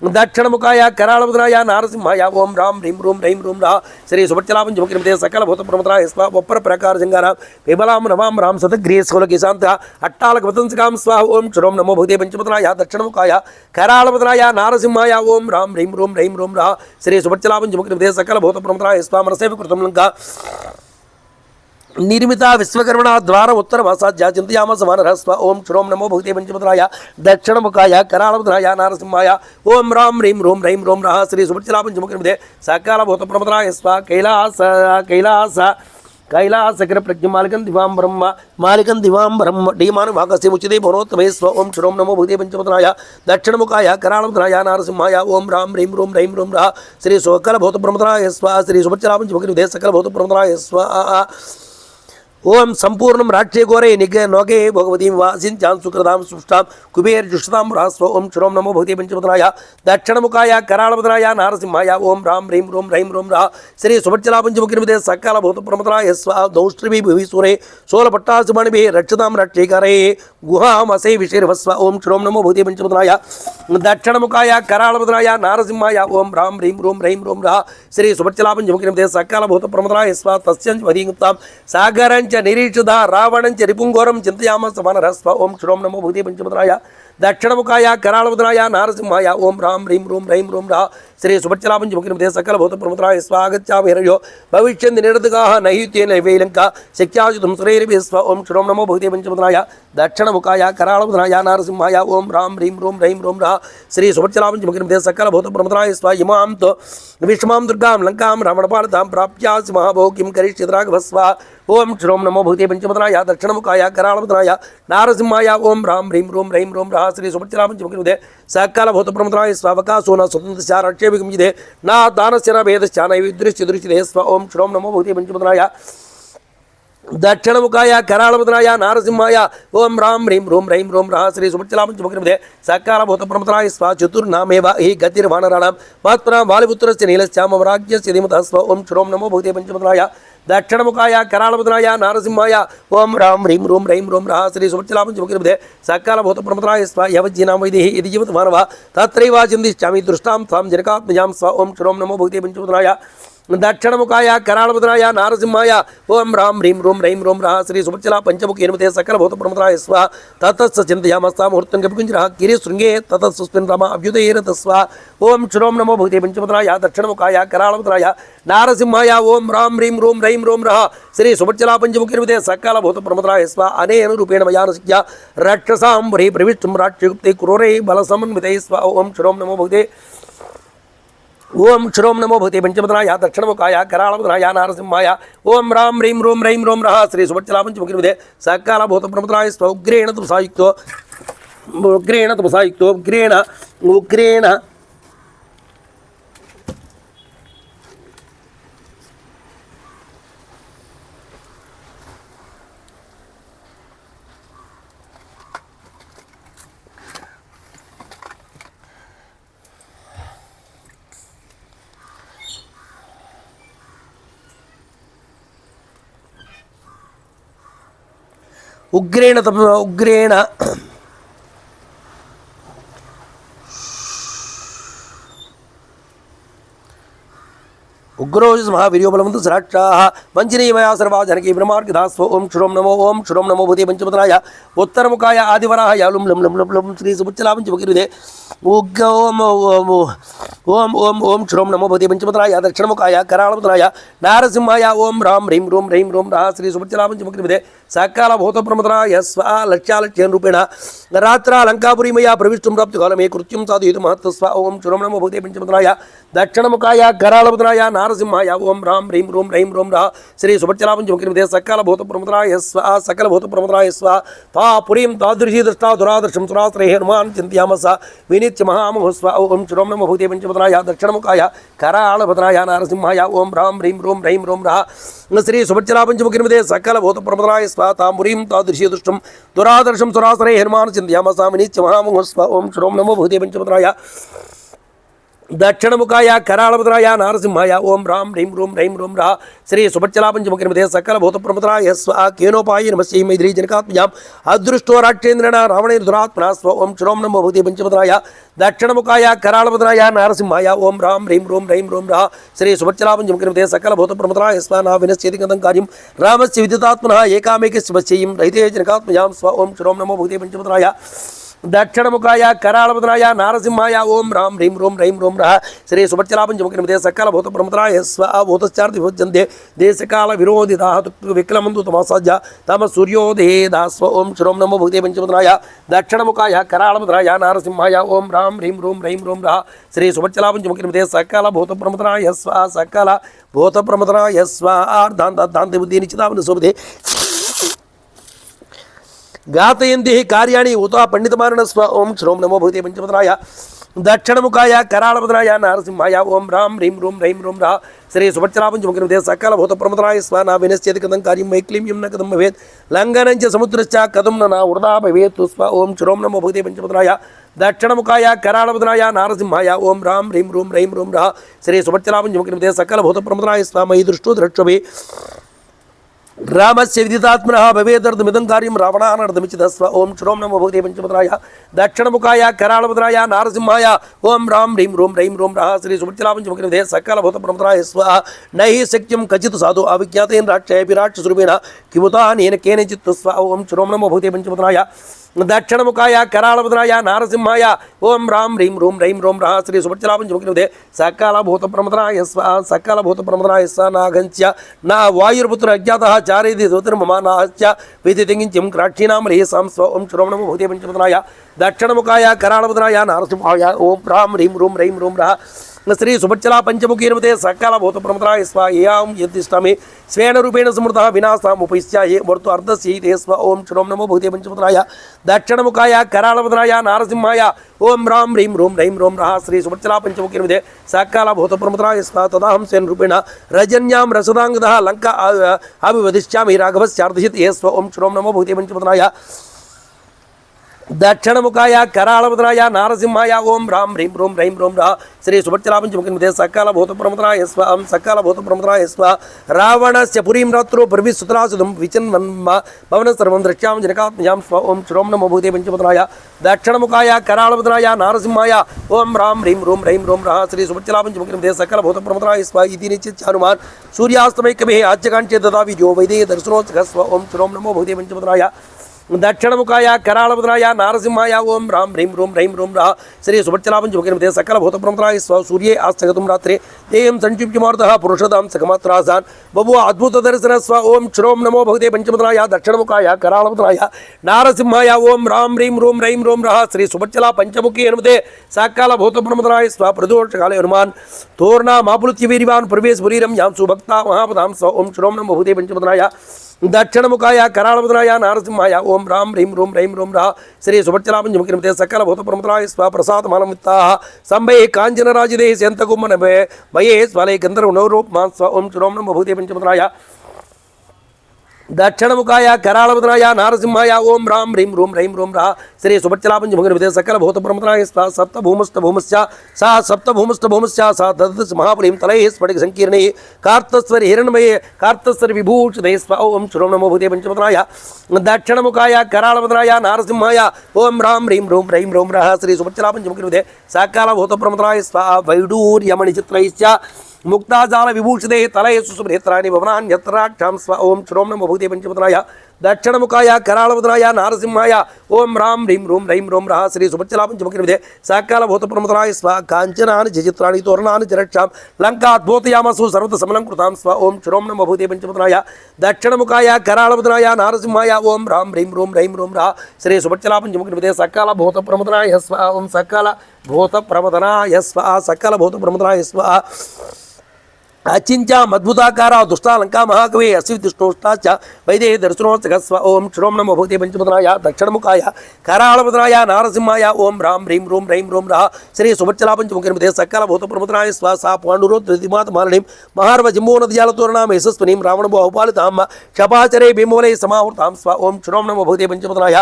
దక్షిణముఖాయ కరాళవదనాయ నారసింహాయ ఓం రాం హ్రీం రూం రైం రూం రా శ్రీ సుభచ్చలాపంచముఖినిమితే సకల భూత ప్రమదరాయ స్వా ఒప్పర ప్రకార జంగార విమలాం నమాం రాం సతగ్రీయ సౌలకి శాంత అట్టాలక వతంసకాం స్వాహ ఓం క్షురోం నమో భూతే పంచమదనాయ దక్షిణముఖాయ కరాళవదనాయ నారసింహాయ ఓం రాం హ్రీం రూం రైం రూం రా శ్రీ సుభచ్చలాపంచముఖినిమితే సకల భూత ప్రమదరాయ స్వా మనసేవ కృతం లంక నిర్మిత విశ్వకర్మణ ద్వారా ఉత్తర వాసాధ్య చింతయామ సమానరస్వ ఓం క్షురోం నమో భూతే పంచమదరాయ దక్షిణముఖాయ కరాళవదనాయ నారసింహాయ ఓం రాం హ్రీం రూం రైం రూం రహ శ్రీ సుభచ్చలాపంచముఖినిమితే సకాల భూత ప్రమదరాయ స్వ కైలాసకర ప్రజ్ఞ మాలికం దివాం బ్రహ్మ డీమాను భాగస్య ఉచితే భవనోత్తమే స్వ ఓం క్షురోం నమో భూతే పంచమదనాయ దక్షిణముఖాయ కరాళవదనాయ నారసింహాయ ఓం రాం హ్రీం రూం రైం రూం రహ శ్రీ సకల భూత ప్రమదరాయ స్వ శ్రీ సుభచ్చలాపంచముఖినిమితే సకల భూత ప్రమదరాయ స్వ ఓం సంపూర్ణం రాక్షే ఘోరే నోకే భగవతీం వాసించాం సుకృతాం సుష్టాం కుబేర్ జుష్టాం రాస్వ ఓం క్షురోం నమో భూతే పంచమదనాయ దక్షిణముఖాయ కరాళవదనాయ నారసింహాయ ఓం రాం హ్రీం రూం రైం రూం రా శ్రీ సుభచ్చలాపంచముఖినిమితే సకల భూత ప్రమదనాయ స్వ దౌష్ట్రిభి భువి సూరే సోలపట్టాసుమణిభి రక్షతాం రక్షేకరే గుహామసే విషేర్వస్వ ఓం క్షురోం నమో భూతే పంచమదనాయ దక్షిణముఖాయ కరాళవదనాయ నారసింహాయ ఓం రాం హ్రీం రూం రైం రూం రా శ్రీ సుభచ్చలాపంచముఖినిమితే సకల భూత ప్రమదనాయ స్వ తస్యం వదీగుప్తాం సాగరం నిరీక్షుధ రావణంచ రిపుంగోరం చింతయామ సమానరస్వ ఓం క్షురోం నమో భూతే పంచమదనాయ దక్షిణముఖాయ కరాళవదనాయ నారసింహాయ ఓం రాం హ్రీం రూం రైం రూం రా శ్రీ సుభచ్చలాపంచముఖినిమితే సకల భూత ప్రమదరాయ స్వాగత్యామి హరయో భవిష్యంతి నిరతగాః నైయుత్యేన వైలంక శక్త్యాయుధం సురైర్భిః స్వ ఓం క్షురోం నమో భూతే పంచమదనాయ దక్షిణముఖాయ కరాళవదనాయ నారసింహాయ ఓం రాం హ్రీం రూం రైం రూం రా శ్రీ సుభచ్చలాపంచముఖినిమితే సకల భూత ప్రమదరాయ స్వ ఇమాం తో విష్మాం దుర్గాం లంకాం రావణపాలతాం ప్రాప్యాసి మహాభోగిం కరిష్యద్రాఘవస్వ ఓం క్షురోం నమో భూతే పంచమదనాయ దక్షిణముఖాయ కరాళవదనాయ నారసింహాయ ఓం రాం హ్రీం రూం రైం రూం రా శ్రీ సుభచ్చలాపంచముఖినిమితే సకల భూత ప్రమదరాయ స్వావకాశో నా స్వతంత్ర రక్షేభించిదే నా దానస్య భేదశ్చ నైవిదృశ్యదృశ్యదే స్వ ఓం క్షురోం నమో భూతే పంచమదనాయ దక్షిణముఖాయ కరాళవదనాయ నారసింహాయ ఓం రాం హ్రీం రూం రైం రూం రహ శ్రీ సుభచ్చలాపంచముఖినిమితే సకల భూత ప్రమదరాయ స్వ చతుర్నామేవ హి గతిర్వానరాణాం మాత్రా బాలిపుత్రస్య నీలశ్యామ రాజ్యస్య ధీమతః స్వ ఓం క్షురోం నమో భూతే పంచమదనాయ దక్షిణముఖాయ కరాళవదనాయ నారసింహాయ ఓం రాం హ్రీం రూం రైం రూం రహ శ్రీ సుభచ్చలాపంచముఖినిమితే సకల భూత ప్రమదరాయ స్వ యవజ్జీనాం వైదేహి ఇది జీవత మానవ తత్రైవ చిందిష్యామి దృష్టాం తాం జనకాత్మజాం స్వ ఓం క్షురోం నమో భూతే పంచమదనాయ దక్షిణముఖాయ కరాళవదనాయ నారసింహాయ ఓం రాం హ్రీం రూం రైం రూం రహ శ్రీ సుభచ్చలాపంచముఖినిమితే సకల భూత ప్రమదరాయ స్వ తతస్స చింతయామస్తా ముహూర్తం కపికుంజరః గిరి శృంగే తతస్సుస్మిన్ రమ అభ్యుదయరతస్వ ఓం క్షురోం నమో భూతే పంచమదనాయ దక్షిణముఖాయ కరాళవదనాయ నారసింహాయ ఓం రాం హ్రీం రూం రైం రూం రహ శ్రీ సుభచ్చలాపంచముఖినిమితే సకల భూత ప్రమదరాయ స్వ అనేన రూపేణ మయానసిక్య రక్షసాం వరే ప్రవిష్టుం రాక్షగుప్తే క్రూరే బలసమన్వితే స్వ ఓం క్షురోం నమో భూతే ఓం క్షురోం నమో భూతే పంచమదనాయ దక్షిణముఖాయ కరాళవదనాయ నారసింహాయ ఓం రాం హ్రీం రూం రైం రూం రహ శ్రీ సుభచ్చలాపంచముఖినిమితే సకల భూత ప్రమదరాయ స్వ ఉగ్రేణ తపసాయుక్తో ఉగ్రేణ ఉగ్రేణ ఉగ్రోజస్ మహావీర్యోబలవంతు సరాక్షాః మంచినీమయా సర్వా జనకీ బ్రహ్మార్గదాస్వ ఓం క్షురోం నమో భూతే పంచమదనాయ ఉత్తరముఖాయ ఆదివరాహాయ లుం లం లం లం లం శ్రీ సుభచ్చలాపంచముఖినిమితే ఓం క్షురోం నమో భూతే పంచమదనాయ దక్షిణముఖాయ కరాళవదనాయ నారసింహాయ ఓం రాం హ్రీం రూం రైం రూం రహ శ్రీ సుభచ్చలాపంచముఖినిమితే సకల భూత ప్రమదనాయ స్వ లక్ష్యాలక్ష్యం రూపేణ రాత్రా లంకాపురీమయా ప్రవిష్టుం ప్రాప్తికాలమే కృత్యం సాధుయుత మహత్స్వ ఓం క్షురోం నమో భూతే పంచమదనాయ దక్షిణముఖాయ కరాళవదనాయ నారసింహాయ ఓం రాం హ్రీం రూం రైం రూం రహ శ్రీ సుభచ్చలాపంచముఖినిమితే సకల భూత ప్రమదనాయ స్వ తా పురీం తాదృశీ దృష్టా దురాదర్శం సురాశ్రయ హనుమాన్ చింతయామస వినిత్య మహామహోస్వ ఓం క్షురోం నమో భూతే పంచమదనాయ దక్షిణముఖాయ కరాళవదనాయ నారసింహాయ ఓం రాం హ్రీం రూం రైం రూం రహ శ్రీ సుభచ్చలాపంచముఖినిమితే సకల భూత ప్రమదనాయ స్వ తాంబురీం తాదృశీ దృష్టం దురాదర్శం సురాశ్రయ హనుమాన్ చింతయామస వినిత్య మహామహోస్వ ఓం క్షురోం నమో భూతే పంచమదనాయ దక్షిణముఖాయ కరాళభద్రాయ నారసింహాయ ఓం రాం హ్రీం రూం రైం రూం రా శ్రీ సుభచ్చలాపంచముఖినమతే సకల భూతప్రమతరాయ స్వ కేనోపాయ నమశ్రీ మైత్రీ జనకాత్మజాం అదృష్టో రాక్షేంద్రణ రావణేర్ దురాత్మనా స్వ ఓం శ్రోం నమో భూతి పంచమద్రాయ దక్షిణముఖాయ కరాళభద్రాయ నారసింహాయ ఓం రాం హ్రీం రూం రైం రూం రా శ్రీ సుభచ్చలాపంచముఖినమతే సకల భూతప్రమతరాయ స్వ నా వినశ్చేతిగతం కార్యం రామస్య విద్యుతాత్మన ఏకామేకస్య వశ్యయం రైతే జనకాత్మజాం స్వ ఓం శ్రోం నమో భూతి పంచమద్రాయ దక్షిణముఖాయ కరాళభద్రాయ నారసింహాయ ఓం రాం హ్రీం రూం రైం రూం రా శ్రీ సుభచ్చలాపంచముఖినమతే సకల భూతప్రమతరాయ స్వ భూతశ్చార్తి భుజంతే దేశకాల విరోధితా విక్లమందు తమసాజ్య తమ సూర్యోదయేదా స్వ ఓం శ్రోం నమో భూతే పంచమద్రాయ దక్షిణముఖాయ కరాళభద్రాయ నారసింహాయ ఓం రాం హ్రీం రూం రైం రూం రా శ్రీ సుభచ్చలాపంచముఖినమతే సకల భూతప్రమతరాయ స్వ సకల భూతప్రమతరాయ స్వ ఆర్ధాంతాంతి బుద్ధి నిశ్చితావన శోభతే గాతయంతి కార్యాణి ఉతా పండితమారణ స్వ ఓం శ్రోం నమో భూతే పంచమద్రాయ దక్షిణముఖాయ కరాళభద్రాయ నారసింహాయ ఓం రాం హ్రీం రూం రైం రూం రా శ్రీ సుభచ్చలాపంచముఖినమతే సకల భూతప్రమతరాయ స్వ నా వినశ్చేతి కథం కార్యం వైక్లీమ్యం న కథం భవేత్ లంఘనం చ సముద్రశ్చ కథం నా వృధా భవేత్ స్వ ఓం శ్రోం నమో భూతే పంచమద్రాయ దక్షిణముఖాయ కరాళభద్రాయ నారసింహాయ ఓం రాం హ్రీం రూం రైం రూం రా శ్రీ సుభచ్చలాపంచముఖినమతే సకల భూతప్రమతరాయ స్వ మయి దృష్టో ద్రక్షవే రామస్య విదితాత్మన భవేదర్థమిదం కార్యం రావణానర్థమిచ్చిత స్వ ఓం శ్రోం నమో భూతే పంచమద్రాయ దక్షిణముఖాయ కరాళభద్రాయ నారసింహాయ ఓం రాం హ్రీం రూం రైం రూం రా శ్రీ సుభచ్చలాపంచముఖినమతే సకల భూతప్రమతరాయ స్వ నహి శక్యం కచిత్ సాధు అవిజ్ఞాతేన రాక్షేపి రాక్షసురూపేణ కిముతా నేన కేనచిత్ స్వ ఓం శ్రోం నమో భూతే పంచమద్రాయ దక్షిణముఖాయ కరాళభద్రాయ నారసింహాయ ఓం రాం హ్రీం రూం రైం రూం రా శ్రీ సుభచ్చలాపంచముఖినమతే సకల భూతప్రమతరాయ స్వ సకల భూతప్రమతరాయ స్వ నాగంచ్య నా వాయుర్పుత్ర అజ్ఞాత చారేది జ్యోతిర్మమ నాహస్య విధితింగిం క్రాక్షీణామలే సాం స్వ ఓం శ్రోం నమో భూతే పంచమద్రాయ దక్షిణముఖాయ కరాళభద్రాయ నారసింహాయ ఓం రాం హ్రీం రూం రైం రూం రా శ్రీ సుభచ్చలాపంచముఖినమతే సకల భూతప్రమతరాయ స్వ ఏం యద్దిష్టమే స్వేన రూపేణ సమృత వినాశాముపైశ్చాయే వర్తు అర్ధస్యైతే స్వ ఓం శ్రోం నమో భూతే పంచమద్రాయ దక్షిణముఖాయ కరాళభద్రాయ నారసింహాయ ఓం రాం హ్రీం రూం రైం రూం రా శ్రీ సుభచ్చలాపంచముఖినమతే సకల భూతప్రమతరాయ స్వ తదాహం స్వేన రూపేణ రజన్యాం రసదాంగద లంక అభివదిష్యామి రాఘవస్యార్ధయతే స్వ ఓం శ్రోం నమో భూతే పంచమద్రాయ దక్షిణముఖాయ కరాళభద్రాయ నారసింహాయ ఓం రాం హ్రీం రూం రైం రూం రా శ్రీ సుభచ్చలాపంచముఖినమతే సకల భూతప్రమతరాయ స్వ సకల భూతప్రమతరాయ స్వ రావణస్య పురీం రాత్రో ప్రవిసుతరాసుదం విచిన్వన్మ భవన సర్వం ద్రక్ష్యాం జనకాత్మజాం స్వ ఓం శ్రోం నమో భూతే పంచమద్రాయ దక్షిణముఖాయ కరాళభద్రాయ నారసింహాయ ఓం రాం హ్రీం రూం రైం రూం రా శ్రీ సుభచ్చలాపంచముఖినమతే సకల భూతప్రమతరాయ స్వ ఇది నిశ్చిత్య హనుమాన్ సూర్యాస్తమైకమే ఆచ్యకాంక్షే దదావి యో వైదే దర్శనోత్సవ స్వ ఓం శ్రోం నమో భూతే పంచమద్రాయ దక్షిణముఖాయ కరాళభద్రాయ నారసింహాయ ఓం రాం హ్రీం రూం రైం రూం రా శ్రీ సుభచ్చలాపంచముఖినమతే సకల భూతప్రమతరాయ స్వ సూర్యే ఆస్థగతం రాత్రే దేయం సంక్షిప్యమార్ధః పురుషదాం సకమాత్రాసాన్ బభువ అద్భుత దర్శన స్వ ఓం శ్రోం నమో భూతే పంచమద్రాయ దక్షిణముఖాయ కరాళభద్రాయ నారసింహాయ ఓం రాం హ్రీం రూం రైం రూం రా శ్రీ సుభచ్చలాపంచముఖినమతే సకల భూతప్రమతరాయ స్వ ప్రదోషకాలే హనుమాన్ తోర్ణా మాపులుత్య వీరివాన్ ప్రవేశ పురీరం యాం సుభక్తా మహాపదాం స్వ ఓం శ్రోం నమో భూతే పంచమద్రాయ దక్షిణముఖాయ కరాళభద్రాయ నారసింహాయ ఓం రాం హ్రీం రూం రైం రూం రా శ్రీ సుభచ్చలాపంచముఖినమతే సకల భూతప్రమతరాయ స్వ ప్రసాదమానమిత్తా సంభే కాంచనరాజదే శంతకుమ్మన భయే స్వలే గంధర్వ నవరూపమాన్ స్వ ఓం శ్రోం నమో భూతే పంచమద్రాయ దక్షిణముఖాయ కరాళభద్రాయ నారసింహాయ ఓం రాం హ్రీం రూం రైం రూం రా శ్రీ సుభచ్చలాపంచముఖినమతే సకల భూతప్రమతరాయ స్వ సప్తభూమస్థ సా సప్తభూమస్థ సా దదస్ మహాపురీం తలై స్ఫటిక సంకీర్ణే కార్తస్వరి హిరణ్మయే కార్తస్వరి విభూషితే స్వ ఓం శ్రోం నమో భూతే పంచమద్రాయ దక్షిణముఖాయ కరాళభద్రాయ నారసింహాయ ఓం రాం హ్రీం రూం రైం రూం రా శ్రీ సుభచ్చలాపంచముఖినమతే సకల భూతప్రమతరాయ స్వ వైడూర్యమణి చిత్రైశ్చ ముక్తాజాల విభూషితే తలయ సుసుభ్రేత్రాణి భవనాన్యత్రాక్షాం స్వ ఓం శ్రోం నమో భూతే పంచమద్రాయ దక్షిణముఖాయ కరాళభద్రాయ నారసింహాయ ఓం రాం హ్రీం రూం రైం రూం రా శ్రీ సుభచ్చలాపంచముఖినమతే సకల భూతప్రమతరాయ స్వ కాంచనాని చిత్రాణి తోరణాని చరక్షాం లంకాద్భూతయామసు సర్వత సమలం కృతాం స్వ ఓం శ్రోం నమో భూతే పంచమద్రాయ దక్షిణముఖాయ కరాళభద్రాయ నారసింహాయ ఓం రాం హ్రీం రూం రైం రూం రా శ్రీ సుభచ్చలాపంచముఖినమతే సకల భూతప్రమతరాయ స్వ ఓం సకల భూతప్రమతనాయ స్వ సకల భూతప్రమతనాయ స్వ అచించామద్భుతాకార దుష్టాలంకా మహాకవి అశ్వి విష్ణుష్టాచ వైదే దర్శనోత్సగస్వ ఓం శ్రోం నమో భగవతే పంచపదనాయ దక్షిణముఖాయ కరాళపదనాయ నారసింహాయ ఓం రాం హ్రీం రూం రైం రూం రహ శ్రీ సుభచ్చలా పంచముఖిర్మతే సకల భూతప్రముద్రాయ స్వ సా పాండురోత్మాత మాలినీం మహార్వ జింబోనదయాలతోరణాం యశస్వనీం రావణ బహుపాలితాం క్షపాచరే భీమవలై సమావృతాం స్వ ఓం శ్రోం నమో భగవతే పంచపదనాయ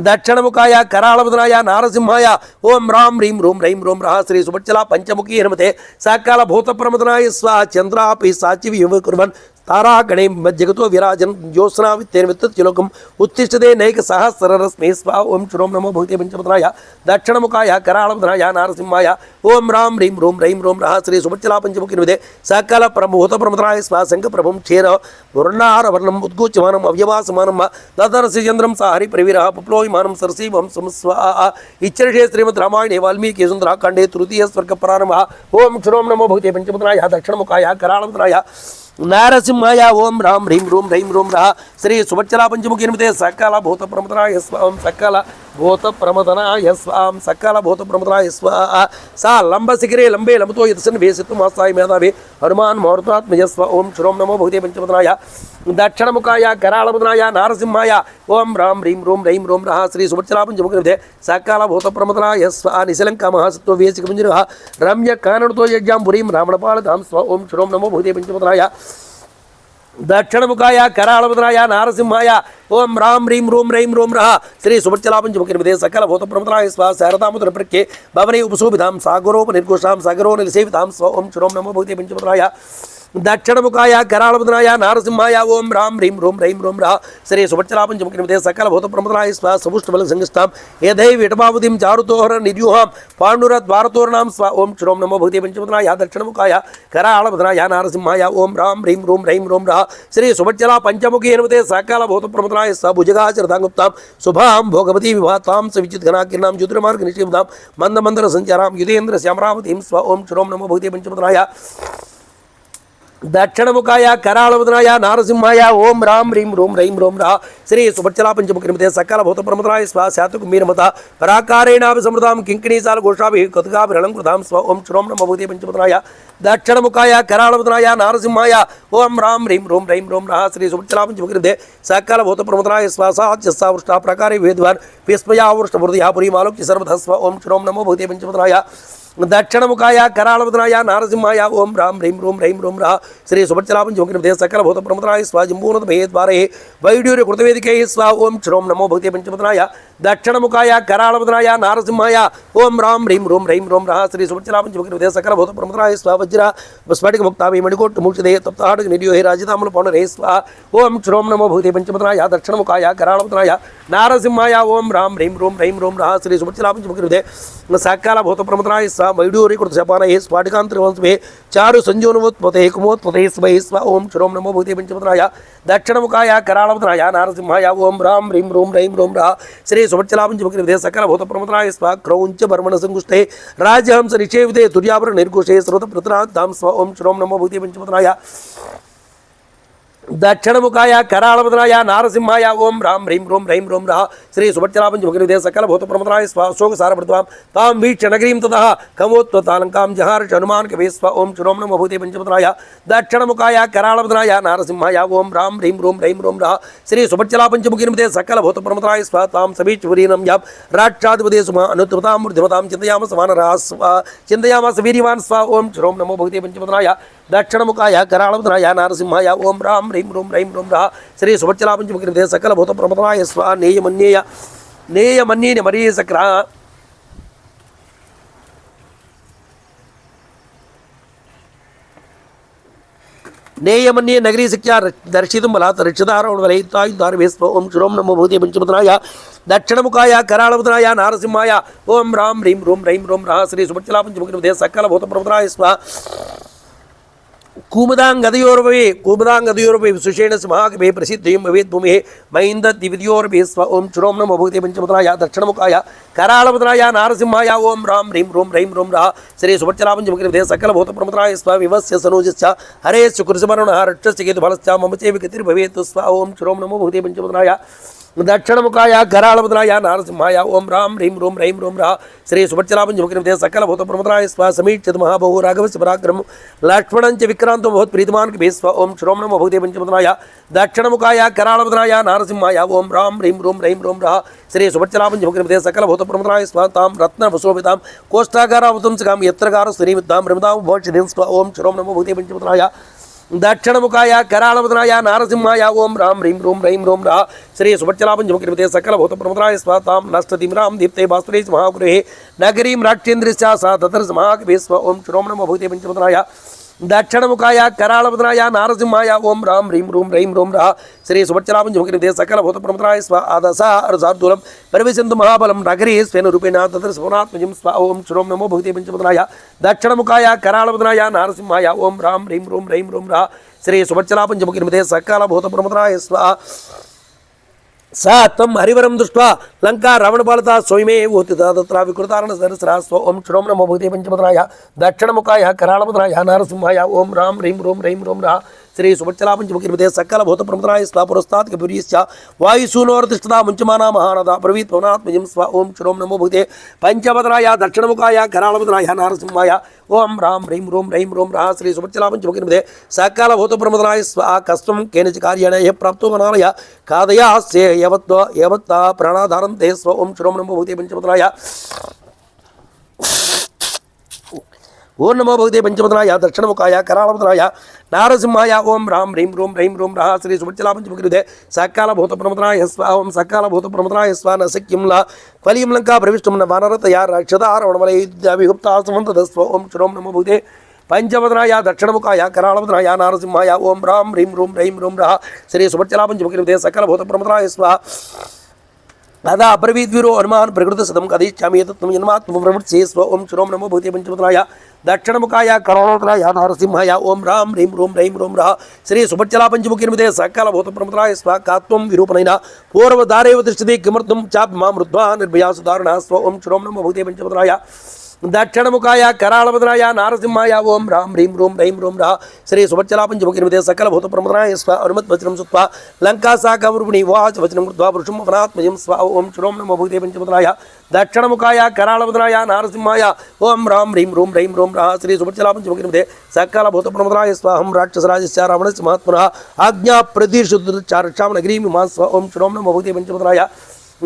దక్షిణముఖాయ కరాళపదనాయ నారసింహాయ ఓం రాం హ్రీం రూం రైం రూం రహ శ్రీ సుభచ్చలా పంచముఖీ హనుమతే సకల భూతప్రముద్రాయ స్వ చంద్రాపి సాచి కుర్వన్ तारागणे जगतो विराजन ज्योत्सना वित्तेन उत्तिष्ठते नैक सहस्ररश्मि स्व ओं श्रों नमो भगवते पंचपदनाय दक्षिणमुखाय कराळपदनाय नारसिंहाय ओं रां ह्रीं रूं रैं रूं रः श्री सुभच्चला पंचमुखिर्मते सकल प्रभूतप्रमदनाय स्व शङ्खप्रभुं क्षीर वर्णारवर्णम् उद्गोच्यमानम् अव्यवासमानं ददर्शचन्द्रं स हरिप्रवीरः पुप्लोयमानं सरसीवं समस्वा इच्छर्षे श्रीमद् रामायणे वाल्मीकि सुन्दराकाण्डे तृतीय स्वर्गप्रारम्भः ओं श्रों नमो भगवते पंचपदनाय दक्षिणमुखाय कराळपदनाय नारसिंहाय ओं रां ह्रीं रूं रैं रूं रः श्री सुभच्चला पंचमुखिर्मते सकल भूतप्रमदनाय स्वां सकल भूतप्रमदनाय स्वां सकल भूतप्रमदनाय स्वाहा सा लंबशिखरे लंबे लंबतो यदसन वेसितु मासाय मेधावे हनुमान मुहूर्तात्मज स्व ओं श्रों नमो भगवते पंचपदनाय दक्षिणमुखाय कराळपदनाय नारसिंहाय ओं रां ह्रीं रूं रैं रूं रः श्री सुभच्चला पंचमुखिर्मते सकल भूतप्रमदनाय स्वाहा निशलंक महासत्व वेसिकमंजरः रम्य काननतो यज्ञांपुरीं रावणपालतां स्व ओं श्रों नमो भगवते पंचपदनाय दक्षिणमुखाय कराळपदनाय नारसिंहाय ओं रां ह्रीं रूं रैं रूं रः श्री सुभच्चला पंचमुखिर्मते सकल भूतप्रमदनाय स्व शारदामुद्रप्रख्ये भवने उपशोभितां सागरोपनिर्घोषां सागरोनिलसेवितां स्व ओं श्रों नमो भगवते पंचपदनाय दक्षिणमुखाय कराळपदनाय नारसिंहाय ओं रां ह्रीं रूं रैं रूं रः श्री सुभच्चला पंचमुखिर्मते सकल भूतप्रमदनाय स्व सपुष्टबलसंगस्तां यदैव विटपावतीं चारुतोहर निर्यूहां पाण्डुरद्वारतोरणां स्व ओं श्रों नमो भगवते पंचपदनाय दक्षिणमुखाय कराळपदनाय नारसिंहाय ओं रां ह्रीं रूं रैं रूं रः श्री सुभच्चला पंचमुखी हनुमते सकल भूतप्रमदनाय स्व भुजगाचरदांगुप्तां शुभां भोगवती विभातां सविचित्घनाकिरणां ज्योतिर्मार्गनिषेवितां मन्दमन्दरसञ्चारां युधेन्द्र श्यामरावतीं स्व ओं श्रों नमो भगवते पंचपदनाय दक्षिणमुखाय कराळपदनाय नारसिंहाय ओं रां ह्रीं रूं रैं रूं रः श्री सुभच्चला पंचमुखिर्मते सकल भूतप्रमदनाय स्व शातकुम्भीरमता पराकारेणाभिसमृतां किङ्किणीसाल घोषाभिः कथकाभिरलङ्कृतां स्व ओं श्रों नमो भगवते पंचपदनाय दक्षिणमुखाय कराळपदनाय नारसिंहाय ओं रां ह्रीं रूं रैं रूं रः श्री सुभच्चला पंचमुखिर्मते सकल भूतप्रमदनाय स्व साच्यस्तावृष्टा प्रकारे वेदवान् विस्मयावृष्टमूर्तिः पुरीमालोक्य सर्वतः स्व ओं श्रों नमो भगवते पंचपदनाय दक्षिणमुखाय कराळपदनाय नारसिंहाय ओं रां ह्रीं रूं रैं रूं रः श्री सुभच्चला पंचमुखिर्मते सकल भूतप्रमदनाय स्व जम्बूनद्वये वैड्यूर्यकृतवेदिकैः स्व ओं श्रों नमो भगवते पंचपदनाय दक्षिणमुखाय कराळपदनाय नारसिंहाय ओं रां ह्रीं रूं रैं रूं रः श्री सुभच्चला पंचमुखिर्मते सकल भूतप्रमदनाय स्व वज्र स्फटिकमुक्ताभि मणिकोट्टमूर्छिते तप्ताहट निड्योहे राजताम्बूल पौनरे स्व ओं श्रों नमो भगवते पंचपदनाय दक्षिणमुखाय कराळपदनाय नारसिंहाय ओं रां ह्रीं रूं रैं रूं रः श्री सुभच्चला पंचमुखिर्मते सकल भूतप्रमदनाय स्व वैडूर्यकृतशपानये स्फाटिकान्तरवंशे चारु संजीवनवोत्पते कुमोत्पते स्व स्व ओं श्रों नमो भगवते पंचपदनाय दक्षिणमुखाय कराळपदनाय नारसिंहाय ओं रां ह्रीं रूं रैं रूं रः श्री सुभच्चला पंचमुखिर्मते सकल भूतप्रमदनाय स्व क्रौञ्च बर्मणसंगुष्टे राजहंस निषेविते तुर्याभरण निर्घोषे सर्वतप्रत्रां स्व ओं श्रों नमो भगवते पंचपदनाय दक्षिणमुखाय कराळपदनाय नारसिंहाय ओं रां ह्रीं रूं रैं रूं रः श्री सुभच्चला पंचमुखिर्मते सकल भूतप्रमदनाय स्व अशोकसारभृत्वां तां वीक्ष्य नगरीं ततः कमोत्तालङ्कां जहार्ष हनुमान् कवे स्व ओं श्रों नमो भगवते पंचपदनाय दक्षिणमुखाय कराळपदनाय नारसिंहाय ओं रां ह्रीं रूं रैं रूं रः श्री सुभच्चला पंचमुखिर्मते सकल भूतप्रमदनाय स्व तां समीचुरीनं यां राष्ट्राधिपते सुमा अनुत्तमतां मूर्तिमतां चिन्तयामस वानराः स्व चिन्तयामस वीर्यवान् स्व ओं श्रों नमो भगवते पंचपदनाय दक्षिणमुखाय कराळपदनाय नारसिंहाय ओं रां ह्रीं रूं रैं रूं रः श्री सुभच्चला पंचमुखिर्मते सकल भूतप्रमदनाय स्व नेयमन्ये मरीय सक्रा नेयमन्ये नगरी शिक्षा दर्शितुं बलात् रक्षितारवलयितायुधारवे स्व ओं श्रों नमो भगवते पंचपदनाय दक्षिणमुखाय कराळपदनाय नारसिंहाय ओं रां ह्रीं रूं रैं रूं रः श्री सुभच्चला पंचमुखिर्मते सकल भूतप्रमदनाय स्व कूमदांगदयोर्भवे विशेषेण महाकवे प्रसिद्धिं भवेत् भूमिः महीन्दद्विविधयोर्भवे स्व ओं श्रों नमो भगवते पंचपदनाय दक्षिणमुखाय कराळपदनाय नारसिंहाय ओं रां ह्रीं रूं रैं रूं रः श्री सुभच्चला पंचमुखिर्मते सकल भूतप्रमदनाय स्व विवस्य सनोजश्च हरे शुक्रस्मरणः रक्षस्य केतुफलश्च मम चैव गतिर्भवेत् स्व ओं श्रों नमो भगवते पंचपदनाय దక్షిణముఖాయ కరాళవదనాయ నారసింహాయ ఓం రాం హ్రీం రూం రైం రూం రా శ్రీ సుభచ్చలాపంచముఖినిమితే సకల భూత ప్రమదాయ స్వ సమీక్షిత మహాబహు రాఘవస్య పరాక్రమం లక్ష్మణంచ విక్రాంతో భవత్ ప్రీతిమాన్ భీస్వ ఓం శ్రోం నమో భూతే పంచమదనాయ దక్షిణముఖాయ కరాళవదనాయ నారసింహాయ ఓం రాం హ్రీం రూం రైం రూం రా శ్రీ సుభచ్చలాపంచముఖినిమితే సకల భూత ప్రమదాయ స్వ తాం రత్న వసోభితాం కోష్టాగారావతంసకాం యత్రగార శ్రీవిద్దాం బ్రహ్మదాం భోక్షిం స్వ ఓం శ్రోం నమో భూతే పంచమదనాయ దక్షిణముఖాయ కరాళవదనాయ నారసింహాయ ఓం రాం హ్రీం రూం రైం రూం రా శ్రీ సుభచ్చలాపంచముఖినిమితే సకల భూత ప్రమదాయ స్వ తాం నష్టతిమిరాం దీప్తే భాస్వరే మహాగృహే నగరీం రాక్షేంద్రస్య సా తదర్శ మహాకవే స్వ ఓం శ్రోం నమో భూతే పంచమదనాయ దక్షిణముఖాయ కరాళవదనాయ నారసింహాయ ఓం రాం హ్రీం రూం రైం రూం రా శ్రీ సుభచ్చలాపంచముఖినిమితే సకల భూత ప్రమదాయ స్వ ఆదసార్దూలం పరివిశంతు మహాబలం నగరీ స్వేన రూపేణ తదర్శ భువనాత్మజం స్వ ఓం శ్రోం నమో భూతే పంచమదనాయ దక్షిణముఖాయ కరాళవదనాయ నారసింహాయ ఓం రాం హ్రీం రూం రైం రూం రా శ్రీ సుభచ్చలాపంచముఖినిమితే సకల భూత ప్రమదాయ స్వ सा तम हरिवरम दृष्ट्वा लंका रावणबालता स्वयमे वोति तत्र विकृतारण सरसरा स्व ओम श्रों नमो भूते पंचमदनाय दक्षिणमुखाय कराळवदनाय नारसिंहाय ओम राम ह्रीं रूं रैं रूं रा श्री सुभच्चलापंचमुखिनिमिते सकल भूत प्रमदाय स्व पुरस्तात् कपूर्यस्य वायुसूनोर्तिष्ठता मुञ्चमाना महानदा प्रवीत् पवनात्मजं स्व ओम श्रों नमो भूते पंचमदनाय दक्षिणमुखाय कराळवदनाय नारसिंहाय ओम राम ह्रीं रूं रैं रूं रा श्री सुभच्चलापंचमुखिनिमिते सकल भूत प्रमदाय स्व कष्टं केनचित् कार्येण यः प्राप्तो मनालय खादयास्य यवत्ता प्राणाधारन्ते स्व ओम श्रों नमो भूते पंचमदनाय ओं नमो भगवते पंचमदनाय दक्षिणमुखाय कराळवदनाय नारसिंहाय ओं राम ह्रीं रूं रैं रूं रा श्री सुभच्चलापंचमुखिनिमिते सकल भूत प्रमदाय स्व ओं सकल भूत प्रमदाय स्व न शक्यं ला क्वलिं लंका प्रविष्टुं न वानरतया रक्षता रावणवलयविगुप्ता समन्तस्व ओं श्रों नमो भगवते पंचमदनाय दक्षिणमुखाय कराळवदनाय नारसिंहाय ओं राम ह्रीं रूं रैं रूं रा श्री सुभच्चलापंचमुखिनिमिते सकल भूत प्रमदाय स्व अदा अब्रवीद्वीरो हनुमान प्रकृतसदं कदिष्यामि एतत्त्वं जन्मात्मं प्रवृत्से स्व ओं श्रों नमो भगवते पंचमदनाय दक्षिणमुखाय कराळवदनाय नारसिंहाय ओं राम ह्रीं रूं रैं रूं रा श्री सुभच्चलापंचमुखिनिमिते सकल भूत प्रमदाय स्व कात्वं विरूपणेन पूर्वदारेव तिष्ठति किमर्थं चापि मां मृत्वा निर्भया सुधारणा स्व ओं श्रों नमो भगवते पंचमदनाय दक्षिणमुखाय कराळवदनाय नारसिंहाय ओं राम ह्रीं रूं रैं रूं रा श्री सुभच्चलापंचमुखिनिमिते सकल भूत प्रमदाय स्व अनुमद्वचनं श्रुत्वा लंका सा कौरवणी वाच वचनं कृत्वा पुरुषं वनात्मजं स्व ओं श्रों नमो भगवते पंचमदनाय दक्षिणमुखाय कराळवदनाय नारसिंहाय ओं राम ह्रीं रूं रैं रूं रा श्री सुभच्चलापंचमुखिनिमिते सकल भूत प्रमदाय स्व अहं राक्षसराजस्य रावणस्य महात्मनः आज्ञा प्रतीर्षुचारक्षां नगरीं इमां स्व ओं श्रों नमो भगवते पंचमदनाय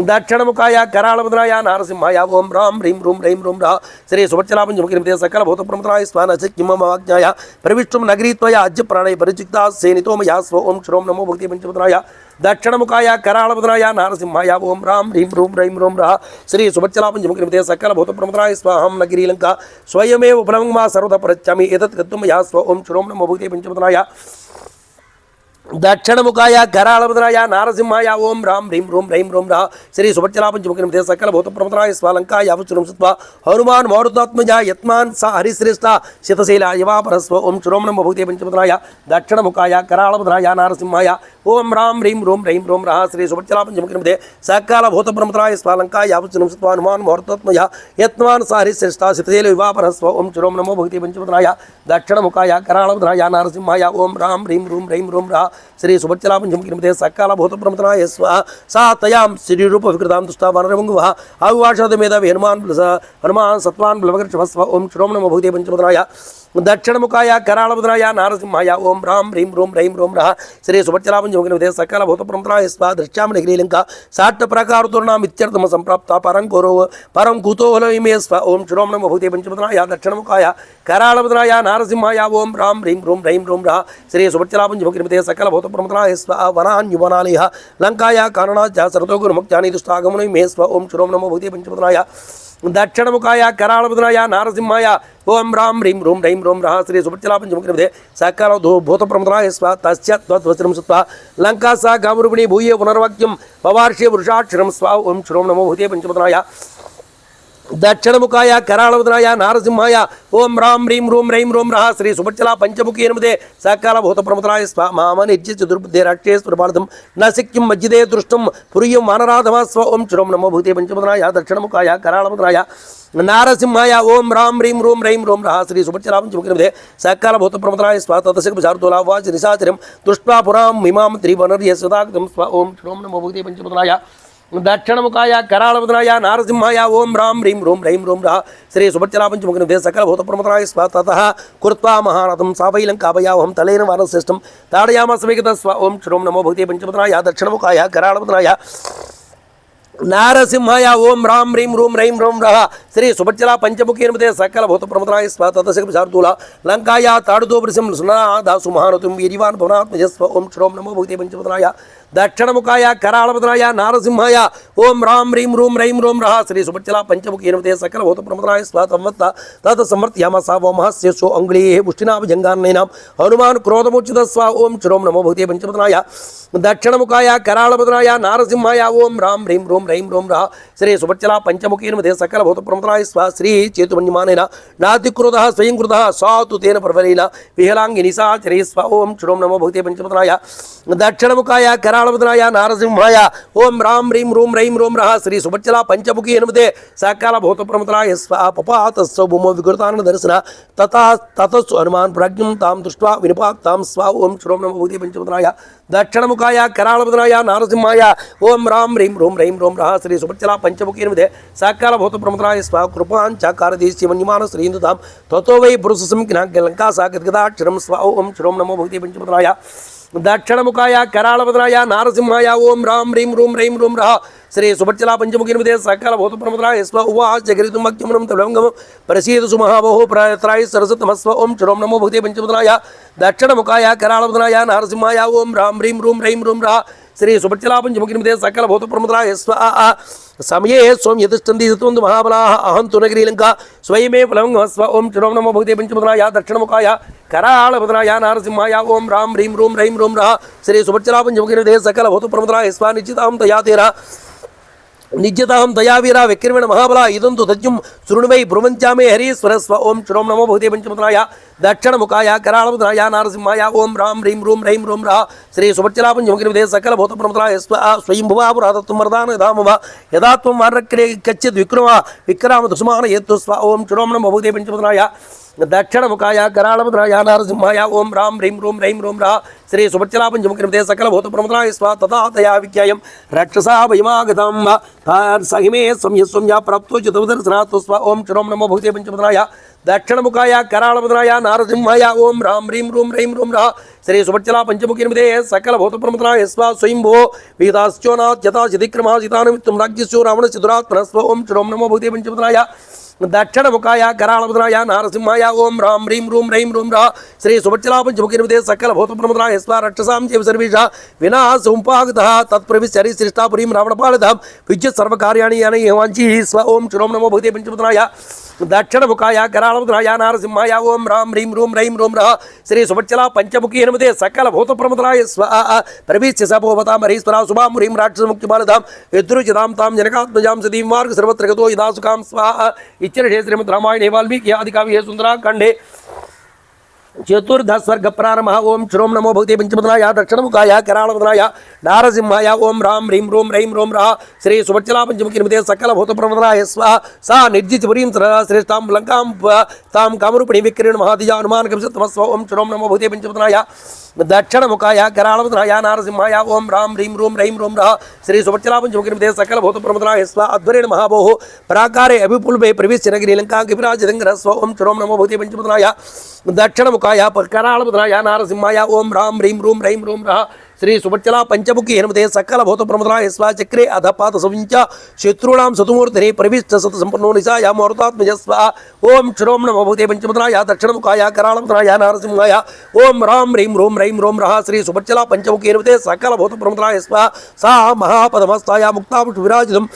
दक्षिणमुखाय कराळवदनाय नारसिंहाय ओं राम ह्रीं रूं रैं रूं रा श्री सुभच्चलापंचमुखिनिमिते सकल भूत प्रमदाय स्व न शक्यं मम आज्ञाय प्रविष्टुं नगरी त्वया अद्य प्राणे परिचिक्ता सेनितो मया स्व ओं श्रों नमो भगवते पंचमदनाय दक्षिणमुखाय कराळवदनाय नारसिंहाय ओं राम ह्रीं रूं रैं रूं रा श्री सुभच्चलापंचमुखिनिमिते सकल भूत प्रमदाय स्व अहं नगरी लंका स्वयमेव प्लवङ्मा सर्वदा प्रच्छामि एतत् कर्तुं मया स्व ओं श्रों नमो भगवते पंचमदनाय दक्षिणमुखाय कराळवदनाय नारसिंहाय ओं राम ह्रीं रूं रैं रूं रा श्री सुभच्चलापंचमुखिनिमिते सकल भूत प्रमदाय स्व लंकाय अवसुरं सुत्वा हनुमान् मारुतात्मजा यत्मान् सा हरिश्रेष्ठा शितशैलायवापरस्व ओं श्रों नमो भगवते पंचमदनाय दक्षिणमुखाय कराळवदनाय नारसिंहाय ओं राम ह्रीं रूं रैं रूं रा श्री सुभच्चलापंचमुखिनिमिते सकल भूत प्रमदाय स्व लंकाय अवसुरं सुत्वा हनुमान् मारुतात्मजा यत्मान् सा हरिश्रेष्ठा शितशैलायवापरस्व ओं श्रों नमो भगवते पंचमदनाय दक्षिणमुखाय कराळवदनाय नारसिंहाय ओं राम ह्रीं रूं रैं रूं रा श्री सुभच्चलापंचमुखिनिमिते सकल भूत प्रमदाय स्व सा तयां श्रीरूप विकृतां दुष्टा वानरभङ्गुवः अविवाशदमेधावि हनुमान् सत्त्वान् बलवकर्षभस्व ओं श्रों नमो भगवते पंचमदनाय दक्षिणमुखाय कराळवदनाय नारसिंहाय ओं राम ह्रीं रूं रैं रूं रा श्री सुभच्चलापंचमुखिनिमिते सकल भूत प्रमदाय स्व दृश्यामि नगरी लंका साट्टप्रकारतोरणाम् इत्यर्थं सम्प्राप्ता परं कुतूहलमे स्व ओं श्रों नमो भगवते पंचमदनाय दक्षिणमुखाय कराळवदनाय नारसिंहाय ओं राम ह्रीं रूं रैं रूं रा श्री सुभच्चलापंचमुखिनिमिते सकल भूत प्रमदाय स्व वनान्युवनालयः लंकाय काननाच्च सर्वतोगुरुमुक्त्यानि दुष्टागमनमे स्व ओं श्रों नमो भगवते पंचमदनाय दक्षिणमुखाय कराळवदनाय नारसिंहाय ओं राम ह्रीं रूं रैं रूं रा श्री सुभच्चलापंचमुखिनिमिते सकल भूत प्रमदाय स्व तस्य त्वद्वचनं श्रुत्वा लंका सा कौरवणी भूय पुनर्वाक्यं पवार्ष्य पुरुषाक्षरं स्व ओं श्रों नमो भगवते पंचमदनाय దక్షిణముఖాయ కరాళవదనాయ నారసింహాయ ఓం రాం హ్రీం రూం రైం రోం రః శ్రీ సుభచ్చల పంచముఖీ ఎనిమిదే సకాల భూత ప్రమతరాయ స్వ మామ నిర్జ్య చతుర్బుద్ధే రాక్షేశ్వరపార్థం నసిక్యం మజ్జిదే దృష్టం పురియం మానరాధమ స్వ ఓం శ్రోం నమో భూతే పంచమదనాయ దక్షిణముఖాయ కరాళవదనాయ నారసింహాయ ఓం రాం హ్రీం రూం రైం రోం రః శ్రీ సుభచ్చల పంచముఖీ ఎనిమిదే సకాల భూత ప్రమతరాయ స్వ తదశిఖ చారుతోలా వాచ నిశాచరం దృష్ట్వా పురాం ఇమాం త్రివనర్య సదాకృతం స్వ ఓం శ్రోం నమో భూతే పంచమదనాయ దక్షిణముఖాయ కరాళవదనాయ నారసింహాయ ఓం రాం హ్రీం రూం రైం రోం రః శ్రీ సుభచ్చల పంచముఖీ సకల భూత ప్రమతరాయ స్వ తతః కృత్వా మహారథం సావైలం కాపయావహం తలేన వానశ్రేష్టం తాడయామ సమేత స్వ ఓం శ్రోం నమో భూతే పంచమదనాయ దక్షిణముఖాయ కరాళవదనాయ నారసింహాయ ఓం రాం హ్రీం రూం రైం రోం రః శ్రీ సుభచ్చల పంచముఖీ ఎనిమిదే సకల భూత ప్రమతరాయ స్వ తదశిఖ చారుతూల లంకాయ తాడుదోపురిశం సునాదాసు మహారథం వీరివాన్ భవనాత్మజస్వ ఓం శ్రోం నమో భూతే పంచమదనాయ దక్షిణముఖాయ కరాళవదనాయ నారసింహాయ ఓం రాం హ్రీం రూం రైం రోం రః శ్రీ సుభచ్చల పంచముఖీ ఎనిమిదే సకల భూత ప్రమతరాయ స్వ తన్వత్త తత్ సమర్థ్యామ సావమహస్యస్సు అంగుళీ ముష్టినాభజంగాన్నైనాం హనుమాన్ క్రోధముచ్యుత స్వ ఓం శ్రోం నమో భూతే పంచమదనాయ దక్షిణముఖాయ కరాళవదనాయ నారసింహాయ ఓం రాం హ్రీం రూం రైం రోం రః శ్రీ సుభచ్చల పంచముఖీ ఎనిమిదే సకల భూత ప్రమతరాయ స్వ శ్రీ చేతుమన్యమానైన నాతికృతః స్వయం కృతః సాతు తేన పర్వరేణ విహలాంగి నిశాచరే స్వ ఓం శ్రోం నమో భూతే పంచమదనాయ దక్షిణముఖాయ కరాళవదనాయ నారసింహాయ ఓం రాం హ్రీం రూం రైం రోం రః శ్రీ సుభచ్చల పంచముఖీ ఎనిమిదే సకల భూత ప్రమతరాయ స్వ పపాతస్వ భూమో వికృతాన దర్శన తతస్సు హనుమాన్ ప్రాజ్ఞం తాం దృష్ట్వా వినిపాతాం స్వ ఓం శ్రోం నమో భూతే పంచమదనాయ దక్షిణముఖాయ కరాళవదనాయ నారసింహాయ ఓం రాం హ్రీం రూం రైం రోం రః శ్రీ సుభచ్చల పంచముఖీ ఎనిమిదే సకల భూత ప్రమతరాయ స్వ కృపాంచకారదేశ్యమన్యమాన శ్రీందుతాం తతో వై పురుష సంఖ్యాలంకా సాగద్గదాక్షరం స్వ ఓం శ్రోం నమో భూతే పంచమదనాయ దక్షిణముఖాయ కరాళవదనాయ నారసింహాయ ఓం రాం హ్రీం రూం రైం రోం రః శ్రీ సుభచ్చల పంచముఖీ ఎనిమిదే సకల భూత ప్రమతరాయ స్వ ఉవాచ జగరితుమగ్యమనం తలంగమం ప్రసీదసు మహాబహు ప్రయత్రాయ సరసతమస్వ ఓం శ్రోం నమో భూతే పంచమదనాయ దక్షిణముఖాయ కరాళవదనాయ నారసింహాయ ఓం రాం హ్రీం రూం రైం రోం రః శ్రీ సుభచ్చల పంచముఖీ ఎనిమిదే సకల భూత ప్రమతరాయ స్వ సమయే స్వం యతిష్టంది తందు మహాబలాః అహం తు నగరీ లంకా స్వయమే ఫలంగమ స్వ ఓం శ్రోం నమో భూతే పంచమదనాయ దక్షిణముఖాయ కరాళవదనాయ నారసింహాయ ఓం రాం హ్రీం రూం రైం రోం రః శ్రీ సుభచ్చల పంచముఖీ ఎనిమిదే సకల భూత ప్రమతరాయ స్వ నిశ్చితాం తయాతేరా నిజ్యతాం దయావీరా విక్రమణ మహాబల ఇదంతు తజ్జం శృణువై బ్రువంచామే హరీశ్వర స్వ ఓం శ్రోం నమో భూతే పంచమదనాయ దక్షిణముఖాయ కరాళవదనాయ నారసింహాయ ఓం రాం హ్రీం రూం రైం రోం రః శ్రీ సుభచ్చల పంచముఖీ ఎనిమిదే సకల భూత ప్రమతరాయ స్వ స్వయంభువాపురాతత్వం వరదాన యథామవ యథాత్వం వార్రక్రే కచ్చిత్ విక్రమ దుస్మాన ఏత్తు స్వ ఓం శ్రోం నమో భూతే పంచమదనాయ దక్షిణముఖాయ కరాళవదనాయ నారసింహాయ ఓం రాం హ్రీం రూం రైం రోం రః శ్రీ సుభచ్చల పంచముఖీ ఎనిమిదే సకల భూత ప్రమతరాయ స్వ తథా తయా విఖ్యాయం రక్షసా భయమాగతం సహిమే సంయస్వం ప్రాప్తో చతుర్దర్శనాత్ స్వ ఓం శ్రోం నమో భూతే పంచమదనాయ దక్షిణముఖాయ కరాళవదనాయ నారసింహాయ ఓం రాం హ్రీం రూం రైం రోం రః శ్రీ సుభచ్చల పంచముఖీ ఎనిమిదే సకల భూత ప్రమతరాయ స్వ స్వయంభో విహితాశ్చోనాద్యతాచిదిక్రమాజితానిమిత్తం రాజ్యస్యో రావణస్య దురాత్మన స్వ ఓం శ్రోం నమో భూతే పంచమదనాయ దక్షిణముఖాయ కరాళవదనాయ నారసింహాయ ఓం రాం హ్రీం రూం రైం రోం రః శ్రీ సుభచ్చల పంచముఖీ ఎనిమిదే సకల భూత ప్రమతరాయ స్వ రక్షసాం చైవ సర్వేషా వినాశోపాగతః తత్ప్రవిశ్య హరిశ్రేష్టాపురీం రావణపాలితాం విద్యుత్ సర్వకార్యాణి అనైవాంఛీ స్వ ఓం శ్రోం నమో భూతే పంచమదనాయ దక్షిణముఖాయ కరాళవదనాయ నారసింహాయ ఓం రాం హ్రీం రూం రైం రోం రః శ్రీ సుభచ్చల పంచముఖీ ఎనిమిదే సకల భూత ప్రమతరాయ స్వ ప్రవిశ్య సపోవతాం హరీశ్వరా శుభాం హ్రీం రాక్షసముక్తిమాలతాం యద్రుచితాం తాం జనకాత్మజాం సతీం మార్గ సర్వత్ర గతో యదాసుకాం స్వాహ ఇచ్చరే శ్రీమద్ రామాయణే వాల్మీకి ఆది కావ్యే సుందరాఖండే చతుర్థ స్వర్గ ప్రారంభ ఓం శ్రోం నమో భూతే పంచమదనాయ దక్షిణముఖాయ కరాళవదనాయ నారసింహాయ ఓం రాం హ్రీం రూం రైం రోం రః శ్రీ సుభచ్చల పంచముఖీ ఎనిమిదే సకల భూత ప్రమతరాయ స్వ సా నిర్జిత పురీం శ్రేష్టాం లంకాం తాం కామరూపిణి విక్రీణ మహాదిజ హనుమాన్ కవిసత్తమస్వ ఓం శ్రోం నమో భూతే పంచమదనాయ దక్షిణముఖాయ కరాళవదనాయ నారసింహాయ ఓం రాం హ్రీం రూం రైం రోం రః శ్రీ సుభచ్చల పంచముఖీ ఎనిమిదే సకల భూత ప్రమతరాయ స్వ అధ్వరేణ మహాబోహు ప్రాకారే అభిపుల్భే ప్రవిశ్య నగరీ లంకా కవిరాజదంగర స్వ ఓం శ్రోం నమో భూతే పంచమదనాయ దక్షిణముఖాయ కరాళవదనాయ నారసింహాయ ఓం రాం హ్రీం రూం రైం రోం రః శ్రీ సుభచ్చల పంచముఖీ ఎనిమిదే సకల భూత ప్రమతరాయ స్వ చక్రే అధపాత సవించ శత్రుణాం సతుమూర్ధనే ప్రవిష్ట సత సంపన్నో నిశాయ మరుతాత్మజ స్వ ఓం శ్రోం నమో భూతే పంచమదనాయ దక్షిణముఖాయ కరాళవదనాయ నారసింహాయ ఓం రాం హ్రీం రూం రైం రోం రః శ్రీ సుభచ్చల పంచముఖీ ఎనిమిదే సకల భూత ప్రమతరాయ స్వ సా మహాపదమస్తాయ ముక్తాపుష్ప విరాజితం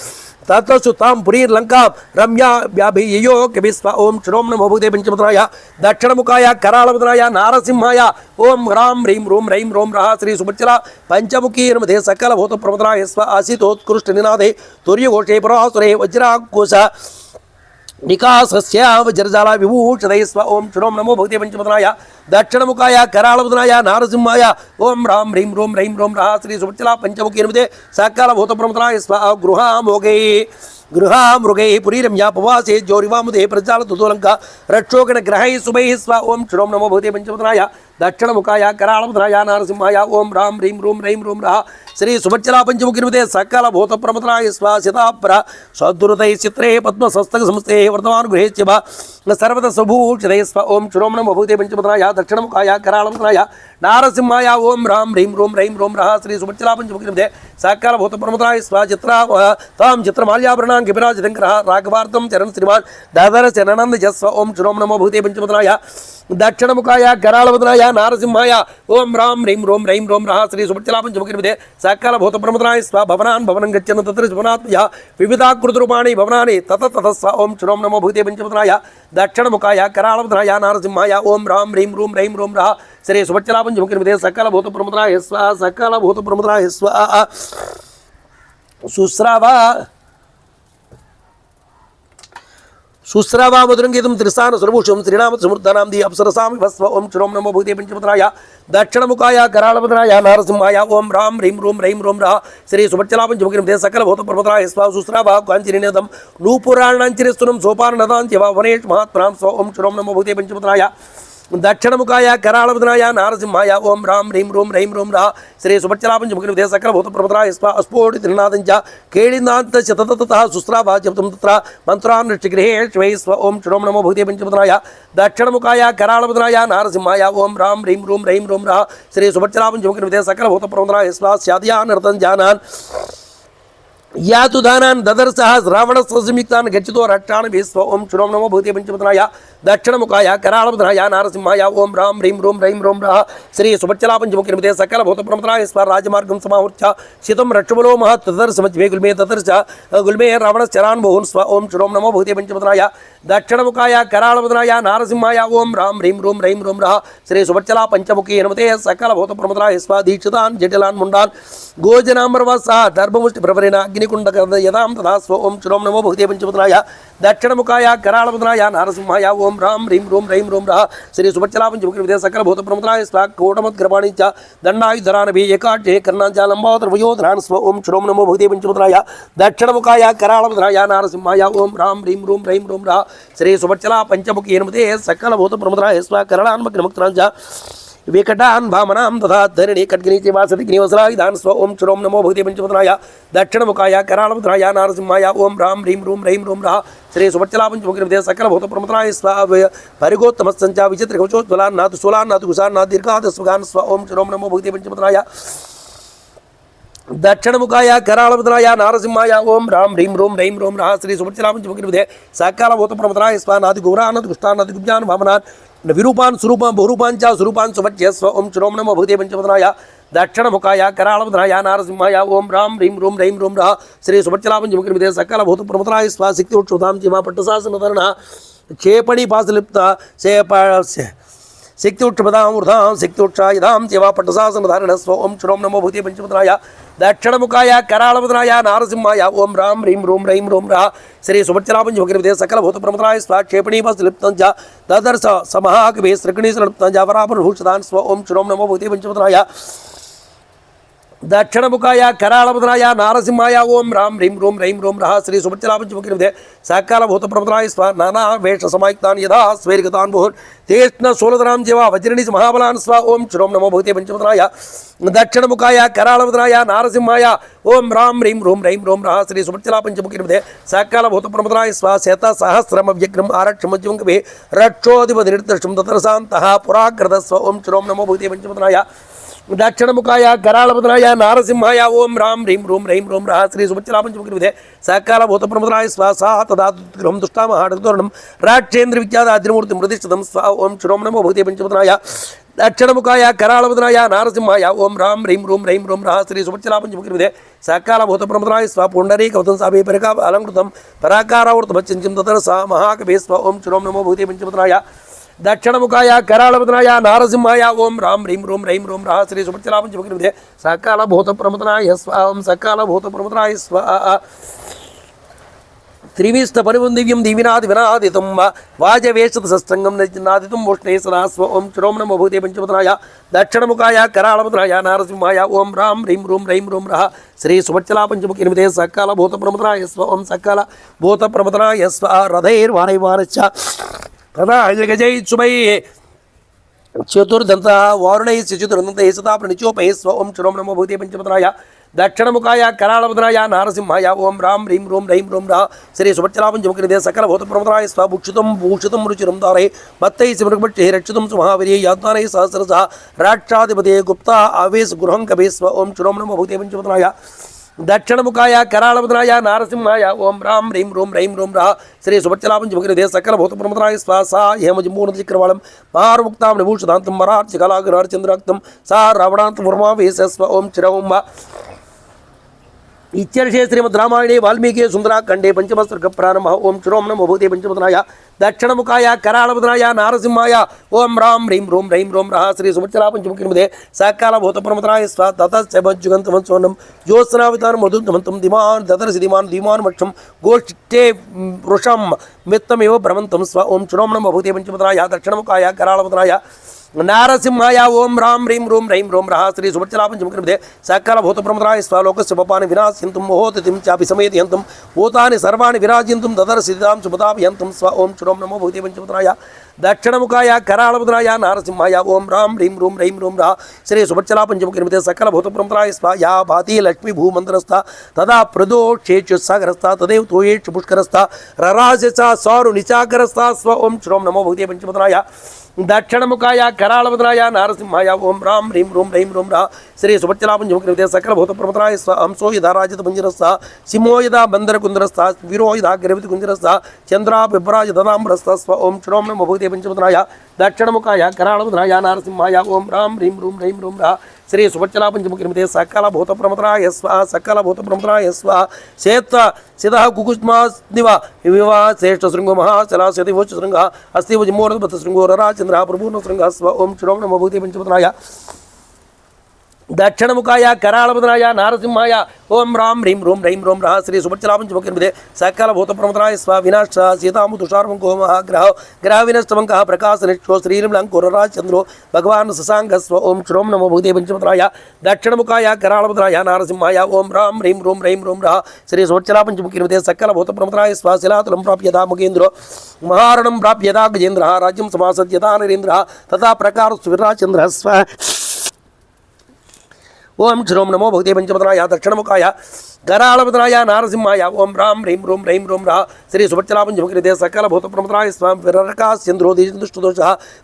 తత్సు తాం పురీర్లంకాం రమ్యా వ్యాభియో కవిస్వ ఓం శ్రోం నమో భూతే పంచమదనాయ దక్షిణముఖాయ కరాళవదనాయ నారసింహాయ ఓం రాం హ్రీం రూం రైం రోం రః శ్రీ సుభచ్చల పంచముఖీ ఎనిమిదే సకల భూత ప్రమతరాయ స్వ ఆసితోత్కృష్ట నినాదే తుర్యఘోషే పరాసురే వజ్రాఘోష निकासस्य वज्रजाला विभूषितये स्व ओम श्रोम नमो भगवते पंचपदनाय दक्षिणमुखाय करालवदनाय नारसिंहाय ओम राम ह्रीं रूं रैं रूं रः श्री सुभच्चला पंचमुखी नमते साकालभूतप्रमदनाय स्व गृहामोगे गृहामृगैः पुरीरम्या पवासे ज्योरिवामुदे प्रज्वालतुतोलङ्क रक्षोगण ग्रहैः शुभैः स्व ओम श्रोम नमो भगवते पंचपदनाय दक्षिणमुखाय करालवदनाय नारसिंहाय ओम राम ह्रीं रूं रैं रूं रः श्री सुभच्चला पंचमुखी नमते सकलभूतप्रमदनाय स्व सितापर सद्दुरतैः चित्रे पद्मसस्तक संस्थे वर्तमान गृहे च सर्वत सुभूषितये स्व ओम श्रोम नमो भगवते पंचपदनाय दक्षिणमुखाय करालवदनाय नारसिंहाय ओम राम ह्रीं रूं रैं रूं रः श्री सुभच्चला पंचमुखी नमते सकलभूतप्रमदनाय स्व चित्रा तां चित्रमाल्याभरणा गिरिराजशङ्करः राघवार्थं चरण श्रीमान् दादर चरणानंद जस्व ओम श्रोम नमो भगवते पंचपदनाय दक्षिणमुखाय करालवदनाय नारसिंहाय ओम राम ह्रीं रूं रैं रूं रः श्री सुभच्चला पंचमुखी नमते सकलभूतप्रमदनाय स्व भवनान् भवनं गच्छन् तत्र भवनात्मजः विविधाकृतिरूपाणि भवनानि ततः स्व ओम श्रोम नमो भगवते पंचपदनाय दक्षिणमुखाय करालवदनाय नारसिंहाय ओम राम ह्रीं रूं रैं रूं रः श्री सुभच्चला पंचमुखी नमते सकलभूतप्रमदनाय स्व सकलभूतप्रमदनाय स्व सुस्रावा मधुरंगीतम त्रिस्थान सर्वोषम श्रीनाम समृद्धानाम दी अप्सरसाम वस्व ओम श्रोम नमो भगवते पंचपदनाय दक्षिणमुखाय करालवदनाय नारसिंहाय ओम राम ह्रीं रूं रैं रूं रः श्री सुभच्चला पंचमुखी नमते सकलभूतप्रमदनाय स्व सुस्रावा काञ्चीनिनदं नूपुराणाञ्चिरस्तुनं सोपाननदाञ्च वनेश महात्मनां स्व ओम श्रोम नमो भगवते पंचपदनाय दक्षिणमुखाय करालवदनाय नारसिंहाय ओम राम ह्रीं रूं रैं रूं रः श्री सुभच्चला पंचमुखी नमते सकलभूतप्रमदनाय स्व स्फोटितृणादञ्च केळिनान्तशततः सुस्रावा जप्तं तत्र मन्त्रान्नष्टगृहे श्वै स्व ओम श्रोम नमो भगवते पंचपदनाय दक्षिणमुखाय करालवदनाय नारसिंहाय ओम राम ह्रीं रूं रैं रूं रः श्री सुभच्चला पंचमुखी नमते सकलभूतप्रमदनाय स्व स्याद्यानर्तं जानान् यातुदानान् ददर्शः श्रावणसंयुक्तान् गच्छतो रक्षान् विश्व ओम श्रोम नमो भगवते पंचपदनाय दक्षिणमुखाय करालवदनाय नारसिंहाय ओम राम ह्रीं रूं रैं रूं रः श्री सुभच्चला पंचमुखी नमते सकलभूतप्रमदनाय स्व राजमार्गं समाहूर्य शितं रक्षबलो महत् तदर्शमज्मे गुल्मे तदर्श गुल्मे रावणश्चरान् बहुन् स्व ओम श्रोम नमो भगवते पंचपदनाय दक्षिणमुखाय करालवदनाय नारसिंहाय ओम राम ह्रीं रूं रैं रूं रः श्री सुभच्चला पंचमुखी नमते सकलभूतप्रमदनाय स्व दीक्षितान् जटिलान् मुण्डान् गोजनाम्रवसः दर्भमुष्टिप्रभरेण अग्निकुण्डकर्द यदां तथा स्व ओम श्रोम नमो भगवते पंचपदनाय दक्षिणमुखाय करालवदनाय नारसिंहाय ओम राम ह्रीं रूं रैं रूं रः श्री सुभच्चला पंचमुखी नमते सकलभूतप्रमदनाय स्व कोटमद्ग्रपाणि च दण्डायुधरानभि एकाढ्ये कर्णाञ्च लम्बोदरवयोधरान् स्व ओम श्रोम नमो भगवते पंचपदनाय दक्षिणमुखाय करालवदनाय नारसिंहाय ओम राम ह्रीं रूं रैं रूं रः श्री सुभच्चला पंचमुखी नमते सकलभूतप्रमदनाय स्व करणान्मग्नमुक्तान् च विकटान् भामनां तथा धरिणी खड्गिनी च वासतिग्निवसरायुधान् स्व ओम श्रोम नमो भगवते पंचपदनाय दक्षिणमुखाय करालवदनाय नारसिंहाय ओम राम ह्रीं रूं रैं रूं रः श्री सुभच्चला पंचमुखी नमते सकलभूतप्रमदनाय स्व परिगोत्तमस्सञ्च विचित्रकवचोज्ज्वलान्नाथ शूलान्नाथ कुशान्नाथ दीर्घादस्वगान् स्व ओम श्रोम नमो भगवते पंचपदनाय दक्षिणमुखाय करालवदनाय नारसिंहाय ओम राम ह्रीं रूं रैं रूं रः श्री सुभच्चला पंचमुखी नमते सकलभूतप्रमदनाय स्व नादिगौरान् कुष्ठान् गुब्जान् वामनान् विरूपान् स्वरूपान् बहुरूपान् च स्वरूपान् सुभज्य स्व ओम श्रोम नमो भगवते पंचपदनाय दक्षिणमुखाय करालवदनाय नारसिंहाय ओम राम ह्रीं रूं रैं रूं रः श्री सुभच्चला पंचमुखी नमते सकलभूतप्रमदनाय स्व शक्तिवक्षुतां च पट्टशासनधरणः क्षेपणीपासलिप्त शक्तिवृक्षपदां वृद्धां शक्तिवृक्षायुधां च पट्टशासनधारणः स्व ओम श्रोम नमो भगवते पंचपदनाय दक्षिणमुखाय करालवदनाय नारसिंहाय ओम राम ह्रीं रूं रैं रूं रः श्री सुभच्चला पंचमुखी नमते सकलभूतप्रमदनाय स्व क्षेपणीपासलिप्तं च ददर्श समहाकविः सृकणीसलिप्तं च वराभरणभूषितान् स्व ओम श्रोम नमो भगवते पंचपदनाय दक्षिणमुखाय करालवदनाय नारसिंहाय ओम राम ह्रीं रूं रैं रूं रः श्री सुभच्चला पंचमुखी नमते सकलभूतप्रमदनाय स्व नानावेषसमायुक्तान् यथा स्वैर्गतान् बहुन् तीक्ष्णशूलधरां च वज्रणीच महाबलान् स्व ओम श्रोम नमो भगवते पंचपदनाय दक्षिणमुखाय करालवदनाय नारसिंहाय ओम राम ह्रीं रूं रैं रूं रः श्री सुभच्चला पंचमुखी नमते सकलभूतप्रमदनाय स्व शतसहस्रमव्यग्रम् आरक्षमज्जुङ्कवे रक्षोधिपतिर्दर्शं ततरसान्तः पुराकृत स्व ओम श्रोम नमो भगवते पंचपदनाय दक्षिणमुखाय करालवदनाय नारसिंहाय ओम राम ह्रीं रूं रैं रूं रः श्री सुभच्चला पंचमुखी नमते सकलभूतप्रमदनाय स्व सा तदातुग्रहं दुष्टामहाडतोरणं राक्षेन्द्रविख्याताद्रिमूर्तिं प्रतिष्ठितं स्व ओम श्रोम नमो भगवते पंचपदनाय दक्षिणमुखाय करालवदनाय नारसिंहाय ओम राम ह्रीं रूं रैं रूं रः श्री सुभच्चला पंचमुखी नमते सकलभूतप्रमदनाय स्व पुण्डरीकवतं साभे परिका अलङ्कृतं पराकारावर्तमच्चिन्त्यं ततः सा महाकवे स्व ओम श्रोम नमो भगवते पंचपदनाय दक्षिणमुखाय करालवदनाय नारसिंहाय ओम राम ह्रीं रूं रैं रूं रः श्री सुभच्चला पंचमुखी नमते सकलभूतप्रमदनाय स्व ओम सकलभूतप्रमदनाय स्व త్రివిష్ట పరివం దివ్యం దివినాది వినాదితం వాజవేషత సష్టంగం నాదితం ఉష్ణే సదా స్వ ఓం శ్రోం నమో భూతే పంచపదనాయ దక్షిణముఖాయ కరాళపదనాయ నారసింహాయ ఓం రాం హ్రీం రూం రైం రూం రహ శ్రీ సువచ్చలా పంచముఖి నిమితే సకాల భూత ప్రమదనాయ స్వ ఓం సకాల భూత ప్రమదనాయ స్వ రథైర్వాణైవానశ్చ తదా గజై శుభై చతుర్దంత వారుణై చతుర్దంత సదా ప్రణిచోపై స్వ ఓం శ్రోం నమో భూతే పంచపదనాయ దక్షిణముఖాయ కరాళపదనాయ నారసింహాయ ఓం రాం హ్రీం రూం రైం రూం రహ శ్రీ సుభచ్చలాపంచముఖినిదే సకల భూతప్రమదనాయ స్వ భూషితం రుచిరం దారై మత్తై శివృక్షే రక్షితం సుమహావీర్య యాత్మానై సహస్రస రాక్షాధిపతే గుప్తా ఆవేశ గృహం కవే స్వ ఓం శ్రోం నమో భూతే పంచపదనాయ దక్షిణముఖాయ కరాళపదనాయ నారసింహాయ ఓం రాం హ్రీం రూం రైం రూం రహ శ్రీ సుభచ్చలాపంచముఖినిదే సకల భూతప్రమదనాయ స్వ సా హేమజంబూర్ణచక్రవాళం మహార్ముక్తాం నిభూషితాంతం మరార్చికలాగ్రహర్చంద్రాక్తం సా రావణాంత వర్మావేశ స్వ ఓం చిరౌం ఇత్యర్షే శ్రీమద్ రామాయణే వాల్మీకి సుందరాఖండే పంచమస్వర్గ ప్రారంభ ఓం శ్రోం నమో భూతే పంచపదనాయ దక్షిణముఖాయ కరాళపదనాయ నారసింహాయ ఓం రాం హ్రీం రూం రైం రూం రహ శ్రీ సుభచ్చలా పంచముఖినిదే సకాల భూతప్రమదనాయ స్వ తతశ్చభజ్జుగంతమం స్వర్ణం జ్యోత్స్నావితానం మధుగమంతం దిమాన్ దదర్శి దిమాన్ వక్షం గోష్ఠే వృషం మిత్తమివ భ్రమంతం స్వ ఓం శ్రోం నమో భూతే పంచపదనాయ దక్షిణముఖాయ కరాళపదనాయ నారసింహాయ ఓం రాం హ్రీం రూం రైం రూం రహ శ్రీ సుభచ్చలా పంచముఖినిదే సకల భూతప్రమదనాయ స్వలోకస్య పాపాని వినాశయంతం మహోతిథిం చాపి సమేతయంతం భూతాని సర్వాణి విరాజయంతం దదర్శితాం శుభతాపయంతం స్వ ఓం శ్రోం నమో భూతే పంచపదనాయ దక్షిణముఖాయ కరాళపదనాయ నారసింహాయ ఓం రాం హ్రీం రూం రైం రూం రహ శ్రీ సుభచ్చలా పంచముఖినిదే సకల భూతప్రమదనాయ స్వ యా భాతి లక్ష్మీ భూమంత్రస్థ తదా ప్రదోషేషు సాగరస్థ తదేవ తోయేషు పుష్కరస్థ రరాజ సారు నిచాకరస్థ స్వ ఓం శ్రోం నమో భూతే పంచపదనాయ దక్షిణముఖాయ కరాళపదనాయ నారసింహాయ ఓం రాం హ్రీం రూం రైం రూం రహ శ్రీ సుభచ్చలా పంచముఖినిదే సకల భూతప్రమదనాయ స్వ హంసో యదా రాజిత పంజరస్థ సింహో యదా బందర కుందరస్థ వీరో యదా గరవితి కుంజరస్థ చంద్రా బిభ్రాజ దదాంబరస్థ స్వ ఓం శ్రోం నమో భూతే పంచపదనాయ దక్షిణముఖాయ కరాళపదనాయ నారసింహాయ ఓం రాం హ్రీం రూం రైం రూం రహ శ్రీ సుభచ్చలా పంచముఖినిదే సకల భూతప్రమదనాయ స్వ సకల భూతప్రమదనాయ స్వ శేత సిధ కుకుస్మాస్నివ వివా శ్రేష్ఠ శృంగో మహాచలా శతివోచ శృంగ అస్తివ జిమోరబత శృంగో రరాచంద్ర ప్రపూర్ణ శృంగ స్వ ఓం శ్రోం నమో భూతే పంచపదనాయ దక్షిణముఖాయ కరాళపదనాయ నారసింహాయ ఓం రాం హ్రీం రూం రైం రూం రహ శ్రీ సుభచ్చలా పంచముఖినిదే సకల భూతప్రమదనాయ స్వ వినాశ సీతాము తుషార్వంకో మహాగ్రహ గ్రహ వినష్టవంక ప్రకాశనిక్షో శ్రీలంకోరరాచంద్రో భగవాన్ శశాంక స్వ ఓం శ్రోం నమో భూతే పంచపదనాయ దక్షిణముఖాయ కరాళపదనాయ నారసింహాయ ఓం రాం హ్రీం రూం రైం రూం రహ శ్రీ సుభచ్చలా పంచముఖినిదే సకల భూతప్రమదనాయ స్వ శిలాతులం ప్రాప్యదా ముఖేంద్రో మహారణం ప్రాప్యదా గజేంద్ర రాజ్యం సమాసద్యదా నరేంద్ర తథా ప్రకార సువిరాచంద్ర స్వ ఓం శ్రోం నమో భూతే పంచపదనాయ దక్షిణముఖాయ కరాళపదనాయ నారసింహాయ ఓం రాం హ్రీం రూం రైం రూం రహ శ్రీ సుభచ్చలా పంచముఖినిదే సకల భూతప్రమదనాయ స్వ విరరకాస్యంద్రోదీదుష్టదోష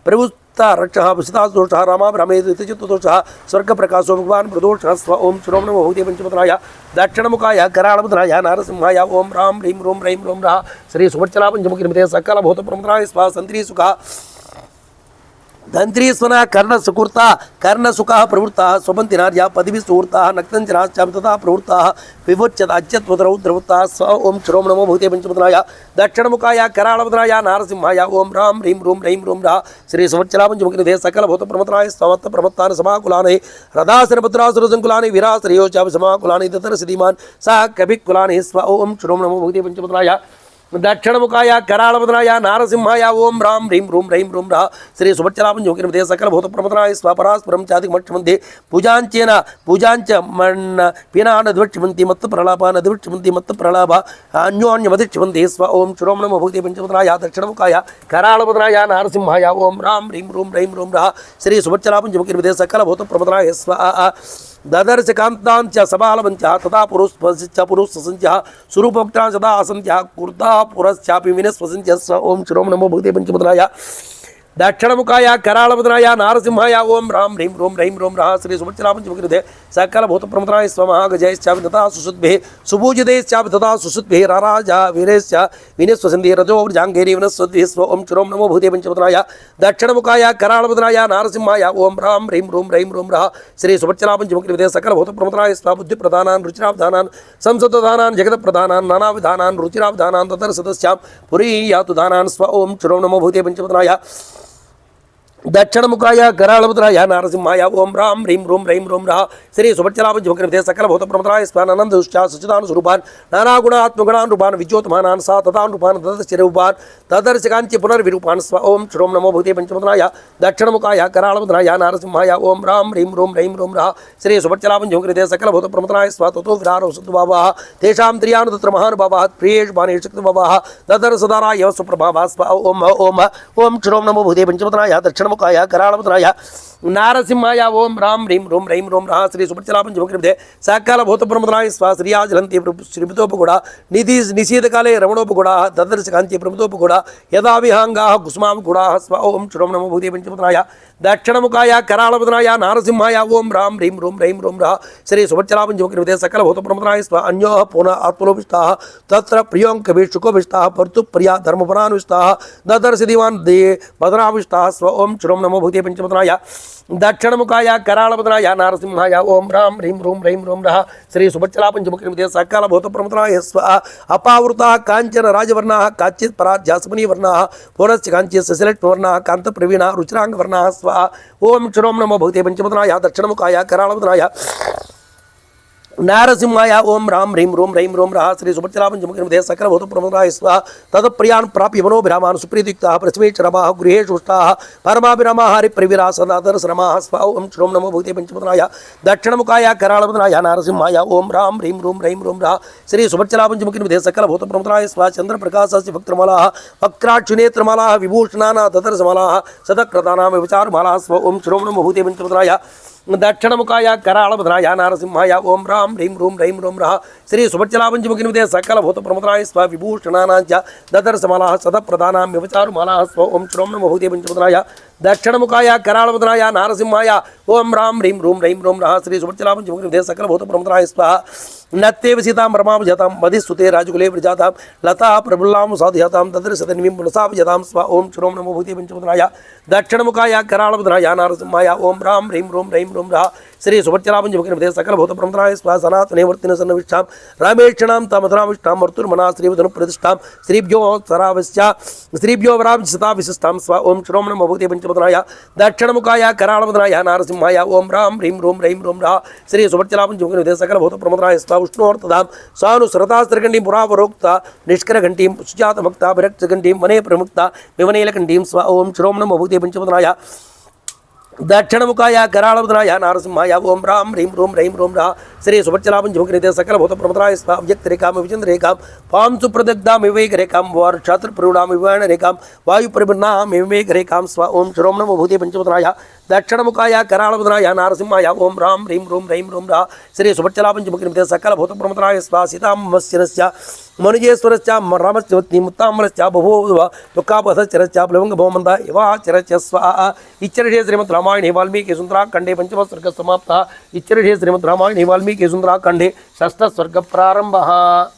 ప్రవృత్త రక్ష విసితాదోష రామాభ్రమేదిచిత్తదోష స్వర్గప్రకాశో భగవాన్ ప్రదోష స్వ ఓం శ్రోం నమో భూతే పంచపదనాయ దక్షిణముఖాయ కరాళపదనాయ నారసింహాయ ఓం రాం హ్రీం రూం రైం రూం రహ శ్రీ సుభచ్చలా పంచముఖినిదే సకల భూతప్రమదనాయ స్వ సంత్రీసుఖ ధంత్రీస్వన కర్ణసుకృత కర్ణసుఖ ప్రవృత్త స్వపంతినార్య పదిభి సుహృత నక్తంచరాశ్చాపి తథా ప్రవృత్త వివోచ్యత అత్యత్వరౌద్రవృత్త స్వ ఓం శ్రోం నమో భూతే పంచపదనాయ దక్షిణముఖాయ కరాళపదనాయ నారసింహాయ ఓం రాం హ్రీం రూం రైం రూం రహ శ్రీ సుభచ్చలా పంచముఖినిదే సకల భూతప్రమదనాయ స్వమత్త ప్రమత్తాని సమాకులాని రథాసనపుత్రాసుర సంకులాని విరాశ్రయోచాపి సమాకులాని దతరసిధీమాన్ సా కవికులాని స్వ ఓం శ్రోం నమో భూతే పంచపదనాయ దక్షిణముఖాయ కరాళపదనాయ నారసింహాయ ఓం రాం హ్రీం రూం రైం రూం రహ శ్రీ సుభచ్చలా పంచముఖినిదే సకల భూతప్రమదనాయ స్వపరాస్పరం చాతిమక్షమంతి పూజాంచ మన్న పీనానద్వక్షమంతి మత్త ప్రలాపానద్వక్షమంతి మత్త ప్రలాభ అన్యోన్యమధిక్షమంతి స్వ ఓం శ్రోం నమో భూతే పంచపదనాయ దక్షిణముఖాయ కరాళపదనాయ నారసింహాయ ఓం రాం హ్రీం రూం రైం రూం రహ శ్రీ సుభచ్చలా పంచముఖినిదే సకల భూతప్రమదనాయ స్వ దదర్శ కాంతాంచ సబాలవంచ తథా పురుషసంచ స్వరూపోక్తాంచ తథా అసంత్య కుర్తా పురశ్చాపి వినస్వసంచ స్వ ఓం శ్రోం నమో భూతే పంచపదనాయ దక్షిణముఖాయ కరాళపదనాయ నారసింహాయ ఓం రాం హ్రీం రూం రైం రూం రహ శ్రీ సుభచ్చలా పంచముఖినిదే సకల భూతప్రమదనాయ స్వ మహాగజైశ్చాపి తథా సుసుద్భిః సుభూజితైశ్చాపి తథా సుసుద్భిః రరాజ వీరైశ్చ వినస్వసంతి రజో వృజాంగైరి వినస్వద్భిః స్వ ఓం శ్రోం నమో భూతే పంచపదనాయ దక్షిణముఖాయ కరాళపదనాయ నారసింహాయ ఓం రాం హ్రీం రూం రైం రూం రహ శ్రీ సుభచ్చలా పంచముఖినిదే సకల భూతప్రమదనాయ స్వ బుద్ధి ప్రధానాన్ రుచిరావధానాన్ సంసదధానాన్ జగత ప్రధానాన్ నానావిధానాన్ రుచిరావధానాన్ తదర్శతశ్చాం పురీ యాతు దానాన్ స్వ ఓం శ్రోం నమో భూతే పంచపదనాయ दक्षिणमुखाय करालभद्राय नारसिंहाय ओम राम ह्रीं रूं रैं रूं रः श्री सुभच्चलापंचमुखनिधे सकलभूतप्रमदाय स्वानन्दुश्चा सच्चिदानुस्वरूपान् नानागुणात्मगुणान् रूपान् विज्योतमानान् सा तथान् रूपान् तदर्शिरूपान् तदर्शकाञ्च पुनर्विरूपान् स्व ओम श्रों नमो भूते पंचमुखनाय दक्षिणमुखाय करालभद्राय नारसिंहाय ओम राम ह्रीं रूं रैं रूं रः श्री सुभच्चलापंचमुखनिधे सकलभूतप्रमदाय स्व ततो विरारो सद्भावाः तेषां त्रियान् तत्र महानुभावाः प्रियेषु बाणेषु शक्तिभावाः तदर्शदाराय सुप्रभावाः स्व ओम ओम ओम श्रों नमो भूते पंचमुखनाय दक्षिणमुखाय करालभद्राय नारसिंहाय ओम राम ह्रीं रूं रैं रूं रः श्री सुभच्चलापंचमुखनिधे सकलभूतप्रमदाय स्व श्रियाजलन्ति श्रीमितोपगुणा निधि निशीतकाले रमणोपगुणाः तदर्शकान्ति प्रमुदोपगुणा यदा विहांगाः कुसुमापगुणाः स्व ओम श्रों नमो भूते पंचमुखनाय दक्षिणमुखाय करालभद्राय नारसिंहाय ओम राम ह्रीं रूं रैं रूं रः श्री सुभच्चलापंचमुखनिधे सकलभूतप्रमदाय स्व अन्योः पुनः आत्मलोभिष्टाः तत्र प्रियोङ्कभिष्टुकोभिष्टाः पर्तुप्रिया धर्मपरानुष्टाः ददर्श दिवान् दे भद्राविष्टाः स्व ओम श्रों नमो भूते पंचमुखनाय दक्षिणमुखाय करालभद्राय नारसिंहाय ओम राम ह्रीं रूं रैं रूं रः श्री सुभच्चलापंचमुखनिधे सकलभूतप्रमदाय स्व अपावृताः काञ्चन राजवर्णाः काचित् पराध्यासमनीवर्णाः पुनश्च काञ्चित् सशिलेष्वर्णाः कान्तप्रवीणाः रुचिराङ्गवर्णाः स्व ओम श्रों नमो भूते पंचमुखनाय दक्षिणमुखाय करालभद्राय नारसिंहाय ओम राम ह्रीं रूं रैं रूं रः श्री सुभच्चलापंचमुखनिधे सकलभूतप्रमदाय स्व तत्प्रियान् प्राप्य मनोभिरामान् सुप्रीतियुक्ताः प्रसवेच रमाः गृहेषु उष्टाः परमाभिरामाः हरिप्रवीराः सदादर्शरमाः स्व ओम श्रों नमो भूते पंचमुखनाय दक्षिणमुखाय करालभद्राय नारसिंहाय ओम राम ह्रीं रूं रैं रूं रः श्री सुभच्चलापंचमुखनिधे सकलभूतप्रमदाय स्व चन्द्रप्रकाशस्य भक्त्रमालाः वक्राक्षुनेत्रमालाः विभूषणानां तदर्शमालाः सदकृतानां विचारमालाः स्व ओम श्रों नमो भूते पंचमुखनाय दक्षिणमुखाय करालभद्राय नारसिंहाय ओम राम ह्रीं रूं रैं रूं रः श्री सुभच्चलापंचमुखनिधे सकलभूतप्रमदाय स्व विभूषणानां च ददर्शमालाः सदप्रदानां व्यवचारुमालाः स्व ओम श्रों नमो भूते पंचमुखनाय दक्षिणमुखाय करालभद्राय नारसिंहाय ओम राम ह्रीं रूं रैं रूं रः श्री सुभच्चलापंचमुखनिधे सकलभूतप्रमदाय स्व नत्ते विसितां रमाभिजातां मधिस्तुते राजकुले व्रजातां लता प्रफुल्लां साधयातां तदर्शतन्वीं पुनसाभिजातां स्व ओम श्रों नमो भूते पंचमुखनाय दक्षिणमुखाय करालभद्राय नारसिंहाय ओम राम ह्रीं रूं रैं रूं रः श्री सुभच्चलापंचमुखनिधे सकलभूतप्रमदाय स्व सनातने वर्तिन सन्नविष्टां रमेक्षणां तमधुराविष्टां वर्तुर्मना श्रीवधनुप्रतिष्ठां श्रीभ्यो सरावस्या श्रीभ्यो वराभिशता विशिष्टां स्व ओम श्रों नमो भूते पंचमुखनाय दक्षिणमुखाय करालभद्राय नारसिंहाय ओम राम ह्रीं रूं रैं रूं रः श्री सुभच्चलापंचमुखनिधे सकलभूतप्रमदाय स्व उष्णोर्तदां सानुसरतास्त्रगण्डीं पुरावरोक्ता निष्करघण्टीं सुजातभक्ता विरक्तघण्टीं वने प्रमुक्ता विवनेलकण्डीं स्व ओम श्रों नमो भूते पंचमुखनाय दक्षिणमुखाय करालभद्राय नारसिंहाय ओम राम ह्रीं रूं रैं रूं रः श्री सुभच्चलापंचमुखनिधे सकलभूतप्रमदाय स्व अव्यक्तरेखां विचन्द्ररेखां पां सुप्रदग्धां विवेकरेखां वार्क्षात्रप्ररूढां विवरणरेखां वायुपरिभिन्नां विवेकरेखां स्व ओम श्रों नमो भूते पंचमुखनाय दक्षिणमुखाय करालभद्राय नारसिंहाय ओम राम ह्रीं रूं रैं रूं रः श्री सुभच्चलापंचमुखनिधे सकलभूतप्रमदाय स्व सीतांवस्यनस्य मनुजेश्वरश्च रामस्य मुत्तामलश्च बभूव दुःखापथश्चरश्च प्लवङ्गभौमन्द इवाचरश्च स्व इच्छर्षे श्रीमद् रामायणे वाल्मीकि सुन्दराखण्डे पंचमः सर्गः समाप्तः इच्छर्षे श्रीमद् रामायणे वाल्मीकि सुन्दराखण्डे षष्ठः सर्गः प्रारम्भः।